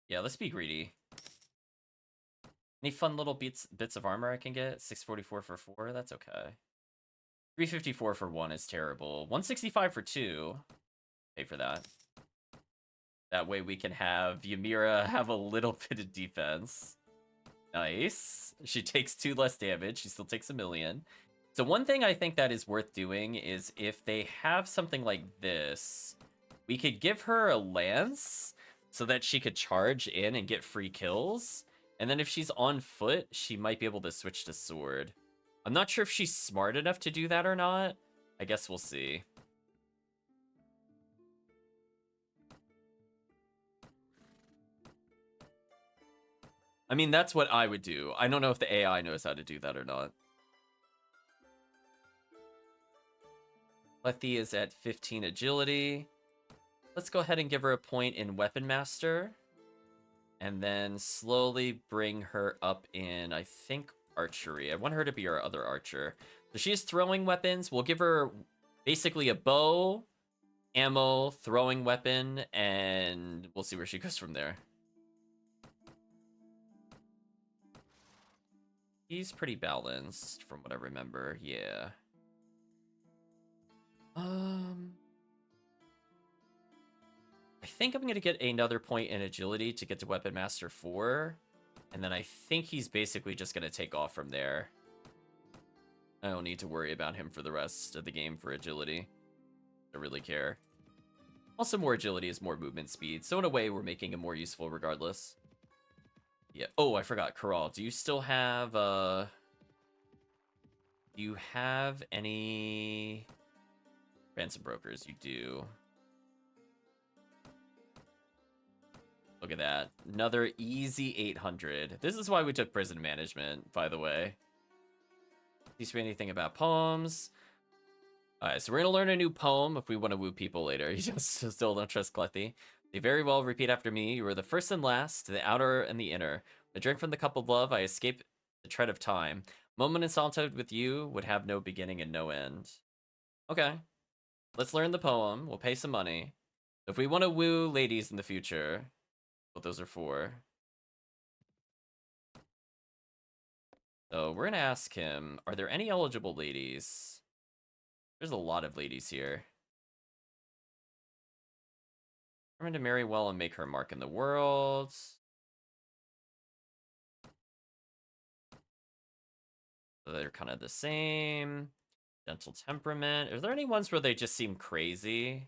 Yeah, let's be greedy. Any fun little bits of armor I can get? 644 for 4, that's okay. 354 for 1 is terrible. 165 for 2. Pay for that. That way we can have Ymira have a little bit of defense. Nice. She takes 2 less damage. She still takes 1,000,000. So one thing I think that is worth doing is if they have something like this, we could give her a lance so that she could charge in and get free kills. And then if she's on foot, she might be able to switch to sword. I'm not sure if she's smart enough to do that or not. I guess we'll see. I mean, that's what I would do. I don't know if the AI knows how to do that or not. Lethy is at 15 agility. Let's go ahead and give her a point in Weapon Master. And then slowly bring her up in, I think, archery. I want her to be our other archer. So she is throwing weapons. We'll give her basically a bow, ammo, throwing weapon, and we'll see where she goes from there. He's pretty balanced from what I remember. Yeah. I think I'm going to get another point in agility to get to Weapon Master 4. And then I think he's basically just going to take off from there. I don't need to worry about him for the rest of the game for agility. I don't really care. Also, more agility is more movement speed. So in a way, we're making him more useful regardless. Yeah. Oh, I forgot. Karal, do you still have... Do you have any... ransom brokers? You do. Look at that. Another easy 800. This is why we took prison management, by the way. Teach me anything about poems. Alright, so we're gonna learn a new poem if we want to woo people later. You just still don't trust Clethy. They very well repeat after me. You were the first and last, the outer and the inner. I drink from the cup of love, I escape the tread of time. Moment in solitude with you would have no beginning and no end. Okay. Let's learn the poem. We'll pay some money. If we want to woo ladies in the future, what those are for. So we're gonna ask him, are there any eligible ladies? There's a lot of ladies here. I'm going to marry well and make her mark in the world. So they're kind of the same. Gentle temperament. Are there any ones where they just seem crazy?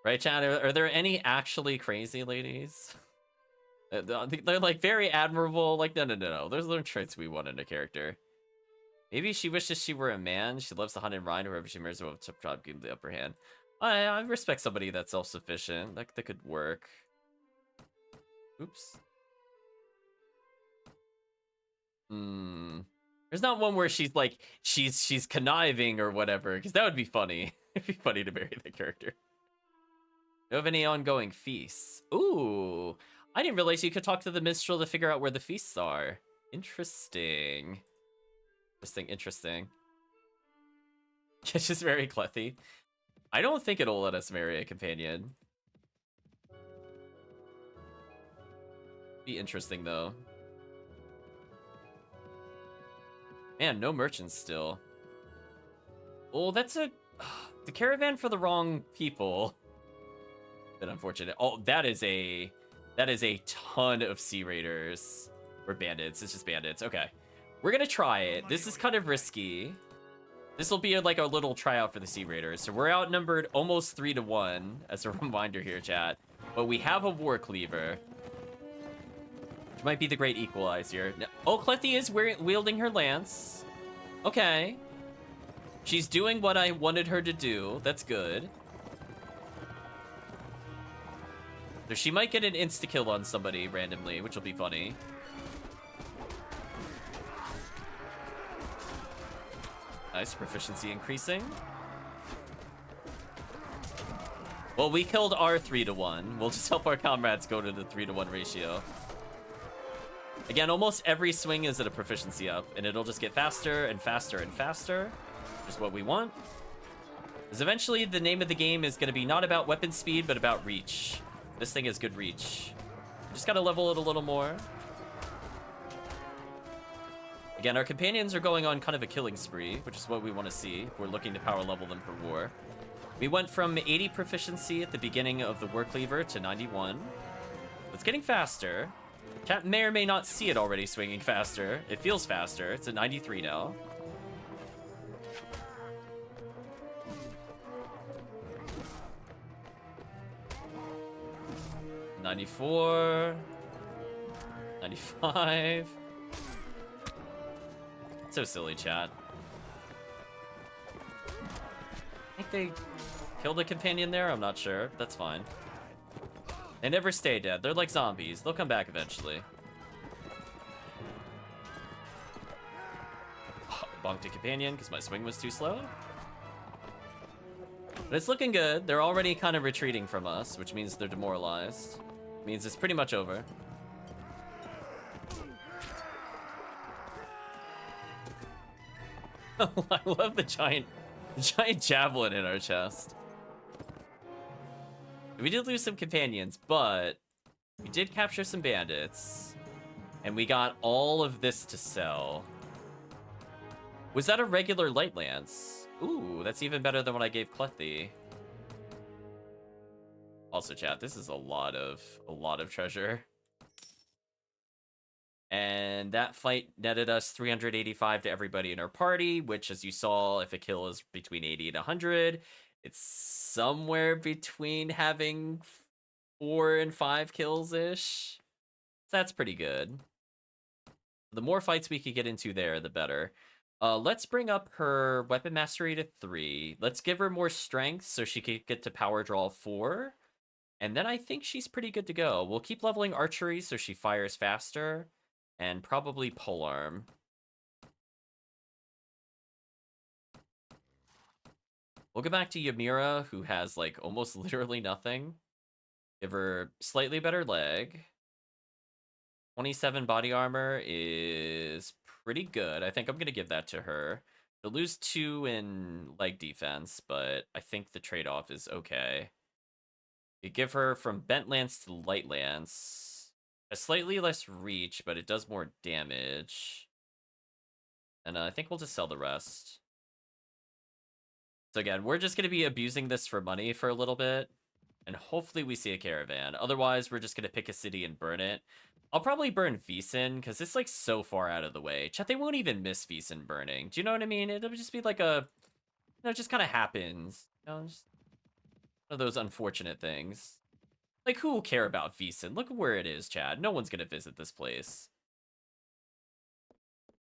Right, Chad? Are there any actually crazy ladies? They're like very admirable. Like, no. There's no traits we want in a character. Maybe she wishes she were a man. She loves to hunt and ride. Whoever she marries will try to give the upper hand. I respect somebody that's self-sufficient. That could work. Oops. There's not one where she's like she's conniving or whatever, because that would be funny. It'd be funny to marry the character. Do you have any ongoing feasts? Ooh, I didn't realize you could talk to the minstrel to figure out where the feasts are. Interesting. Interesting. It's just very Clethy. I don't think it'll let us marry a companion. Be interesting though. Man, no merchants still. Oh, that's the caravan for the wrong people. Bit unfortunate. Oh, that is a That is a ton of Sea Raiders. Or bandits. It's just bandits. Okay. We're gonna try it. This is kind of risky. This will be like a little tryout for the Sea Raiders. So we're outnumbered almost 3-1, as a reminder here, chat. But we have a War Cleaver, which might be the great equalizer. Oh, Clethy is wielding her lance. Okay. She's doing what I wanted her to do. That's good. So she might get an insta-kill on somebody randomly, which will be funny. Nice, proficiency increasing. Well, we killed our 3-1. We'll just help our comrades go to the 3-1 ratio. Again, almost every swing is at a proficiency up, and it'll just get faster and faster and faster. Just what we want. Because eventually the name of the game is going to be not about weapon speed, but about reach. This thing has good reach. Just got to level it a little more. Again, our companions are going on kind of a killing spree, which is what we want to see if we're looking to power level them for war. We went from 80 proficiency at the beginning of the War Cleaver to 91. It's getting faster. Chat may or may not see it already swinging faster. It feels faster. It's at 93 now. $94. $95. So silly, chat. I think they killed a companion there? I'm not sure. That's fine. They never stay dead. They're like zombies. They'll come back eventually. Bonked a companion because my swing was too slow. But it's looking good. They're already kind of retreating from us, which means they're demoralized. Means it's pretty much over. I love the giant javelin in our chest. We did lose some companions, but we did capture some bandits. And we got all of this to sell. Was that a regular light lance? Ooh, that's even better than what I gave Clethy. Also, chat, this is a lot of treasure. And that fight netted us 385 to everybody in our party, which, as you saw, if a kill is between 80 and 100, it's somewhere between having 4 and 5 kills-ish. So that's pretty good. The more fights we could get into there, the better. Let's bring up her weapon mastery to 3. Let's give her more strength so she could get to power draw 4. And then I think she's pretty good to go. We'll keep leveling archery so she fires faster. And probably polearm. We'll go back to Ymira, who has, like, almost literally nothing. Give her slightly better leg. 27 body armor is pretty good. I think I'm going to give that to her. She'll lose 2 in leg defense, but I think the trade-off is okay. You give her from bent lance to light lance. A slightly less reach, but it does more damage. And I think we'll just sell the rest. So again, we're just going to be abusing this for money for a little bit. And hopefully we see a caravan. Otherwise, we're just going to pick a city and burn it. I'll probably burn Wiesen, because it's like so far out of the way. Chat, they won't even miss Wiesen burning. Do you know what I mean? It'll just be like a... You know, it just kind of happens. You know, just one of those unfortunate things. Like, who will care about Wiesen? Look where it is, Chad. No one's gonna visit this place.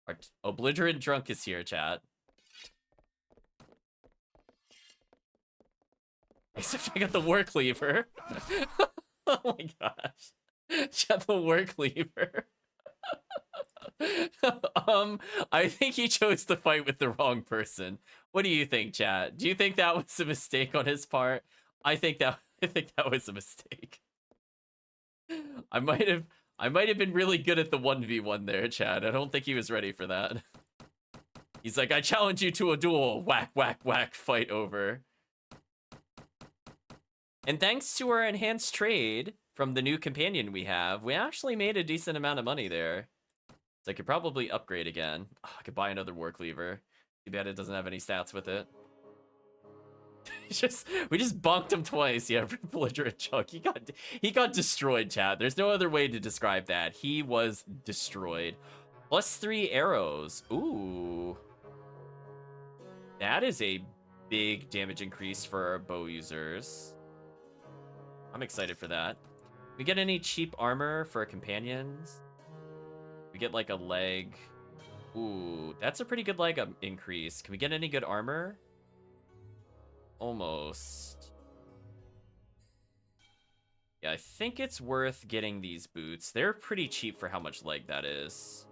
Our belligerent drunk is here, chat. Except I got the War Cleaver. Oh my gosh. Chat, the War Cleaver. I think he chose to fight with the wrong person. What do you think, chat? Do you think that was a mistake on his part? I think that was a mistake. I might have been really good at the 1v1 there, Chad. I don't think he was ready for that. He's like, I challenge you to a duel. Whack, whack, whack, fight over. And thanks to our enhanced trade from the new companion we have, we actually made a decent amount of money there. So I could probably upgrade again. Oh, I could buy another War Cleaver. Too bad it doesn't have any stats with it. we just bonked him twice. Yeah, belligerent chunk. He got destroyed, chat. There's no other way to describe that. He was destroyed. +3 arrows. Ooh. That is a big damage increase for our bow users. I'm excited for that. We get any cheap armor for our companions? We get like a leg. Ooh, that's a pretty good leg increase. Can we get any good armor? Almost. Yeah, I think it's worth getting these boots. They're pretty cheap for how much leg that is.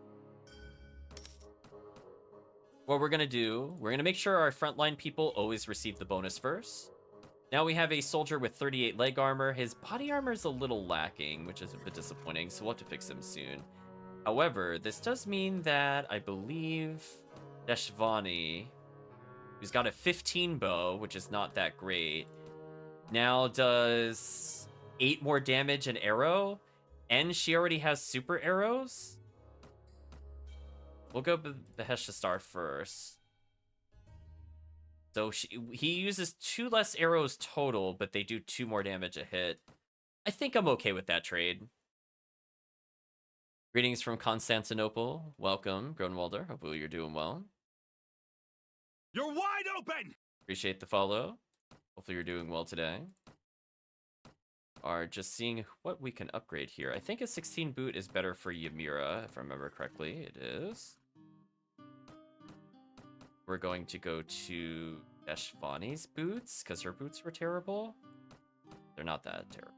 What we're gonna do, we're gonna make sure our frontline people always receive the bonus first. Now we have a soldier with 38 leg armor. His body armor is a little lacking, which is a bit disappointing, so we'll have to fix him soon. However, this does mean that I believe Deshvani, who's got a 15 bow, which is not that great, now does 8 more damage an arrow, and she already has super arrows. We'll go Beheshtastar first. So he uses 2 less arrows total, but they do 2 more damage a hit. I think I'm okay with that trade. Greetings from Constantinople. Welcome, Grunwalder. Hopefully you're doing well. You're wide open! Appreciate the follow. Hopefully you're doing well today. Are just seeing what we can upgrade here. I think a 16 boot is better for Ymira, if I remember correctly. It is. We're going to go to Deshvani's boots, because her boots were terrible. They're not that terrible.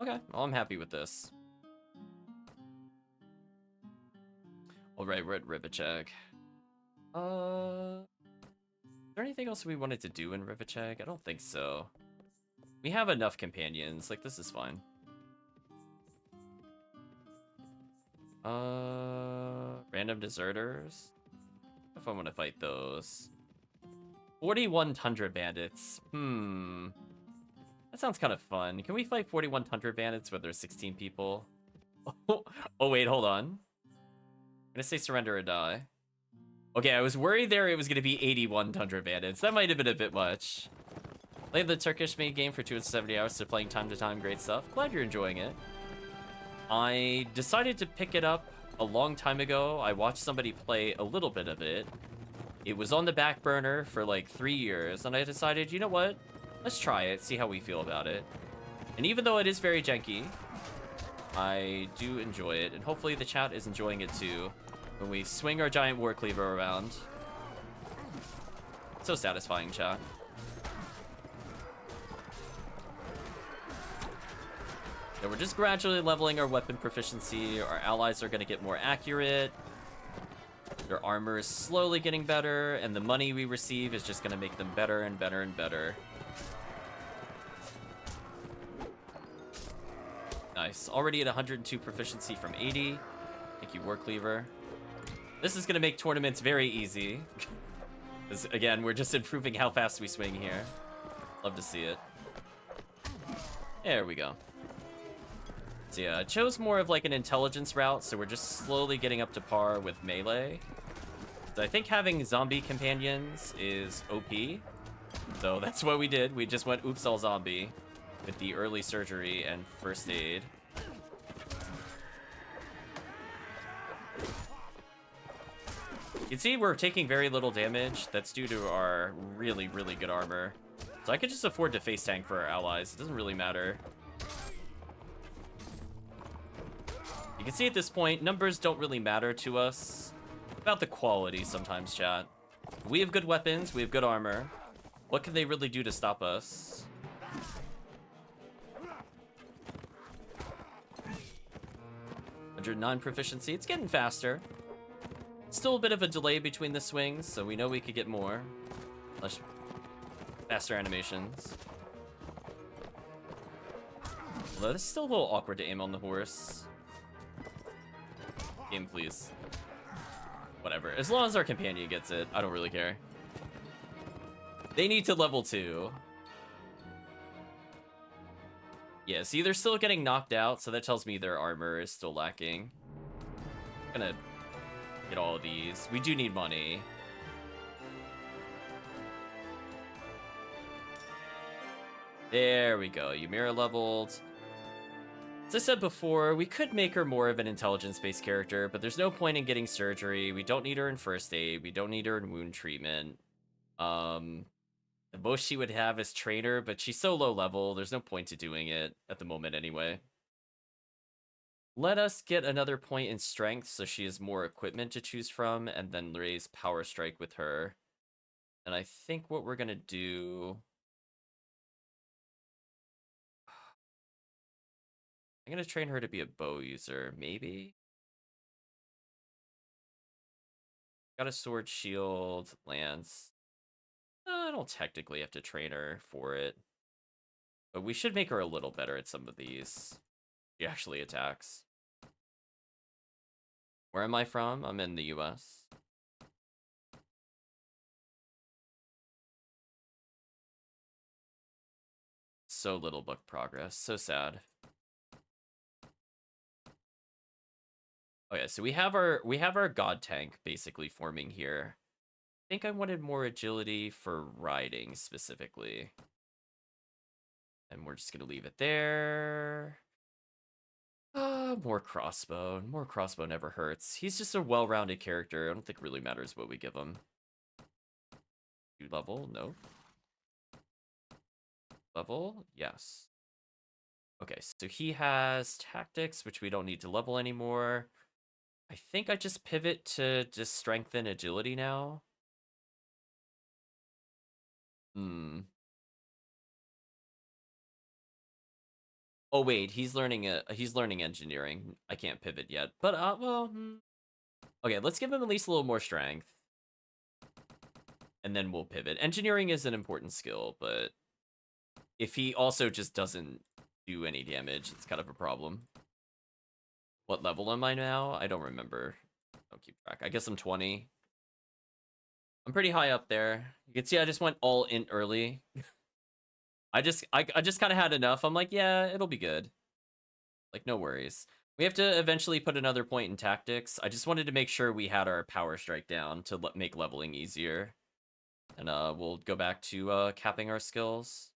Okay, well, I'm happy with this. Alright, we're at Rivachek. Is there anything else we wanted to do in Rivachek? I don't think so. We have enough companions, like this is fine. Random deserters. If I want to fight those. 41 Tundra bandits. That sounds kind of fun. Can we fight 41 Tundra bandits where there's 16 people? Oh wait, hold on. I'm gonna say surrender or die. Okay, I was worried there it was gonna be 81 Tundra bandits. That might have been a bit much. Played the Turkish made game for 270 hours, so playing time to time, great stuff. Glad you're enjoying it. I decided to pick it up a long time ago. I watched somebody play a little bit of it. It was on the back burner for like 3 years, and I decided, you know what? Let's try it, see how we feel about it. And even though it is very janky, I do enjoy it, and hopefully the chat is enjoying it too when we swing our giant war cleaver around. So satisfying, chat. So we're just gradually leveling our weapon proficiency. Our allies are going to get more accurate. Their armor is slowly getting better, and the money we receive is just going to make them better and better and better. Nice. Already at 102 proficiency from 80. Thank you, Warcleaver. This is going to make tournaments very easy. Because, again, we're just improving how fast we swing here. Love to see it. There we go. So yeah, I chose more of like an intelligence route, so we're just slowly getting up to par with melee. So I think having zombie companions is OP. So that's what we did. We just went oops all zombie with the early surgery and first aid. You can see we're taking very little damage. That's due to our really, really good armor. So I could just afford to face tank for our allies. It doesn't really matter. You can see at this point, numbers don't really matter to us. About the quality sometimes, chat. We have good weapons, we have good armor. What can they really do to stop us? (109) proficiency, it's getting faster. Still a bit of a delay between the swings, so we know we could get more. Less faster animations. Although it's still a little awkward to aim on the horse. Game, please. Whatever. As long as our companion gets it, I don't really care. They need to level 2. Yeah, see, they're still getting knocked out, so that tells me their armor is still lacking. I'm gonna get all of these. We do need money. There we go. Ymira leveled. As I said before, we could make her more of an intelligence-based character, but there's no point in getting surgery. We don't need her in first aid. We don't need her in wound treatment. The most she would have is trainer, but she's so low level, there's no point to doing it at the moment anyway. Let us get another point in strength so she has more equipment to choose from, and then raise power strike with her. And I think what we're gonna do... I'm gonna train her to be a bow user, maybe? Got a sword, shield, lance. I don't technically have to train her for it. But we should make her a little better at some of these. She actually attacks. Where am I from? I'm in the US. So little book progress. So sad. Oh yeah, so we have our god tank basically forming here. I think I wanted more agility for riding specifically. And we're just gonna leave it there. More crossbow. More crossbow never hurts. He's just a well-rounded character. I don't think it really matters what we give him. 2 level? No. Level? Yes. Okay, so he has tactics, which we don't need to level anymore. I think I just pivot to just strengthen agility now. Oh wait, he's learning engineering. I can't pivot yet. But okay, let's give him at least a little more strength. And then we'll pivot. Engineering is an important skill, but if he also just doesn't do any damage, it's kind of a problem. What level am I now? I don't remember. Don't keep track. I guess I'm 20. I'm pretty high up there. You can see I just went all in early. I just kind of had enough. I'm like, yeah, it'll be good. Like, no worries. We have to eventually put another point in tactics. I just wanted to make sure we had our power strike down to make leveling easier. And we'll go back to capping our skills.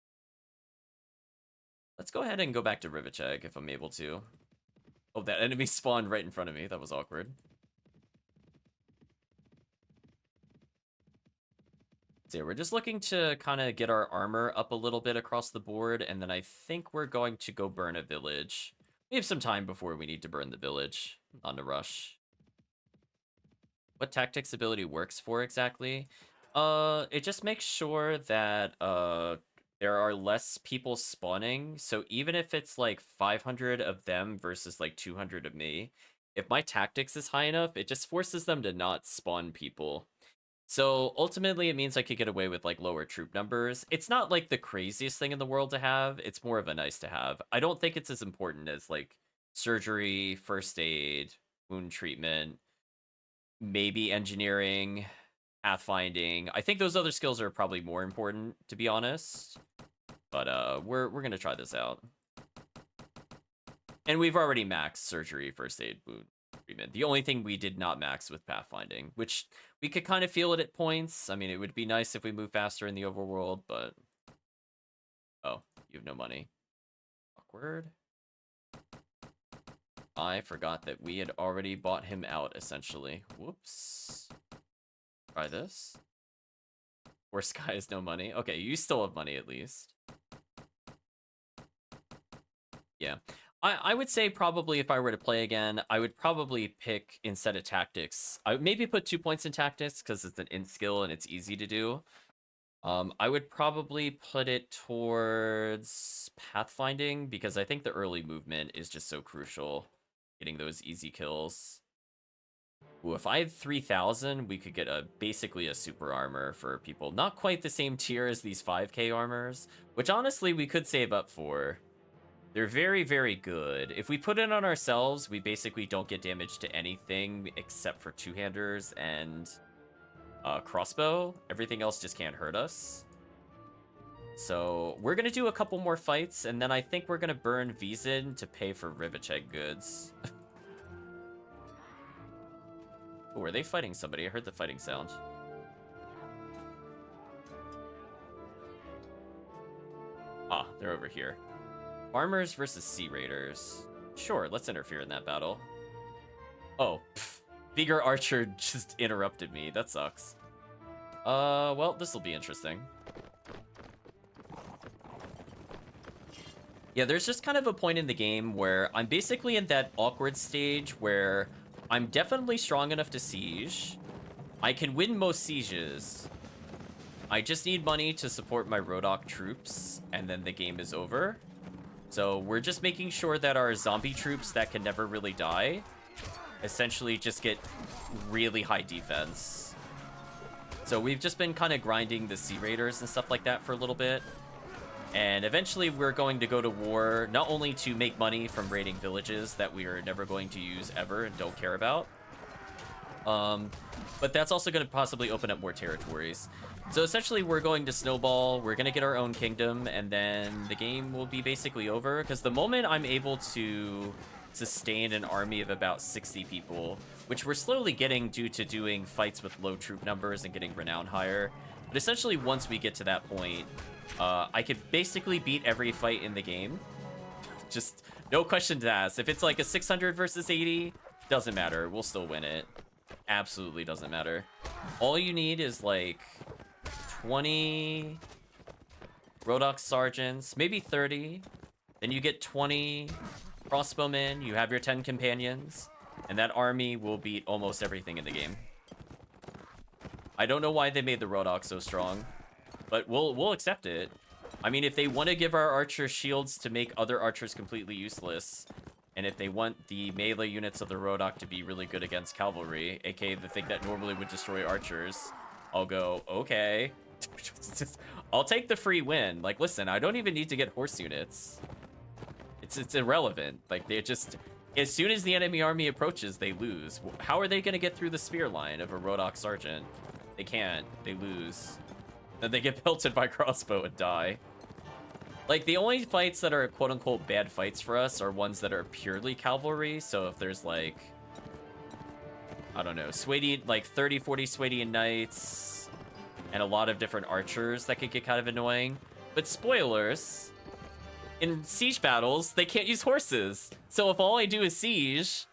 Let's go ahead and go back to Rivacheg if I'm able to. Oh, that enemy spawned right in front of me. That was awkward. So yeah, we're just looking to kind of get our armor up a little bit across the board, and then I think we're going to go burn a village. We have some time before we need to burn the village. On the rush. What tactics ability works for exactly? It just makes sure that there are less people spawning. So even if it's like 500 of them versus like 200 of me, if my tactics is high enough, it just forces them to not spawn people. So ultimately, it means I could get away with like lower troop numbers. It's not like the craziest thing in the world to have. It's more of a nice to have. I don't think it's as important as like surgery, first aid, wound treatment, maybe engineering, pathfinding. I think those other skills are probably more important, to be honest. But we're gonna try this out. And we've already maxed surgery, first aid, wound treatment. The only thing we did not max with pathfinding, which we could kind of feel it at points. I mean, it would be nice if we move faster in the overworld, but... Oh, you have no money. Awkward. I forgot that we had already bought him out, essentially. Whoops. Try this. Worst guy has no money. Okay, you still have money at least. Yeah. I would say probably if I were to play again, I would probably pick, instead of tactics, I would maybe put 2 points in tactics because it's an int skill and it's easy to do. I would probably put it towards pathfinding because I think the early movement is just so crucial. Getting those easy kills. Ooh, if I had 3,000, we could get basically a super armor for people. Not quite the same tier as these 5k armors, which honestly we could save up for. They're very, very good. If we put it on ourselves, we basically don't get damage to anything except for two-handers and crossbow. Everything else just can't hurt us. So we're going to do a couple more fights, and then I think we're going to burn Vizin to pay for Rivacheg goods. Oh, are they fighting somebody? I heard the fighting sound. Ah, they're over here. Farmers versus Sea Raiders. Sure, let's interfere in that battle. Oh, Vigor Archer just interrupted me. That sucks. Well, this will be interesting. Yeah, there's just kind of a point in the game where I'm basically in that awkward stage where I'm definitely strong enough to siege. I can win most sieges. I just need money to support my Rodok troops, and then the game is over. So we're just making sure that our zombie troops that can never really die essentially just get really high defense. So we've just been kind of grinding the Sea Raiders and stuff like that for a little bit. And eventually we're going to go to war, not only to make money from raiding villages that we are never going to use ever and don't care about, but that's also going to possibly open up more territories. So essentially we're going to snowball, we're going to get our own kingdom, and then the game will be basically over. Because the moment I'm able to sustain an army of about 60 people, which we're slowly getting due to doing fights with low troop numbers and getting renown higher, but essentially once we get to that point, I could basically beat every fight in the game. Just no questions asked. If it's like a 600 versus 80, doesn't matter. We'll still win it. Absolutely doesn't matter. All you need is like 20 Rodok sergeants, maybe 30. Then you get 20 crossbowmen. You have your 10 companions, and that army will beat almost everything in the game. I don't know why they made the Rodok so strong, but we'll accept it. I mean, if they want to give our archers shields to make other archers completely useless, and if they want the melee units of the Rodok to be really good against cavalry, aka the thing that normally would destroy archers, I'll go, okay. I'll take the free win. Like, listen, I don't even need to get horse units. It's irrelevant. Like, they just... As soon as the enemy army approaches, they lose. How are they going to get through the spear line of a Rodok sergeant? They can't. They lose. Then they get pelted by crossbow and die. Like, the only fights that are quote-unquote bad fights for us are ones that are purely cavalry. So if there's, like, I don't know, like 30, 40 Swadian knights and a lot of different archers, that could get kind of annoying. But spoilers, in siege battles, they can't use horses. So if all I do is siege,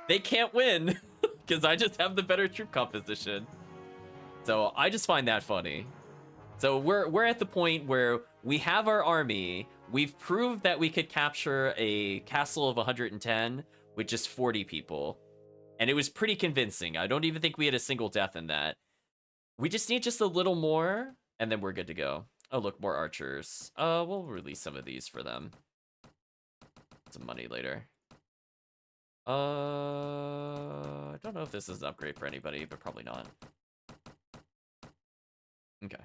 they can't win because I just have the better troop composition. So I just find that funny. So we're at the point where we have our army. We've proved that we could capture a castle of 110 with just 40 people. And it was pretty convincing. I don't even think we had a single death in that. We just need just a little more, and then we're good to go. Oh, look, more archers. We'll release some of these for them. Some money later. I don't know if this is an upgrade for anybody, but probably not. Okay.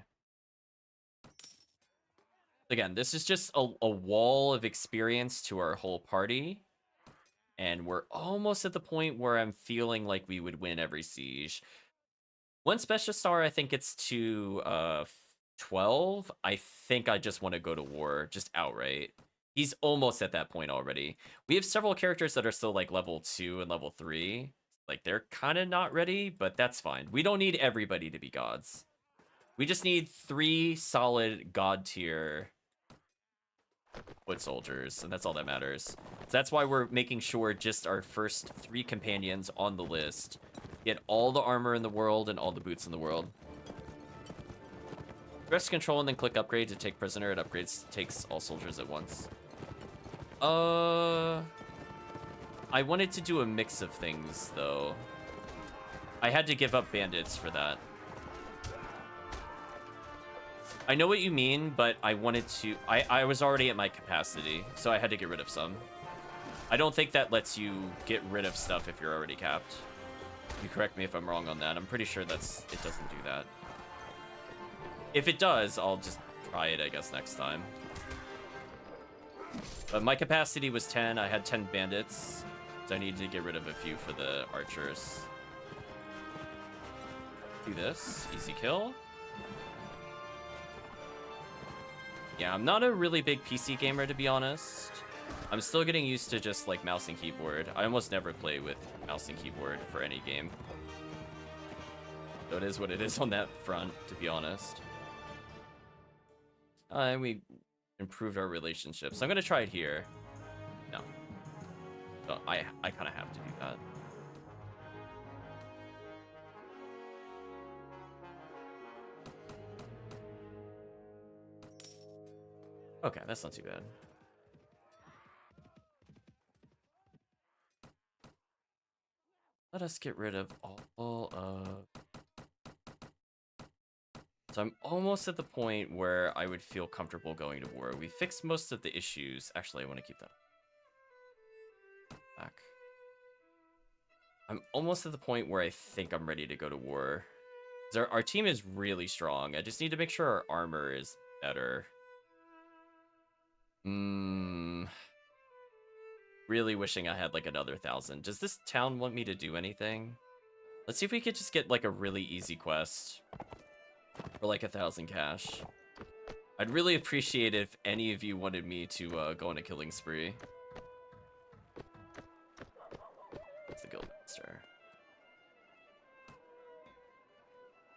Again, this is just a wall of experience to our whole party. And we're almost at the point where I'm feeling like we would win every siege. One special star, I think it's to 12. I think I just want to go to war, just outright. He's almost at that point already. We have several characters that are still like level 2 and level 3. Like, they're kind of not ready, but that's fine. We don't need everybody to be gods. We just need 3 solid god tier foot soldiers, and that's all that matters. So that's why we're making sure just our first 3 companions on the list get all the armor in the world and all the boots in the world. Press control and then click upgrade to take prisoner. It upgrades, takes all soldiers at once. I wanted to do a mix of things, though. I had to give up bandits for that. I know what you mean, but I wanted to... I was already at my capacity, so I had to get rid of some. I don't think that lets you get rid of stuff if you're already capped. You correct me if I'm wrong on that. I'm pretty sure it doesn't do that. If it does, I'll just try it, I guess, next time. But my capacity was 10. I had 10 bandits, so I needed to get rid of a few for the archers. Do this. Easy kill. Yeah, I'm not a really big PC gamer, to be honest. I'm still getting used to just, like, mouse and keyboard. I almost never play with mouse and keyboard for any game. So it is what it is on that front, to be honest. And we improved our relationship. So I'm gonna try it here. No. So I kind of have to do that. Okay, that's not too bad. Let us get rid of all of... So I'm almost at the point where I would feel comfortable going to war. We fixed most of the issues. Actually, I want to keep that back. I'm almost at the point where I think I'm ready to go to war. Our team is really strong. I just need to make sure our armor is better. Really wishing I had like another 1,000. Does this town want me to do anything? Let's see if we could just get like a really easy quest for like 1,000 cash. I'd really appreciate if any of you wanted me to go on a killing spree. It's the guildmaster.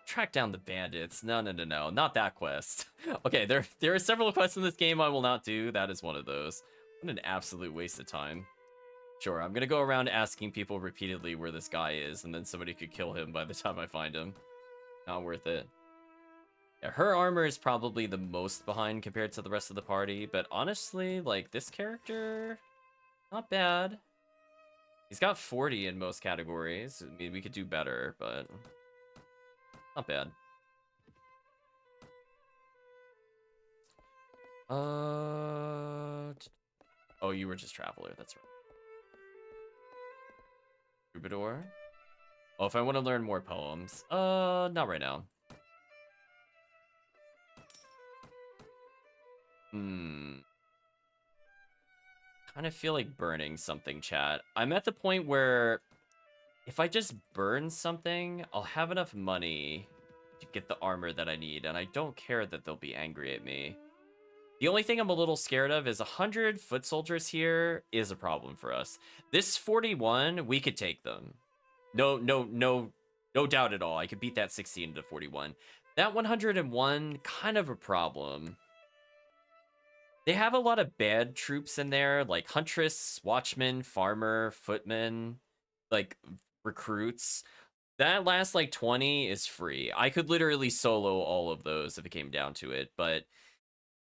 Track down the bandits. No, not that quest. Okay, there are several quests in this game I will not do. That is one of those. What an absolute waste of time. Sure, I'm gonna go around asking people repeatedly where this guy is, and then somebody could kill him by the time I find him. Not worth it. Yeah, her armor is probably the most behind compared to the rest of the party, but honestly, like, this character, not bad. He's got 40 in most categories. I mean, we could do better, but not bad. Oh, you were just Traveler, that's right. Troubadour? Oh, if I want to learn more poems. Not right now. Kind of feel like burning something, chat. I'm at the point where if I just burn something, I'll have enough money to get the armor that I need, and I don't care that they'll be angry at me. The only thing I'm a little scared of is 100 foot soldiers here is a problem for us. This 41, we could take them. No doubt at all. I could beat that 16 to 41. That 101, kind of a problem. They have a lot of bad troops in there, like Huntress, Watchman, Farmer, Footman, like recruits. That last like 20 is free. I could literally solo all of those if it came down to it, but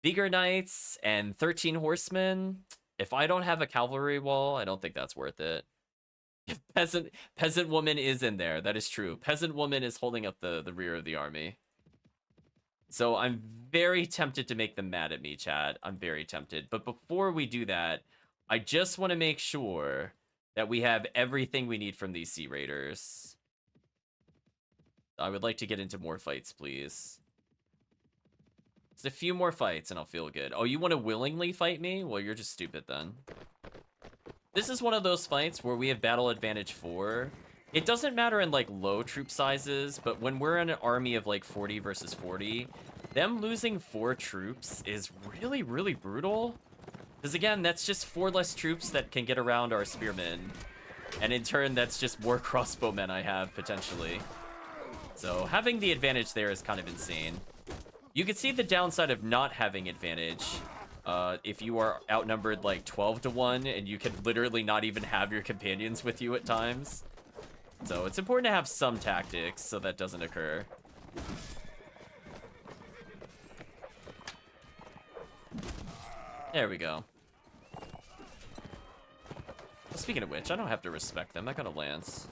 Vigor Knights and 13 Horsemen, if I don't have a cavalry wall, I don't think that's worth it. Peasant Woman is in there. That is true. Peasant Woman is holding up the rear of the army. So I'm very tempted to make them mad at me, chat. I'm very tempted. But before we do that, I just want to make sure that we have everything we need from these Sea Raiders. I would like to get into more fights, please. Just a few more fights and I'll feel good. Oh, you want to willingly fight me? Well, you're just stupid then. This is one of those fights where we have battle advantage 4. It doesn't matter in like low troop sizes, but when we're in an army of like 40 versus 40, them losing 4 troops is really, really brutal. Because again, that's just 4 less troops that can get around our spearmen. And in turn, that's just more crossbowmen I have, potentially. So having the advantage there is kind of insane. You can see the downside of not having advantage. If you are outnumbered like 12 to 1 and you can literally not even have your companions with you at times. So it's important to have some tactics so that doesn't occur. There we go. Well, speaking of which, I don't have to respect them. I got a lance.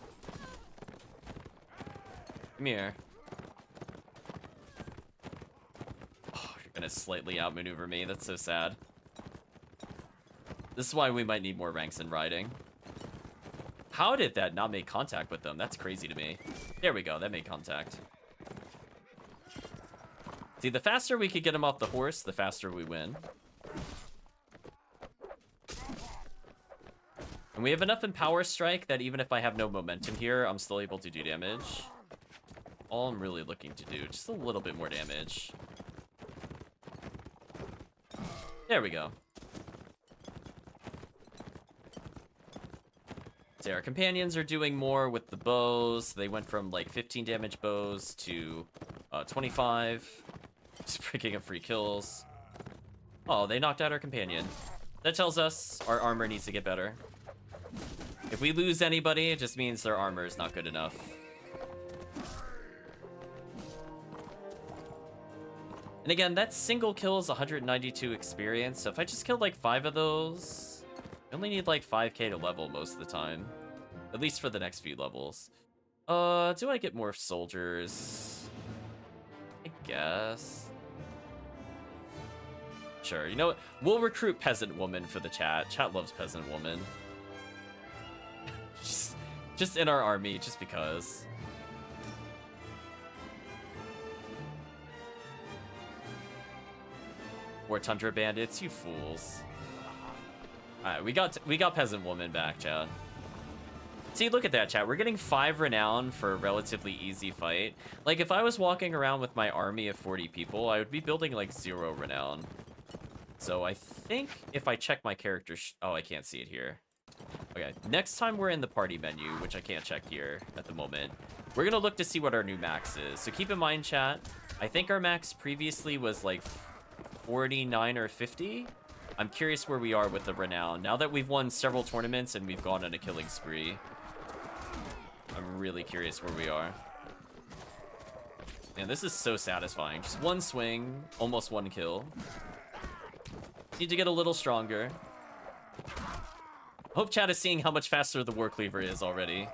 Come here. Oh, you're gonna slightly outmaneuver me. That's so sad. This is why we might need more ranks in riding. How did that not make contact with them? That's crazy to me. There we go. That made contact. See, the faster we could get him off the horse, the faster we win. And we have enough in Power Strike that even if I have no momentum here, I'm still able to do damage. All I'm really looking to do, just a little bit more damage. There we go. So our companions are doing more with the bows. They went from like 15 damage bows to 25. Just picking up free kills. Oh, they knocked out our companion. That tells us our armor needs to get better. If we lose anybody, it just means their armor is not good enough. And again, that single kill is 192 experience, so if I just killed like 5 of those, I only need like 5k to level most of the time. At least for the next few levels. Do I get more soldiers? I guess. Sure, you know what? We'll recruit Peasant Woman for the chat. Chat loves Peasant Woman. just in our army, just because. More Tundra Bandits, you fools. Alright, we got Peasant Woman back, chat. See, look at that, chat. We're getting 5 renown for a relatively easy fight. Like, if I was walking around with my army of 40 people, I would be building, like, 0 renown. So I think if I check my character... oh, I can't see it here. Okay, next time we're in the party menu, which I can't check here at the moment, we're gonna look to see what our new max is. So keep in mind, chat, I think our max previously was, like, 49 or 50. I'm curious where we are with the renown. Now that we've won several tournaments and we've gone on a killing spree, I'm really curious where we are. Man, this is so satisfying. Just one swing, almost 1 kill. Need to get a little stronger. Hope chat is seeing how much faster the War Cleaver is already.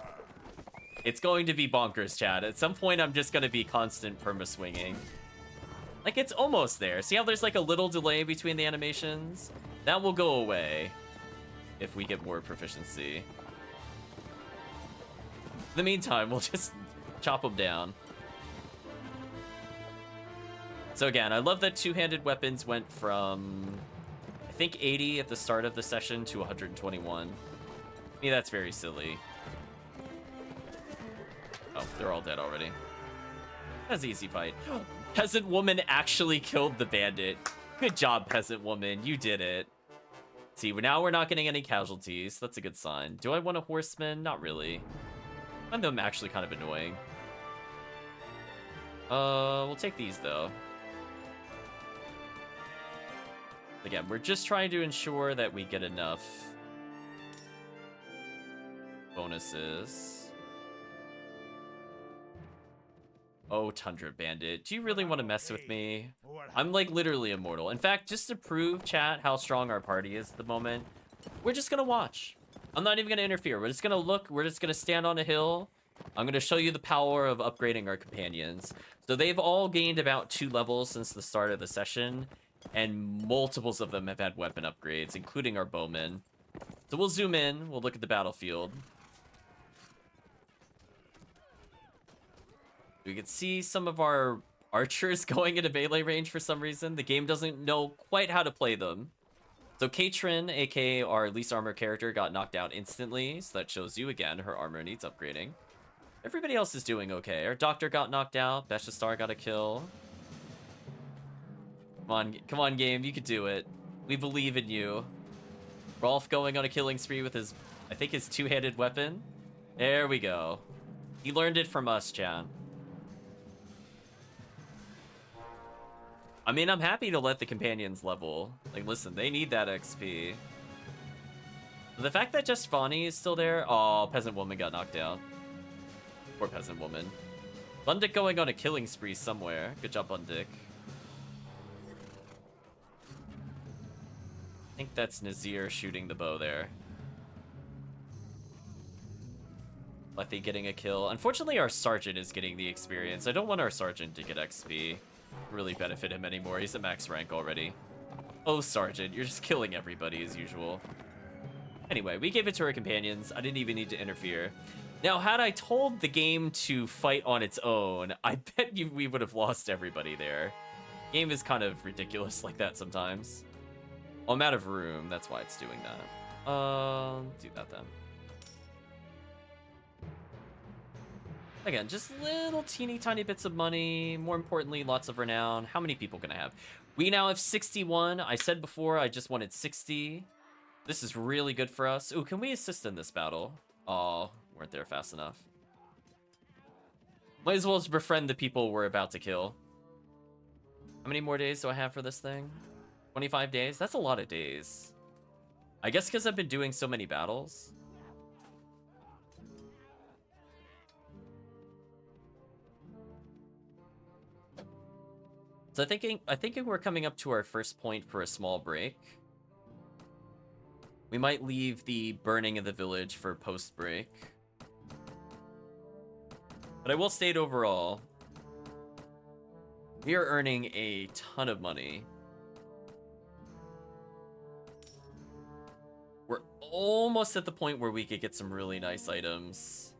It's going to be bonkers, chat. At some point, I'm just going to be constant perma-swinging. Like, it's almost there. See how there's like a little delay between the animations? That will go away if we get more proficiency. In the meantime, we'll just chop them down. So again, I love that two-handed weapons went from, I think, 80 at the start of the session to 121. I mean, that's very silly. Oh, they're all dead already. That's an easy fight. Peasant Woman actually killed the bandit. Good job, Peasant Woman. You did it. See, now we're not getting any casualties. That's a good sign. Do I want a horseman? Not really. I find them actually kind of annoying. We'll take these, though. Again, we're just trying to ensure that we get enough bonuses. Oh, Tundra Bandit. Do you really want to mess with me? I'm like literally immortal. In fact, just to prove, chat, how strong our party is at the moment, we're just gonna watch. I'm not even gonna interfere. We're just gonna look. We're just gonna stand on a hill. I'm gonna show you the power of upgrading our companions. So they've all gained about 2 levels since the start of the session, and multiples of them have had weapon upgrades, including our bowmen. So we'll zoom in. We'll look at the battlefield. We can see some of our archers going into melee range for some reason. The game doesn't know quite how to play them. So Katrin, aka our least armor character, got knocked out instantly. So that shows you again her armor needs upgrading. Everybody else is doing okay. Our doctor got knocked out. Beshastar got a kill. Come on, game. You could do it. We believe in you. Rolf going on a killing spree with his, I think, his two-handed weapon. There we go. He learned it from us, chat. I mean, I'm happy to let the companions level. Like, listen, they need that XP. The fact that just Fani is still there... Oh, Peasant Woman got knocked out. Poor Peasant Woman. Bundik going on a killing spree somewhere. Good job, Bundik. I think that's Nazir shooting the bow there. Lethe getting a kill. Unfortunately, our Sergeant is getting the experience. I don't want our Sergeant to get XP. Really benefit him anymore. He's at max rank already. Oh, Sergeant, you're just killing everybody as usual. Anyway, we gave it to our companions. I didn't even need to interfere. Now, had I told the game to fight on its own, I bet we would have lost everybody there. Game is kind of ridiculous like that sometimes. Oh, I'm out of room. That's why it's doing that. Do that then. Again, just little teeny tiny bits of money. More importantly, lots of renown. How many people can I have? We now have 61. I said before I just wanted 60. This is really good for us. Ooh, can we assist in this battle? Oh, weren't there fast enough. Might as well befriend the people we're about to kill. How many more days do I have for this thing? 25 days? That's a lot of days. I guess because I've been doing so many battles. So I think we're coming up to our first point for a small break. We might leave the burning of the village for post-break. But I will state overall, we are earning a ton of money. We're almost at the point where we could get some really nice items.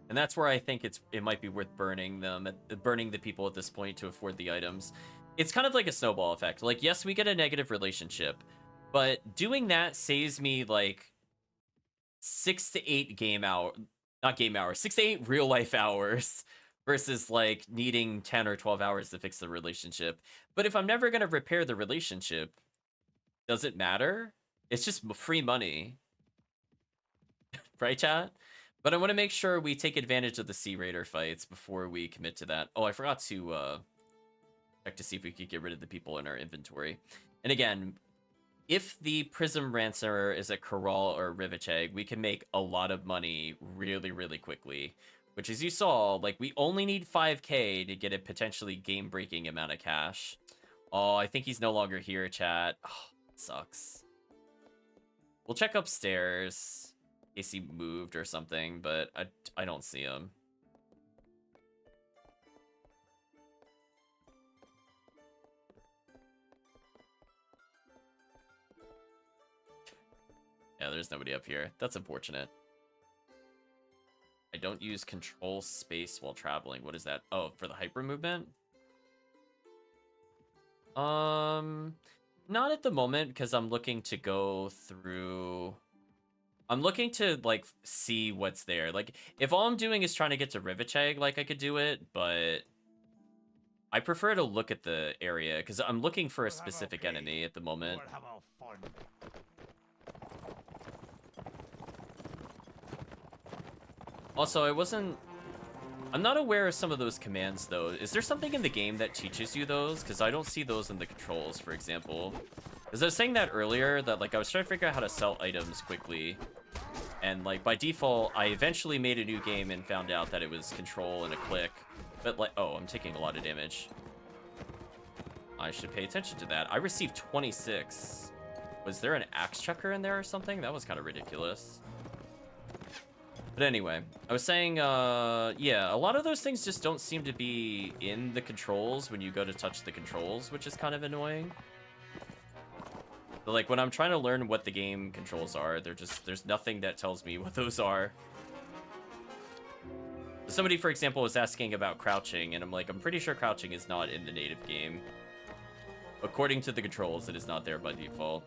And that's where I think it might be worth burning the people at this point to afford the items. It's kind of like a snowball effect. Like, yes, we get a negative relationship, but doing that saves me like 6 to 8 6 to 8 real life hours versus like needing 10 or 12 hours to fix the relationship. But if I'm never going to repair the relationship, does it matter? It's just free money. Right, chat? But I want to make sure we take advantage of the Sea Raider fights before we commit to that. Oh, I forgot to check to see if we could get rid of the people in our inventory. And again, if the Prism Ransomer is a Corral or Rivacheg, we can make a lot of money really, really quickly. Which, as you saw, like, we only need 5k to get a potentially game-breaking amount of cash. Oh, I think he's no longer here, chat. Oh, it sucks. We'll check upstairs. In case he moved or something, but I don't see him. Yeah, there's nobody up here. That's unfortunate. I don't use control space while traveling. What is that? Oh, for the hyper movement? Not at the moment, because I'm looking to go through... I'm looking to, like, see what's there. Like, if all I'm doing is trying to get to Rivacheg, like, I could do it, but... I prefer to look at the area, because I'm looking for a specific enemy at the moment. Also, I'm not aware of some of those commands, though. Is there something in the game that teaches you those? Because I don't see those in the controls, for example. Because I was saying that earlier, that, like, I was trying to figure out how to sell items quickly. And, like, by default, I eventually made a new game and found out that it was control and a click. But, like, oh, I'm taking a lot of damage. I should pay attention to that. I received 26. Was there an axe chucker in there or something? That was kind of ridiculous. But anyway, I was saying, yeah, a lot of those things just don't seem to be in the controls when you go to touch the controls, which is kind of annoying. But, like, when I'm trying to learn what the game controls are, there's nothing that tells me what those are. Somebody, for example, was asking about crouching, and I'm like, I'm pretty sure crouching is not in the native game. According to the controls, it is not there by default.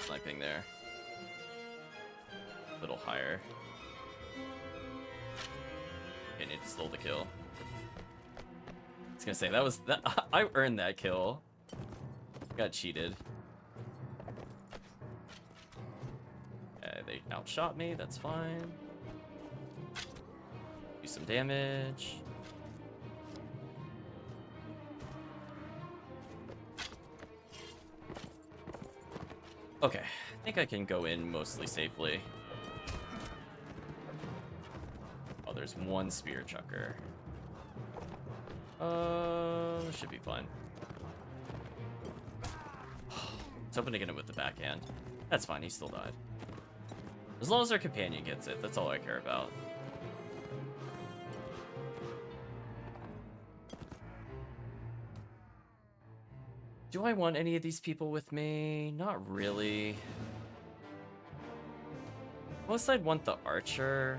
Sniping there. A little higher. Okay, need to stole the kill. I was gonna say, I earned that kill. Got cheated. Okay, they outshot me, that's fine. Do some damage. Okay, I think I can go in mostly safely. Oh, there's one spear chucker. Should be fine. I was hoping to get him with the backhand. That's fine, he still died. As long as our companion gets it, that's all I care about. Do I want any of these people with me? Not really. Most I'd want the archer.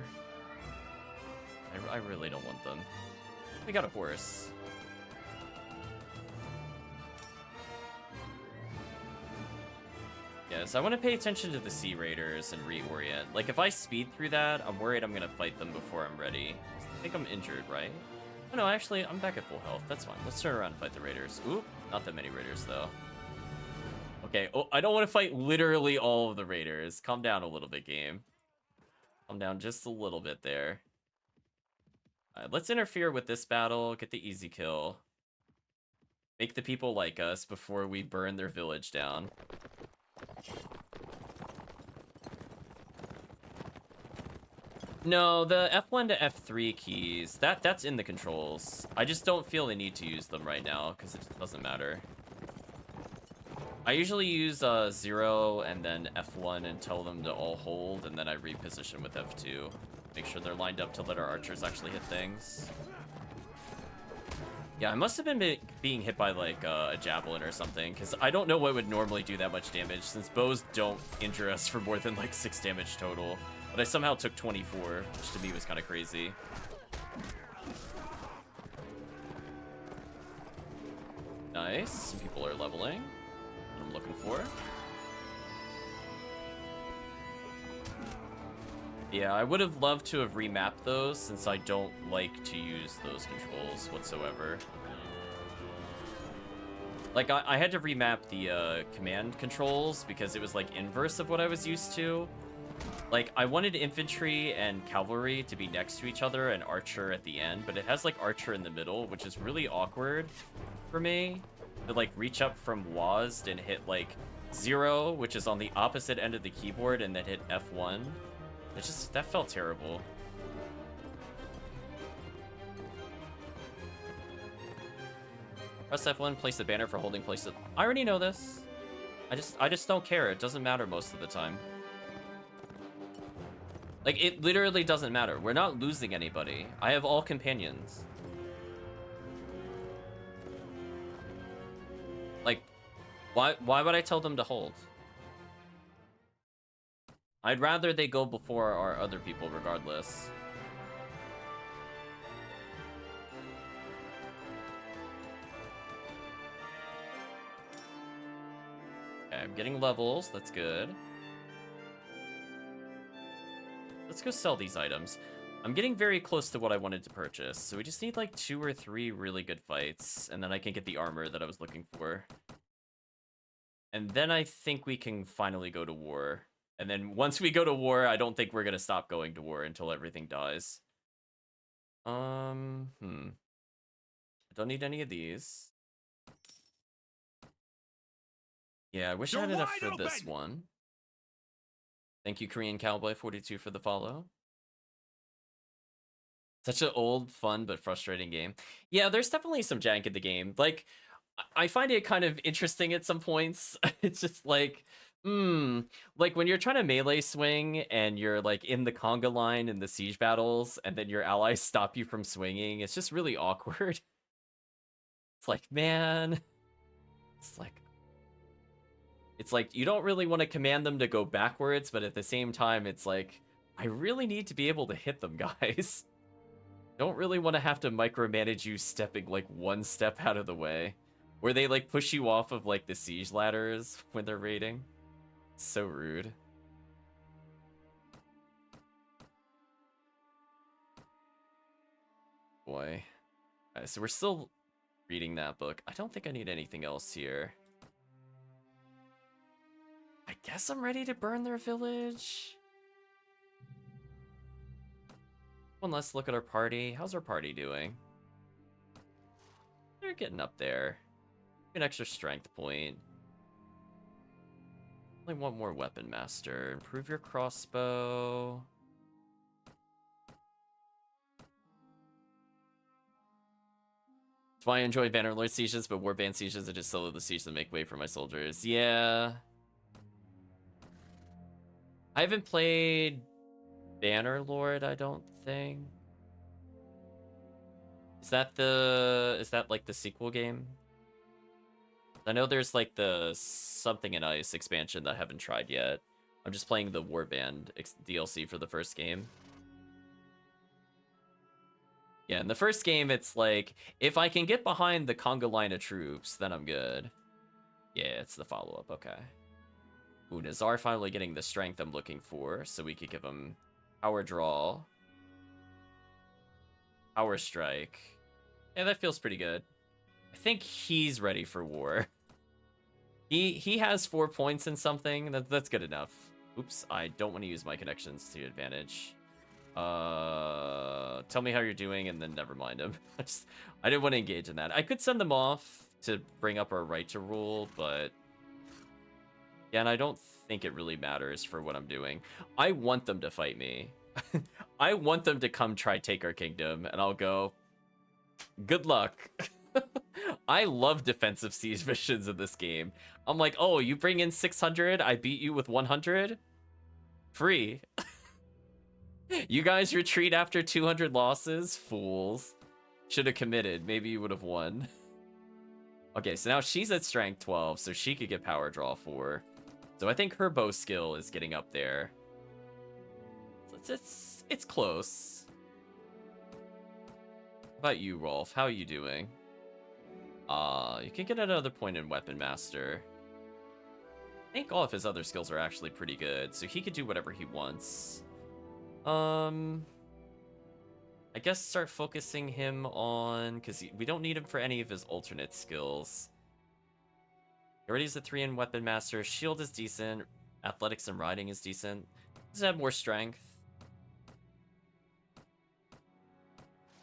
I really don't want them. We got a horse. Yes, I want to pay attention to the Sea Raiders and reorient. Like, if I speed through that, I'm worried I'm going to fight them before I'm ready. I think I'm injured, right? Oh, no, actually, I'm back at full health. That's fine. Let's turn around and fight the Raiders. Oop, not that many Raiders, though. Okay, oh, I don't want to fight literally all of the Raiders. Calm down a little bit, game. Calm down just a little bit there. Alright, let's interfere with this battle, get the easy kill. Make the people like us before we burn their village down. No, the F1 to F3 keys, that's in the controls. I just don't feel the need to use them right now, because it doesn't matter. I usually use 0 and then F1 and tell them to all hold, and then I reposition with F2. Make sure they're lined up to let our archers actually hit things. Yeah, I must have been being hit by like a javelin or something, because I don't know what would normally do that much damage, since bows don't injure us for more than like 6 damage total. But I somehow took 24, which to me was kind of crazy. Nice, some people are leveling. What I'm looking for. Yeah, I would have loved to have remapped those, since I don't like to use those controls whatsoever. Like, I had to remap the command controls because it was like inverse of what I was used to. Like, I wanted infantry and cavalry to be next to each other and archer at the end, but it has like archer in the middle, which is really awkward for me. To like reach up from WASD and hit like 0, which is on the opposite end of the keyboard, and then hit F1. It just, that felt terrible. Press F1, place the banner for holding place it. I already know this. I just don't care. It doesn't matter most of the time. Like, it literally doesn't matter. We're not losing anybody. I have all companions. Like, why would I tell them to hold? I'd rather they go before our other people regardless. Okay, I'm getting levels. That's good. Let's go sell these items. I'm getting very close to what I wanted to purchase, so we just need like 2 or 3 really good fights, and then I can get the armor that I was looking for. And then I think we can finally go to war. And then once we go to war, I don't think we're gonna stop going to war until everything dies. I don't need any of these. Yeah, I wish I had enough for this one. Thank you, Korean Cowboy 42 for the follow. Such an old, fun, but frustrating game. Yeah, there's definitely some jank in the game. Like, I find it kind of interesting at some points. It's just like, like when you're trying to melee swing and you're like in the conga line in the siege battles, and then your allies stop you from swinging, it's just really awkward. It's like, man, it's like you don't really want to command them to go backwards, but at the same time, it's like, I really need to be able to hit them, guys. Don't really want to have to micromanage you stepping like 1 step out of the way. Where they like push you off of like the siege ladders when they're raiding. It's so rude. Boy. Alright, so we're still reading that book. I don't think I need anything else here. I guess I'm ready to burn their village. One less look at our party. How's our party doing? They're getting up there. An extra strength point. Only one more weapon master. Improve your crossbow. That's why I enjoy Bannerlord sieges, but Warband sieges are just solo the siege that make way for my soldiers. Yeah. I haven't played Bannerlord, I don't think. Is that like the sequel game? I know there's like the Something in Ice expansion that I haven't tried yet. I'm just playing the Warband DLC for the first game. Yeah, in the first game, it's like, if I can get behind the conga line of troops, then I'm good. Yeah, it's the follow-up, okay. Ooh, Nazar finally getting the strength I'm looking for, so we could give him power draw. Power strike. Yeah, that feels pretty good. I think he's ready for war. He has 4 points in something. That's good enough. Oops, I don't want to use my connections to advantage. tell me how you're doing, and then never mind him. I didn't want to engage in that. I could send them off to bring up our right to rule, but yeah, and I don't think it really matters for what I'm doing. I want them to fight me. I want them to come try take our kingdom, and I'll go, good luck. I love defensive siege missions in this game. I'm like, oh, you bring in 600, I beat you with 100? Free. You guys retreat after 200 losses? Fools. Should have committed. Maybe you would have won. Okay, so now she's at strength 12, so she could get power draw 4. So I think her bow skill is getting up there. It's close. How about you, Rolf? How are you doing? You can get another point in Weapon Master. I think all of his other skills are actually pretty good, so he could do whatever he wants. I guess start focusing him on, because we don't need him for any of his alternate skills. He already has a 3 in Weapon Master. Shield is decent. Athletics and Riding is decent. Does have more strength.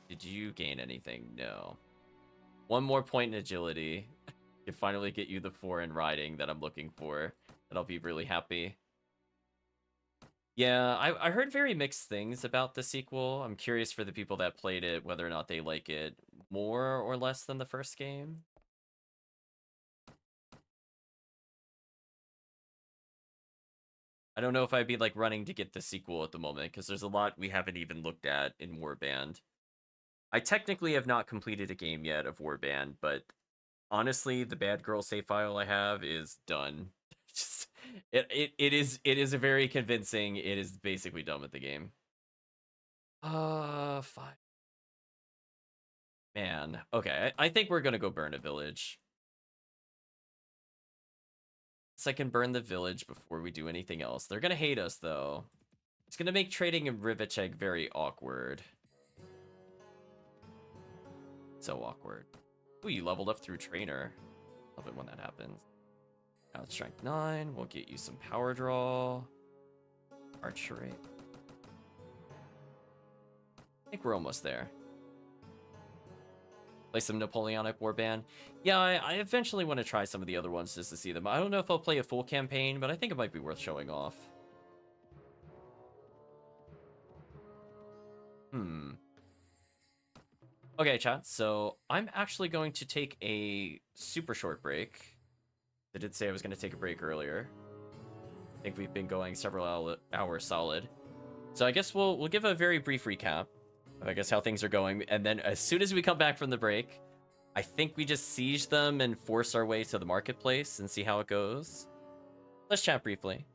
Did you gain anything? No. 1 more point in Agility. Can finally get you the 4 in Riding that I'm looking for. And I'll be really happy. Yeah, I heard very mixed things about the sequel. I'm curious for the people that played it, whether or not they like it more or less than the first game. I don't know if I'd be like running to get the sequel at the moment, because there's a lot we haven't even looked at in Warband. I technically have not completed a game yet of Warband, but honestly, the Bad Girl save file I have is done. Just, it is a very convincing. It is basically done with the game. 5. Man, okay, I think we're gonna go burn a village. So I can burn the village before we do anything else. They're gonna hate us though. It's gonna make trading in Rivachek very awkward. So awkward. Ooh, you leveled up through trainer. Love it when that happens. Now it's strength 9. We'll get you some power draw. Archery. I think we're almost there. Play some Napoleonic Warband. Yeah, I eventually want to try some of the other ones just to see them. I don't know if I'll play a full campaign, but I think it might be worth showing off. Okay, chat, so I'm actually going to take a super short break. I did say I was going to take a break earlier. I think we've been going several hours solid. So I guess we'll give a very brief recap of, I guess, how things are going. And then as soon as we come back from the break, I think we just siege them and force our way to the marketplace and see how it goes. Let's chat briefly.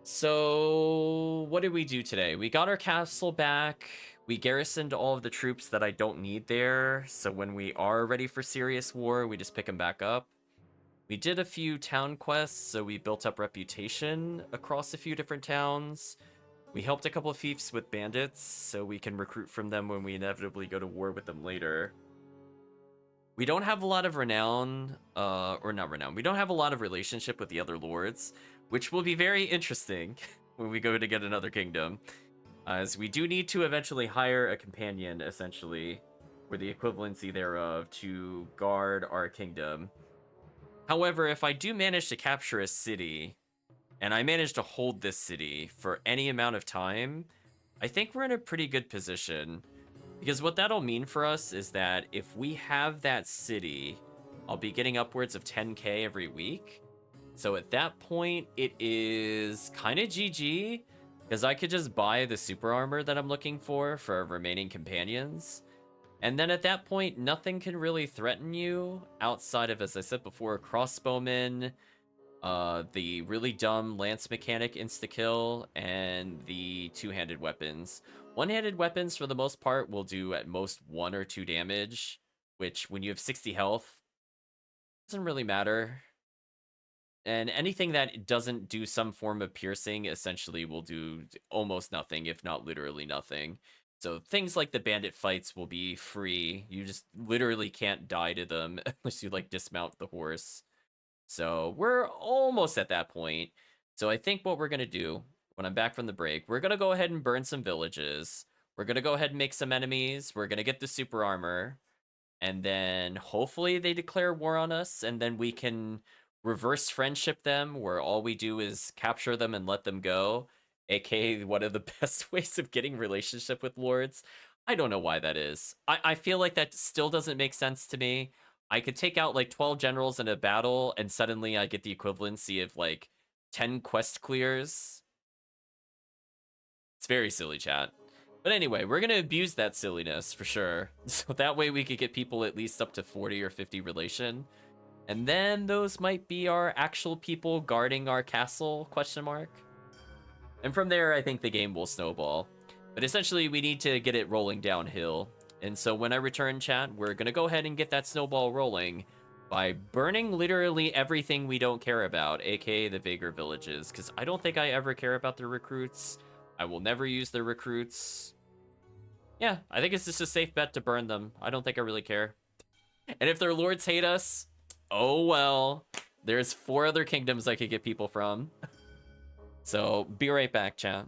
So what did we do today? We got our castle back. We garrisoned all of the troops that I don't need there, so when we are ready for serious war, we just pick them back up. We did a few town quests, so we built up reputation across a few different towns. We helped a couple of fiefs with bandits, so we can recruit from them when we inevitably go to war with them later. We don't have a lot of renown, or not renown, we don't have a lot of relationship with the other lords, which will be very interesting when we go to get another kingdom. As we do need to eventually hire a companion, essentially, or the equivalency thereof, to guard our kingdom. However, if I do manage to capture a city, and I manage to hold this city for any amount of time, I think we're in a pretty good position. Because what that'll mean for us is that if we have that city, I'll be getting upwards of 10k every week. So at that point, it is kind of GG. Because I could just buy the super armor that I'm looking for our remaining companions. And then at that point, nothing can really threaten you outside of, as I said before, crossbowmen, the really dumb lance mechanic insta-kill, and the two-handed weapons. One-handed weapons, for the most part, will do at most 1 or 2 damage, which, when you have 60 health, doesn't really matter. And anything that doesn't do some form of piercing essentially will do almost nothing, if not literally nothing. So things like the bandit fights will be free. You just literally can't die to them unless you like dismount the horse. So we're almost at that point. So I think what we're going to do, when I'm back from the break, we're gonna go ahead and burn some villages. We're gonna go ahead and make some enemies. We're gonna get the super armor. And then hopefully they declare war on us, and then we can reverse friendship them, where all we do is capture them and let them go. AKA one of the best ways of getting relationship with lords. I don't know why that is. I feel like that still doesn't make sense to me. I could take out like 12 generals in a battle, and suddenly I get the equivalency of like 10 quest clears. It's very silly, chat. But anyway, we're going to abuse that silliness for sure. So that way we could get people at least up to 40 or 50 relation. And then those might be our actual people guarding our castle, question mark. And from there, I think the game will snowball. But essentially, we need to get it rolling downhill. And so when I return, chat, we're going to go ahead and get that snowball rolling by burning literally everything we don't care about, aka the Vagrant villages, because I don't think I ever care about the recruits. I will never use the recruits. Yeah, I think it's just a safe bet to burn them. I don't think I really care. And if their lords hate us, oh well. There's 4 other kingdoms I could get people from. So be right back, chat.